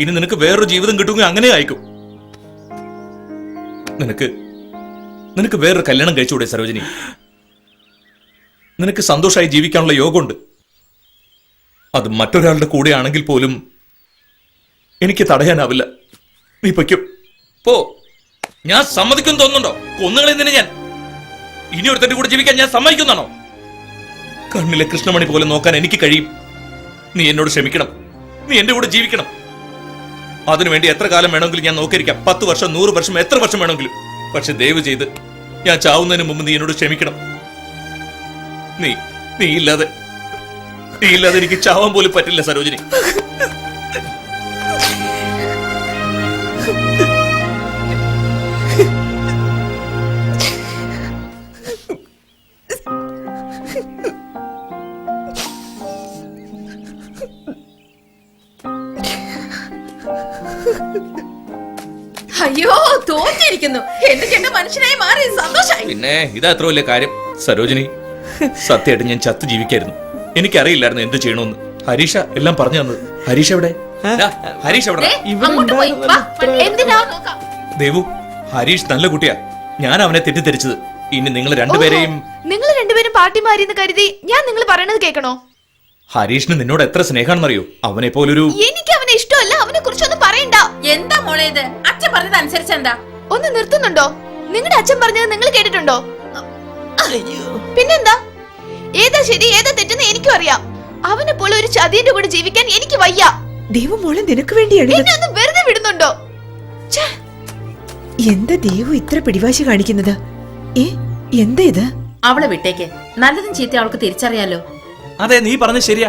ഇനി നിനക്ക് വേറൊരു ജീവിതം കിട്ടുമെങ്കിൽ അങ്ങനെ ആയിക്കും. നിനക്ക് വേറൊരു കല്യാണം കഴിച്ചുകൂടെ സരോജിനി? നിനക്ക് സന്തോഷമായി ജീവിക്കാനുള്ള യോഗമുണ്ട്. അത് മറ്റൊരാളുടെ കൂടെ ആണെങ്കിൽ പോലും എനിക്ക് തടയാനാവില്ല. നീ പൊയ്ക്കും പോ. ഞാൻ സമ്മതിക്കും തോന്നുന്നുണ്ടോ? കൊന്നുകളെന്തിനെ ഞാൻ? ഇനി ഒരുത്തന്റെ കൂടെ ജീവിക്കാൻ ഞാൻ സമ്മതിക്കുന്നാണോ? കണ്ണിലെ കൃഷ്ണമണി പോലെ നോക്കാൻ എനിക്ക് കഴിയും. നീ എന്നോട് ക്ഷമിക്കണം. നീ എന്റെ കൂടെ ജീവിക്കണം. അതിനുവേണ്ടി എത്ര കാലം വേണമെങ്കിലും ഞാൻ നോക്കിയിരിക്കാം. 10 വർഷം, 100 വർഷം, എത്ര വർഷം വേണമെങ്കിലും. പക്ഷെ ദയവ് ചെയ്ത് ഞാൻ ചാവുന്നതിന് മുമ്പ് നീ എന്നോട് ക്ഷമിക്കണം. നീ ഇല്ലാതെ എനിക്ക് ചാവാൻ പോലും പറ്റില്ല സരോജിനി. അയ്യോ, തോറ്റിരിക്കുന്നു. എന്റെ ചേട്ടൻ മനുഷ്യനായി മാറി. സന്തോഷായി. പിന്നെ ഇതാ അത്ര വലിയ കാര്യം സരോജിനി. സത്യമായിട്ട് ഞാൻ ചത്തു ജീവിക്കായിരുന്നു. എനിക്കറിയില്ലായിരുന്നു എന്ത് ചെയ്യണമെന്ന്. ഹരീഷ എല്ലാം പറഞ്ഞു തന്നത്. ഹരീഷ് എവിടെ? ഹരീഷ് എവിടെ? എന്തിനാ നോക്കാം. ദേവു, ഹരീഷ് നല്ല കുട്ടിയാ. ഞാൻ അവനെ തെറ്റിദ്ധരിച്ചത്. ഇനി നിങ്ങൾ രണ്ടുപേരെയും നിങ്ങൾ രണ്ടുപേരും പാർട്ടി മാറിയെന്ന് കരുതി ഞാൻ നിങ്ങൾ പറയണത് കേൾക്കണോ? ഹരീഷിന് നിന്നോട് എത്ര സ്നേഹാണെന്നറിയോ? അവനെ പോലൊരു എനിക്ക് അവനെ ഇഷ്ടമല്ല. അവനെ കുറിച്ചൊന്നും പറയണ്ട. എന്താ മോളെ ഇത്? അച്ഛൻ പറഞ്ഞത് അനുസരിച്ച് എന്താ? ഒന്ന് നിർത്തുന്നുണ്ടോ? നിങ്ങളുടെ അച്ഛൻ പറഞ്ഞത് നിങ്ങൾ കേട്ടിട്ടുണ്ടോ? പിന്നെന്താ? ഏതാ ശരി ഏതാ തെറ്റെന്ന് എനിക്കും അറിയാം. അവനെ പോലെ ഒരു ചതിയന്റെ കൂടെ ജീവിക്കാൻ എനിക്ക് വയ്യ. ദൈവം മോളെ നിനക്ക് വേണ്ടിയാണ് എന്നെ ഒന്ന് വെറുതെ വിടുന്നുണ്ടോ? എന്താ ദൈവം ഇത്ര പിടിവാശി കാണിക്കുന്നത്? എന്താ ഇത്? അവളെ വിട്ടേക്ക്. നല്ലതും ചീത്ത അവൾക്ക് തിരിച്ചറിയാലോ. അതെ, നീ പറഞ്ഞത് ശരിയാ.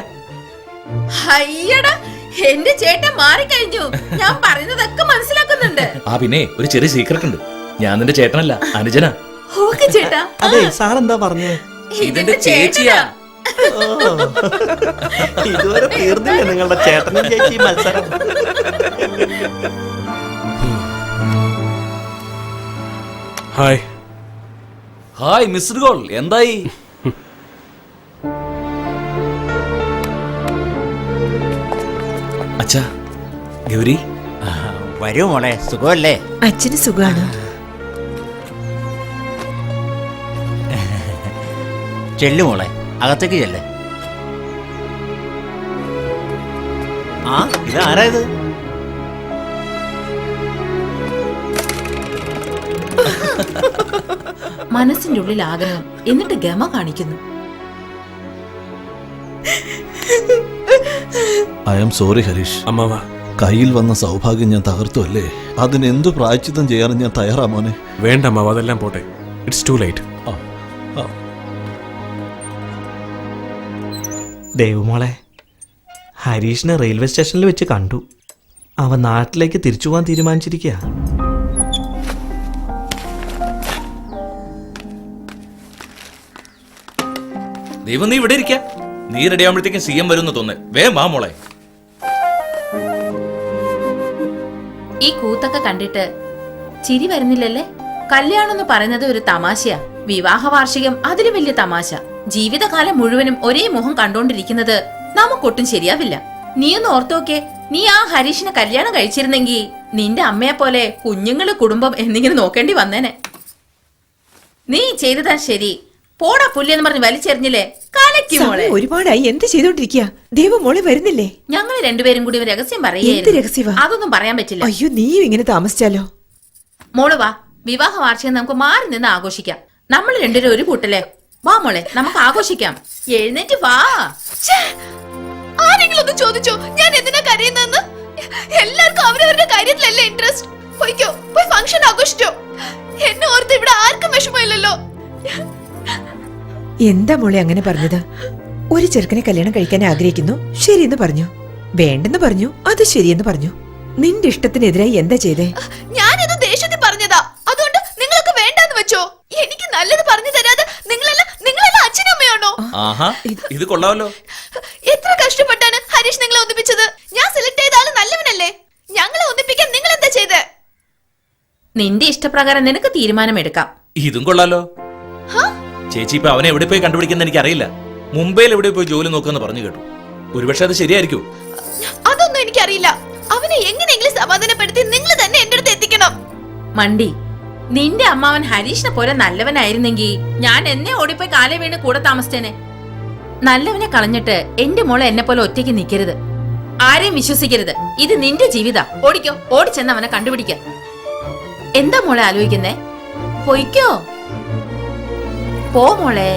അയ്യടാ, എന്റെ ചേട്ടൻ മാറിക്കഴിഞ്ഞു. ഞാൻ പറയുന്നതൊക്കെ മനസ്സിലാക്കുന്നുണ്ട്. ആ പിന്നെ ഒരു ചെറിയ സീക്രട്ട് ഉണ്ട്. ഞാൻ നിന്റെ ചേട്ടനല്ല, അനുജനാ. ഓക്കെ ചേട്ടാ. അതെ, സാറെന്താ പറഞ്ഞേ? ഇതെന്റെ ചേച്ചിയാ. ഇതുവരെ തീർന്നില്ല നിങ്ങളുടെ ചേട്ടനും ചേച്ചി മത്സരം. ഹായ്. Hi missed call. എന്തായി? അച്ഛാ, ഗൗരി വരൂ മോളെ, സുഖമല്ലേ? അച്ഛന് സുഖാണോ? ചെല്ലു മോളെ, അകത്തേക്ക് ചെല്ലേ. ആ, ഇത് ആരായത്? മനസ്സിന്റെ ഉള്ളിൽ ആഗ്രഹം, എന്നിട്ട് ഗമ കാണിക്കുന്നു. I am sorry Harish. അമ്മാവ, കയ്യിൽ വന്ന സൗഭാഗ്യം ഞാൻ തകർത്തു അല്ലേ? അതിനെന്തു പ്രായച്ചിത്തം ചെയ്യാനും ഞാൻ തയ്യാറാ മോനെ. വേണ്ട അമ്മാവ, അതെല്ലാം പോട്ടെ. It's too light. ദേവുമോളെ, ഹരീഷിനെ റെയിൽവേ സ്റ്റേഷനിൽ വെച്ച് കണ്ടു. അവൻ നാട്ടിലേക്ക് തിരിച്ചു പോകാൻ തീരുമാനിച്ചിരിക്കുക. ദൈവം, നീ ഇവിടെ ഇരിക്ക. നീ റെഡി ആകുമ്പോഴത്തേക്കും CM വരുമെന്ന് തോന്നുന്നു. വേഗം വാ മോളെ. ഈ കൂത്തൊക്കെ കണ്ടിട്ട് ചിരി വരുന്നില്ലല്ലേ? കല്യാണം എന്ന് പറയുന്നത് ഒരു തമാശയാ. വിവാഹ വാർഷികം അതിലും വലിയ തമാശ. ജീവിതകാലം മുഴുവനും ഒരേ മുഖം കണ്ടോണ്ടിരിക്കുന്നത് നമുക്കൊട്ടും ശരിയാവില്ല. നീ ഒന്ന് ഓർത്തോക്കെ, നീ ആ ഹരീഷിനെ കല്യാണം കഴിച്ചിരുന്നെങ്കിൽ നിന്റെ അമ്മയെ പോലെ കുഞ്ഞുങ്ങള് കുടുംബം എന്നിങ്ങനെ നോക്കേണ്ടി വന്നേനെ. നീ ചെയ്തതാ ശരി. പോടാ പുല്ലെന്ന് പറഞ്ഞ് വലിച്ചെറിഞ്ഞില്ലേ? കലക്കി മോളെ. ഒരുപാടായി എന്ത് ചെയ്തോണ്ടിരിക്കുക? ദൈവം മോളെ വരുന്നില്ലേ? ഞങ്ങൾ രണ്ടുപേരും കൂടി ഒരു രഹസ്യം എന്ത് പറയുകയായിരുന്നു. രഹസ്യവാ? അതൊന്നും പറയാൻ പറ്റില്ല. അയ്യോ, നീയും ഇങ്ങനെ താമസിച്ചാലോ? മോള് വാ, വിവാഹ വാർഷികം നമുക്ക് മാറി നിന്ന് ആഘോഷിക്കാം. നമ്മൾ രണ്ടുപേരും ഒരു കൂട്ടല്ലേ? വാ മോളെ, നമുക്ക് ആഘോഷിക്കാം. എഴുന്നേറ്റ് വാ. ആരെങ്കിലും ഒന്ന് ചോദിച്ചോ ഞാൻ എന്തിനാ കരയുന്നെന്ന്? എല്ലാവർക്കും അവരവരുടെ കാര്യത്തിലല്ലേ ഇൻട്രസ്റ്റ്. പോയിക്കോ, പോയി ഫംഗ്ഷൻ ആഘോഷിച്ചോ. എന്നെ ഓർത്ത് ഇവിടെ ആർക്കും വിഷമമില്ലല്ലോ. എന്താ മോളെ അങ്ങനെ പറഞ്ഞത്? ഒരു ചെറുക്കനെ കല്യാണം കഴിക്കാൻ ആഗ്രഹിക്കുന്നു, ശരിയെന്ന് പറഞ്ഞു. വേണ്ടെന്ന് പറഞ്ഞു, അത് ശരിയെന്ന് പറഞ്ഞു. നിന്റെ ഇഷ്ടത്തിനെതിരായി എന്താ ചെയ്തേ? ഞാനിത് ദേഷ്യത്തിൽ പറഞ്ഞതാ. അതുകൊണ്ട് നിങ്ങളൊക്കെ വേണ്ടാന്ന് വെച്ചോ. എനിക്ക് നല്ലത് പറഞ്ഞു തരാതെ നിങ്ങളെല്ലാം അച്ഛനമ്മയാണോ? ആഹാ, ഇത് കൊള്ളാമല്ലോ. എത്ര കഷ്ടപ്പെട്ടാണ് ഹരീഷ് നിങ്ങളെ ഒന്നിപ്പിച്ചത്. ഞാൻ സെലക്ട് ചെയ്ത ആള് നല്ലവനല്ലേ? ഞങ്ങളെ ഒന്നിപ്പിക്കാൻ നിങ്ങൾ എന്താ ചെയ്തേ? നിന്റെ ഇഷ്ടപ്രകാരം നിനക്ക് തീരുമാനമെടുക്കാം. ഇതും കൊള്ളാലോ. ചേച്ചി, ഇപ്പൊ അവനെ എവിടെ പോയി കണ്ടുപിടിക്കുന്ന എനിക്ക് അറിയില്ല. മുംബൈയിൽ എവിടെ പോയി ജോലി നോക്കുമെന്ന് പറഞ്ഞു കേട്ടു. ഒരുപക്ഷെ അത് ശരിയായിരിക്കും. അതൊന്നും എനിക്കറിയില്ല. അവനെ എങ്ങനെയെങ്കിലും സമാധാനപ്പെടുത്തി നിങ്ങൾ തന്നെ എന്റെ അടുത്ത് എത്തിക്കണം. മണ്ടി, നിന്റെ അമ്മാവൻ ഹരീഷിനെ പോലെ നല്ലവനായിരുന്നെങ്കിൽ ഞാൻ എന്നെ ഓടിപ്പോയി കാലേ വീണ് കൂടെ താമസിച്ചേനെ. നല്ലവനെ കളഞ്ഞിട്ട് എന്റെ മോളെ എന്നെ പോലെ ഒറ്റയ്ക്ക് നിൽക്കരുത്. ആരെയും വിശ്വസിക്കരുത്. ഇത് നിന്റെ ജീവിത. ഓടിക്കോ, ഓടിച്ചെന്ന് അവനെ കണ്ടുപിടിക്ക. എന്താ മോളെ ആലോചിക്കുന്നേ? പൊയ്ക്കോ, പോ മോളെ,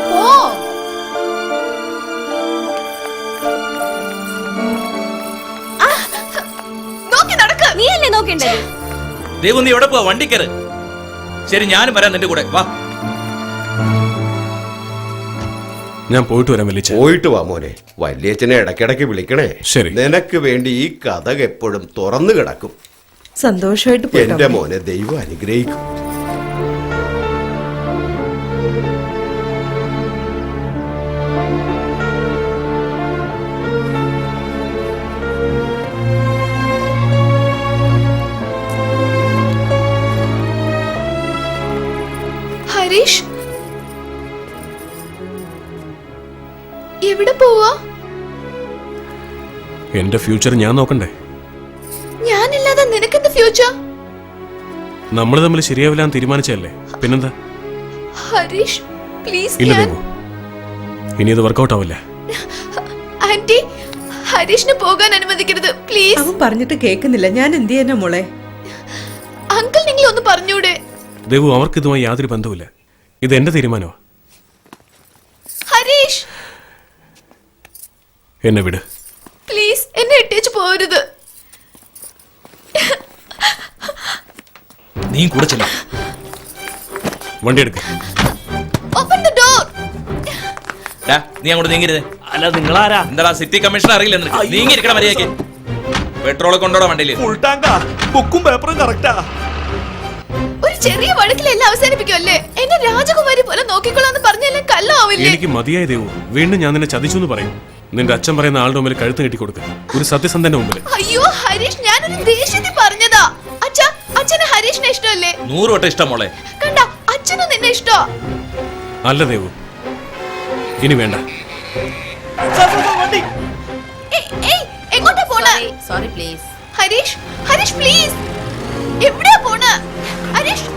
പോ. നോക്കി നടക്ക്. നീ അല്ലേ നോക്കേണ്ടത്? ദൈവം, നീ എവിടെ പോവാ? വണ്ടി കയറ്. ശരി, ഞാനും വരാം നിന്റെ കൂടെ. വാ. ഞാൻ പോയിട്ട് വരാം വലിയ. പോയിട്ട് വാ മോനെ. വല്യച്ഛനെ ഇടയ്ക്കിടയ്ക്ക് വിളിക്കണേ. ശരി. നിനക്ക് വേണ്ടി ഈ കഥ എപ്പോഴും തുറന്നു കിടക്കും. സന്തോഷമായിട്ട് എന്റെ മോനെ ദൈവം അനുഗ്രഹിക്കും. ഹരീഷ്, എവിടെ പോവാ? എന്റെ ഫ്യൂച്ചർ ഞാൻ നോക്കണ്ടേ? ഞാനില്ലാതെ നിനക്കെന്ത് ഫ്യൂച്ചർ? നമ്മൾ തമ്മിൽ ശരിയാവില്ലാന്ന് തീരുമാനിച്ചല്ലേ, പിന്നെന്താ? ഹരീഷ് പ്ലീസ്. ഇല്ല ദേവു, ഇനി ഇത് വർക്കൗട്ട് ആവില്ല. ആന്റി, ഹരീഷിനെ പോകാൻ അനുവദിക്കരുത് പ്ലീസ്. അവൻ പറഞ്ഞിട്ട് കേൾക്കുന്നില്ല, ഞാൻ എന്ത് ചെയ്യാനാ മോളെ? അങ്കിൾ നിങ്ങൾ ഒന്ന് പറഞ്ഞൂടെ? ദേവു, അവർക്ക് ഇതുമായി യാതൊരു ബന്ധവുമില്ല. ഇത് എന്റെ തീരുമാനമാണ്. ഹരീഷ് എന്നെ വിട് പ്ലീസ്, എന്നെ ഇട്ടേച്ച് പോരുത്. നീ കൂടെ ചെല്ല. വണ്ടി എടുക്ക. Open the door. നീ അങ്ങോട്ട് നീങ്ങരുത്. അല്ല നിങ്ങളാരാ? എന്താ സിറ്റി കമ്മീഷണർ അറിയില്ല നിനക്ക്? നീങ്ങി ഇരിക്കണം മര്യാദയ്ക്ക്. പെട്രോൾ കൊണ്ടോടാ വണ്ടിയിൽ. ഫുൾ ടാങ്കാ, ബുക്കും പേപ്പറും കറക്റ്റാ. ഒരു ചെറിയ വഴക്കിലെല്ലാം അവസാനിപ്പിക്കുമല്ലേ? എന്നെ രാജകുമാരി പോലെ നോക്കിക്കൊള്ളാന്ന് പറഞ്ഞെല്ലാം കല്ലാവില്ലേ? എനിക്ക് മതിയായ ദേവു, വീണ്ടും ഞാൻ നിന്നെ ചതിച്ചു എന്ന് പറയും. നിന്റെ അച്ഛൻ പറയുന്ന ആളുടെ മുമ്പിൽ കഴുത്ത് കെട്ടിക്കൊടുക്കുക, ഒരു സത്യസന്ധന്റെ മുമ്പിൽ. അയ്യോ ഹരീഷ്, ഞാനൊരു ദേഷ്യത്തിൽ പറഞ്ഞതാ. അച്ഛന് ഹരീഷിനെ ഇഷ്ടമല്ലേ? 100 വട്ടം ഇഷ്ടം മോളെ. കണ്ട, അച്ഛനും നിന്നെ ഇഷ്ടോ? അല്ല ദേവു, ഇനി വേണ്ട. എങ്ങോട്ടാ പോണ? Sorry please. ഹരീഷ് പ്ലീസ്, എവിടെയാ പോണ? ഹരീഷ്,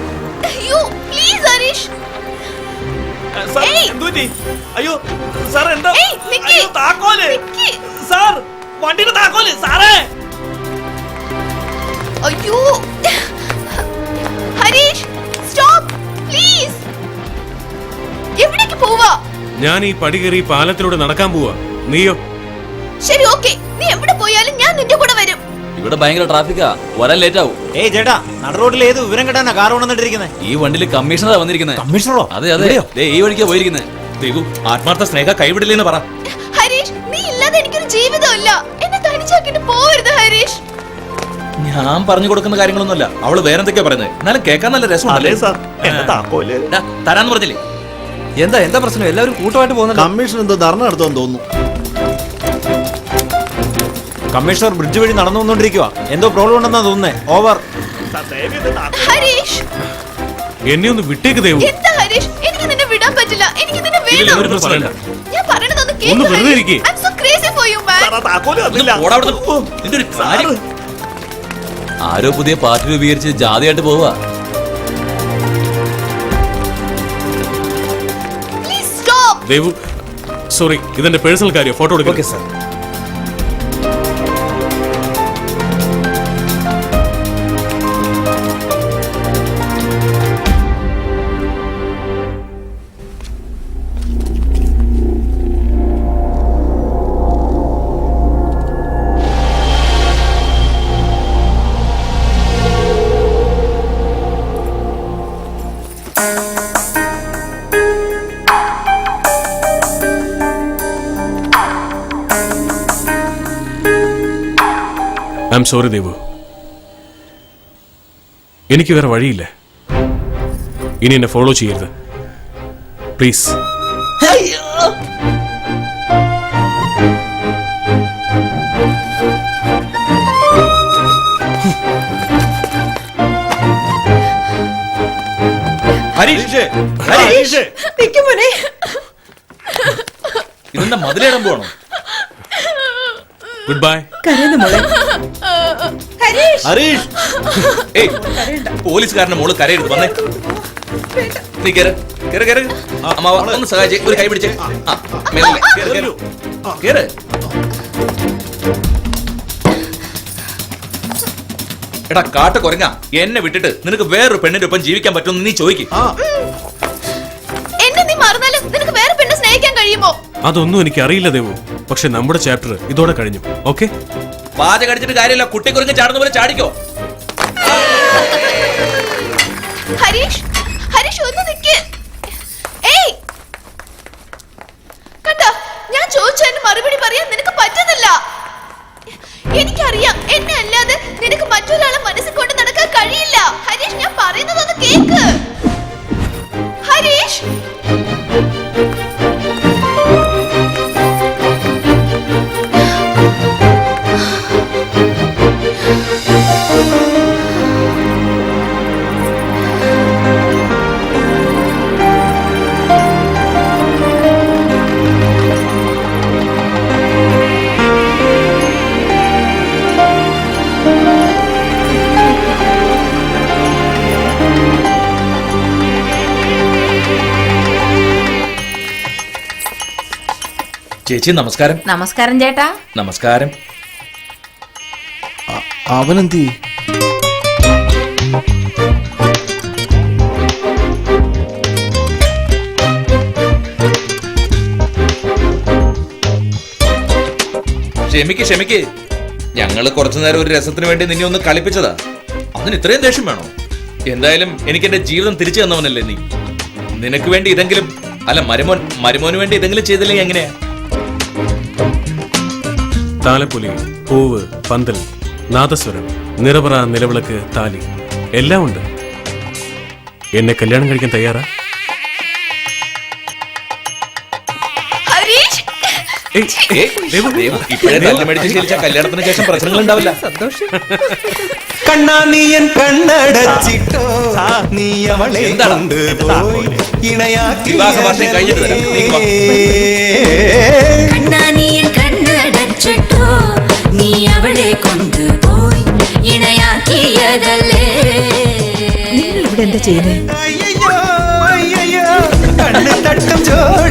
അയ്യോ പ്ലീസ് ഹരീഷ്. അയ്യോ സാർ, എന്താ? ഏയ്, നിക്ക്. അയ്യോ, താക്കോല് നിക്ക്. സാർ, വണ്ടിയുടെ താക്കോല് സാറേ. അയ്യോ ഹരീഷ്, സ്റ്റോപ്പ് പ്ലീസ്. എവിടേക്ക് പോവാ? ഞാൻ ഈ പടി കയറി പാലത്തിലൂടെ നടക്കാൻ പോവാ. നീയോ? ശരി, ഓക്കേ. നീ എവിടെ പോയാലും ഞാൻ നിന്റെ കൂടെ വരും. ഇവിടെ ഭയങ്കര ട്രാഫിക്കാ, വരാൻ ലേറ്റ് ആവും. ഏയ് ചേട്ടാ, നട റോഡിൽ ഏത് വിവരം കിട്ടാനാ കാർ കൊണ്ടുവന്നിട്ടിരിക്കുന്നത്? ഈ വണ്ടിയിൽ കമ്മീഷണറാ വന്നിരിക്കുന്നത്. കമ്മീഷണറോ? അതെ അതെ, ദേ ഈ വഴിക്കാ പോയിരിക്കുന്നത്. ദേവു, ആത്മാർത്ഥ സ്നേഹ കൈവിടില്ലെന്ന് പറ. ഹരീഷ്, നീ ഇല്ലാതെ എനിക്കൊരു ജീവിതമില്ല. എന്നെ തനിച്ചാക്കിട്ട് പോവരുത് ഹരീഷ്. ഞാൻ പറഞ്ഞു കൊടുക്കുന്ന കാര്യങ്ങളൊന്നുമല്ല, അവള് വേറെന്തൊക്കെയാ പറയുന്നത്. എന്നാലും കേൾക്കാൻ നല്ല രസമുണ്ടല്ലേ? താക്കോല് തരാന്ന് പറഞ്ഞില്ലേ? എന്താ പ്രശ്നം? എല്ലാവരും കൂട്ടമായിട്ട് പോകുന്നുണ്ട്. കമ്മീഷൻ എന്തോ ധർണ നടത്തുമെന്ന് തോന്നുന്നു. കമ്മീഷണർ ബ്രിഡ്ജ് വഴി നടന്നു വന്നോണ്ടിരിക്കുക. എന്തോ പ്രോബ്ലം ഉണ്ടെന്നാ തോന്നുന്നേ. ഓവർ. ഹരീഷ്, എന്നെ ഒന്ന് വിട്ടേക്ക് ദേവു. എന്താ ഹരീഷ്? എനിക്ക് നിന്നെ വിടാൻ പറ്റില്ല. എനിക്ക് നിന്നെ ഇല്ല, ഒരു വേണം. പ്രശ്നമില്ല. ഞാൻ പറയണതൊന്ന് കേൾക്ക്. ഒന്ന് വെറുതെ ഇരിക്ക്. I'm so crazy for you, man. താക്കോല് തന്നില്ല. ഓടാ അവിടുന്ന്. നിന്റെ ഒരു കാര്യം. ആരോ പുതിയ പാർട്ടി രൂപീകരിച്ച് ജാതിയായിട്ട് പോവാ. Please stop. ദേവു, സോറി, ഇതെന്റെ പേഴ്സണൽ കാര്യം. ഫോട്ടോ എടുക്കാം. Okay sir. I am sorry Devu, എനിക്ക് വേറെ വഴിയില്ല. ഇനി എന്നെ ഫോളോ ചെയ്യരുത് പ്ലീസ്. ഹരീഷ്, ഇതെന്താ മതിലേടാൻ പോകണം? Good bye. കരയുന്ന മോളെ. ഹരീഷ്, ഏയ് പോലീസുകാരന്റെ മോള് കരയെടുത്ത് വന്നേ. നീ കേറ് കേറ് കേറ്. അമ്മാവ ഒന്ന് സഹായിച്ചേ, ഒരു കൈ പിടിച്ചേ. മെല്ലെ കേറ് കേറ് കേറ്. എടാ കാട്ട കൊരങ്ങ, എന്നെ വിട്ടിട്ട് നിനക്ക് വേറൊരു പെണ്ണിന്റെ ഒപ്പം ജീവിക്കാൻ പറ്റുമെന്ന് നീ ചോദിക്കും. എന്നെ നീ മറന്നാലും നിനക്ക് വേറെ പെണ്ണെ സ്നേഹിക്കാൻ കഴിയുമോ? അതൊന്നും എനിക്ക് അറിയില്ല ദേവു, പക്ഷെ നമ്മുടെ ചാപ്റ്റർ ഇതോടെ കഴിഞ്ഞു. ഓക്കെ, പാചകം കടിച്ചിട്ട് കാര്യമില്ല, കുട്ടി കുരങ്ങ് ചാടുന്ന പോലെ ചാടിക്കോ. ഹരീഷ്, ഹരീഷ് ഒന്ന് നിക്ക്. ഏയ്, കണ്ടോ, ഞാൻ ചോദിച്ചതിന് മറുപടി പറയാൻ നിനക്ക് പറ്റുന്നില്ല. എനിക്കറിയാം, എന്നെ അല്ലാതെ നിനക്ക് മറ്റൊരാളെ മനസ്സിൽ കൊണ്ട് നടക്കാൻ കഴിയില്ല. ഹരീഷ്, ഞാൻ പറയുന്നതൊന്ന് കേക്ക്. ഹരീഷ്, ചേച്ചി നമസ്കാരം. നമസ്കാരം ചേട്ടാ. നമസ്കാരം. അവനെന്തി? ക്ഷമിക്ക്. ഞങ്ങള് കുറച്ചു നേരം ഒരു രസത്തിന് വേണ്ടി നിന്നെ ഒന്ന് കളിപ്പിച്ചതാ. അതിന് ഇത്രയും ദേഷ്യം വേണോ? എന്തായാലും എനിക്ക് എന്റെ ജീവിതം തിരിച്ചു തന്നവനല്ലേ നീ. നിനക്ക് വേണ്ടി ഇതെങ്കിലും, അല്ല മരുമോന് വേണ്ടി ഇതെങ്കിലും ചെയ്തില്ലെങ്കിൽ എങ്ങനെയാ? താലപ്പൊലി, പൂവ്, പന്തൽ, നാദസ്വരം, നിറപറ, നിലവിളക്ക്, താലി എല്ലാം ഉണ്ട്. എന്നെ കല്യാണം കഴിക്കാൻ തയ്യാറാ? ഇപ്പോഴേ തല്ല് മേടിച്ച് ശീലിച്ച കല്യാണത്തിന് ശേഷം പ്രശ്നങ്ങൾ ഉണ്ടാവില്ല. കണ്ണാനിയൻ കണ്ണടച്ചിട്ടോ നീ അവളെ കൊണ്ടുപോയി ഇണയാക്കി വിവാഹ വാർഷികം കഴിഞ്ഞിട്ട് തരാം. നീ വാ. കണ്ണാനിയൻ കണ്ണടച്ചിട്ടോ നീ അവളെ കൊണ്ടുപോയി ഇണയാക്കിയതല്ലേ. നിങ്ങൾ ഇവിടെ എന്താ ചെയ്യുന്നത്? അയ്യോ കണ്ണു തട്ടും ജോഡി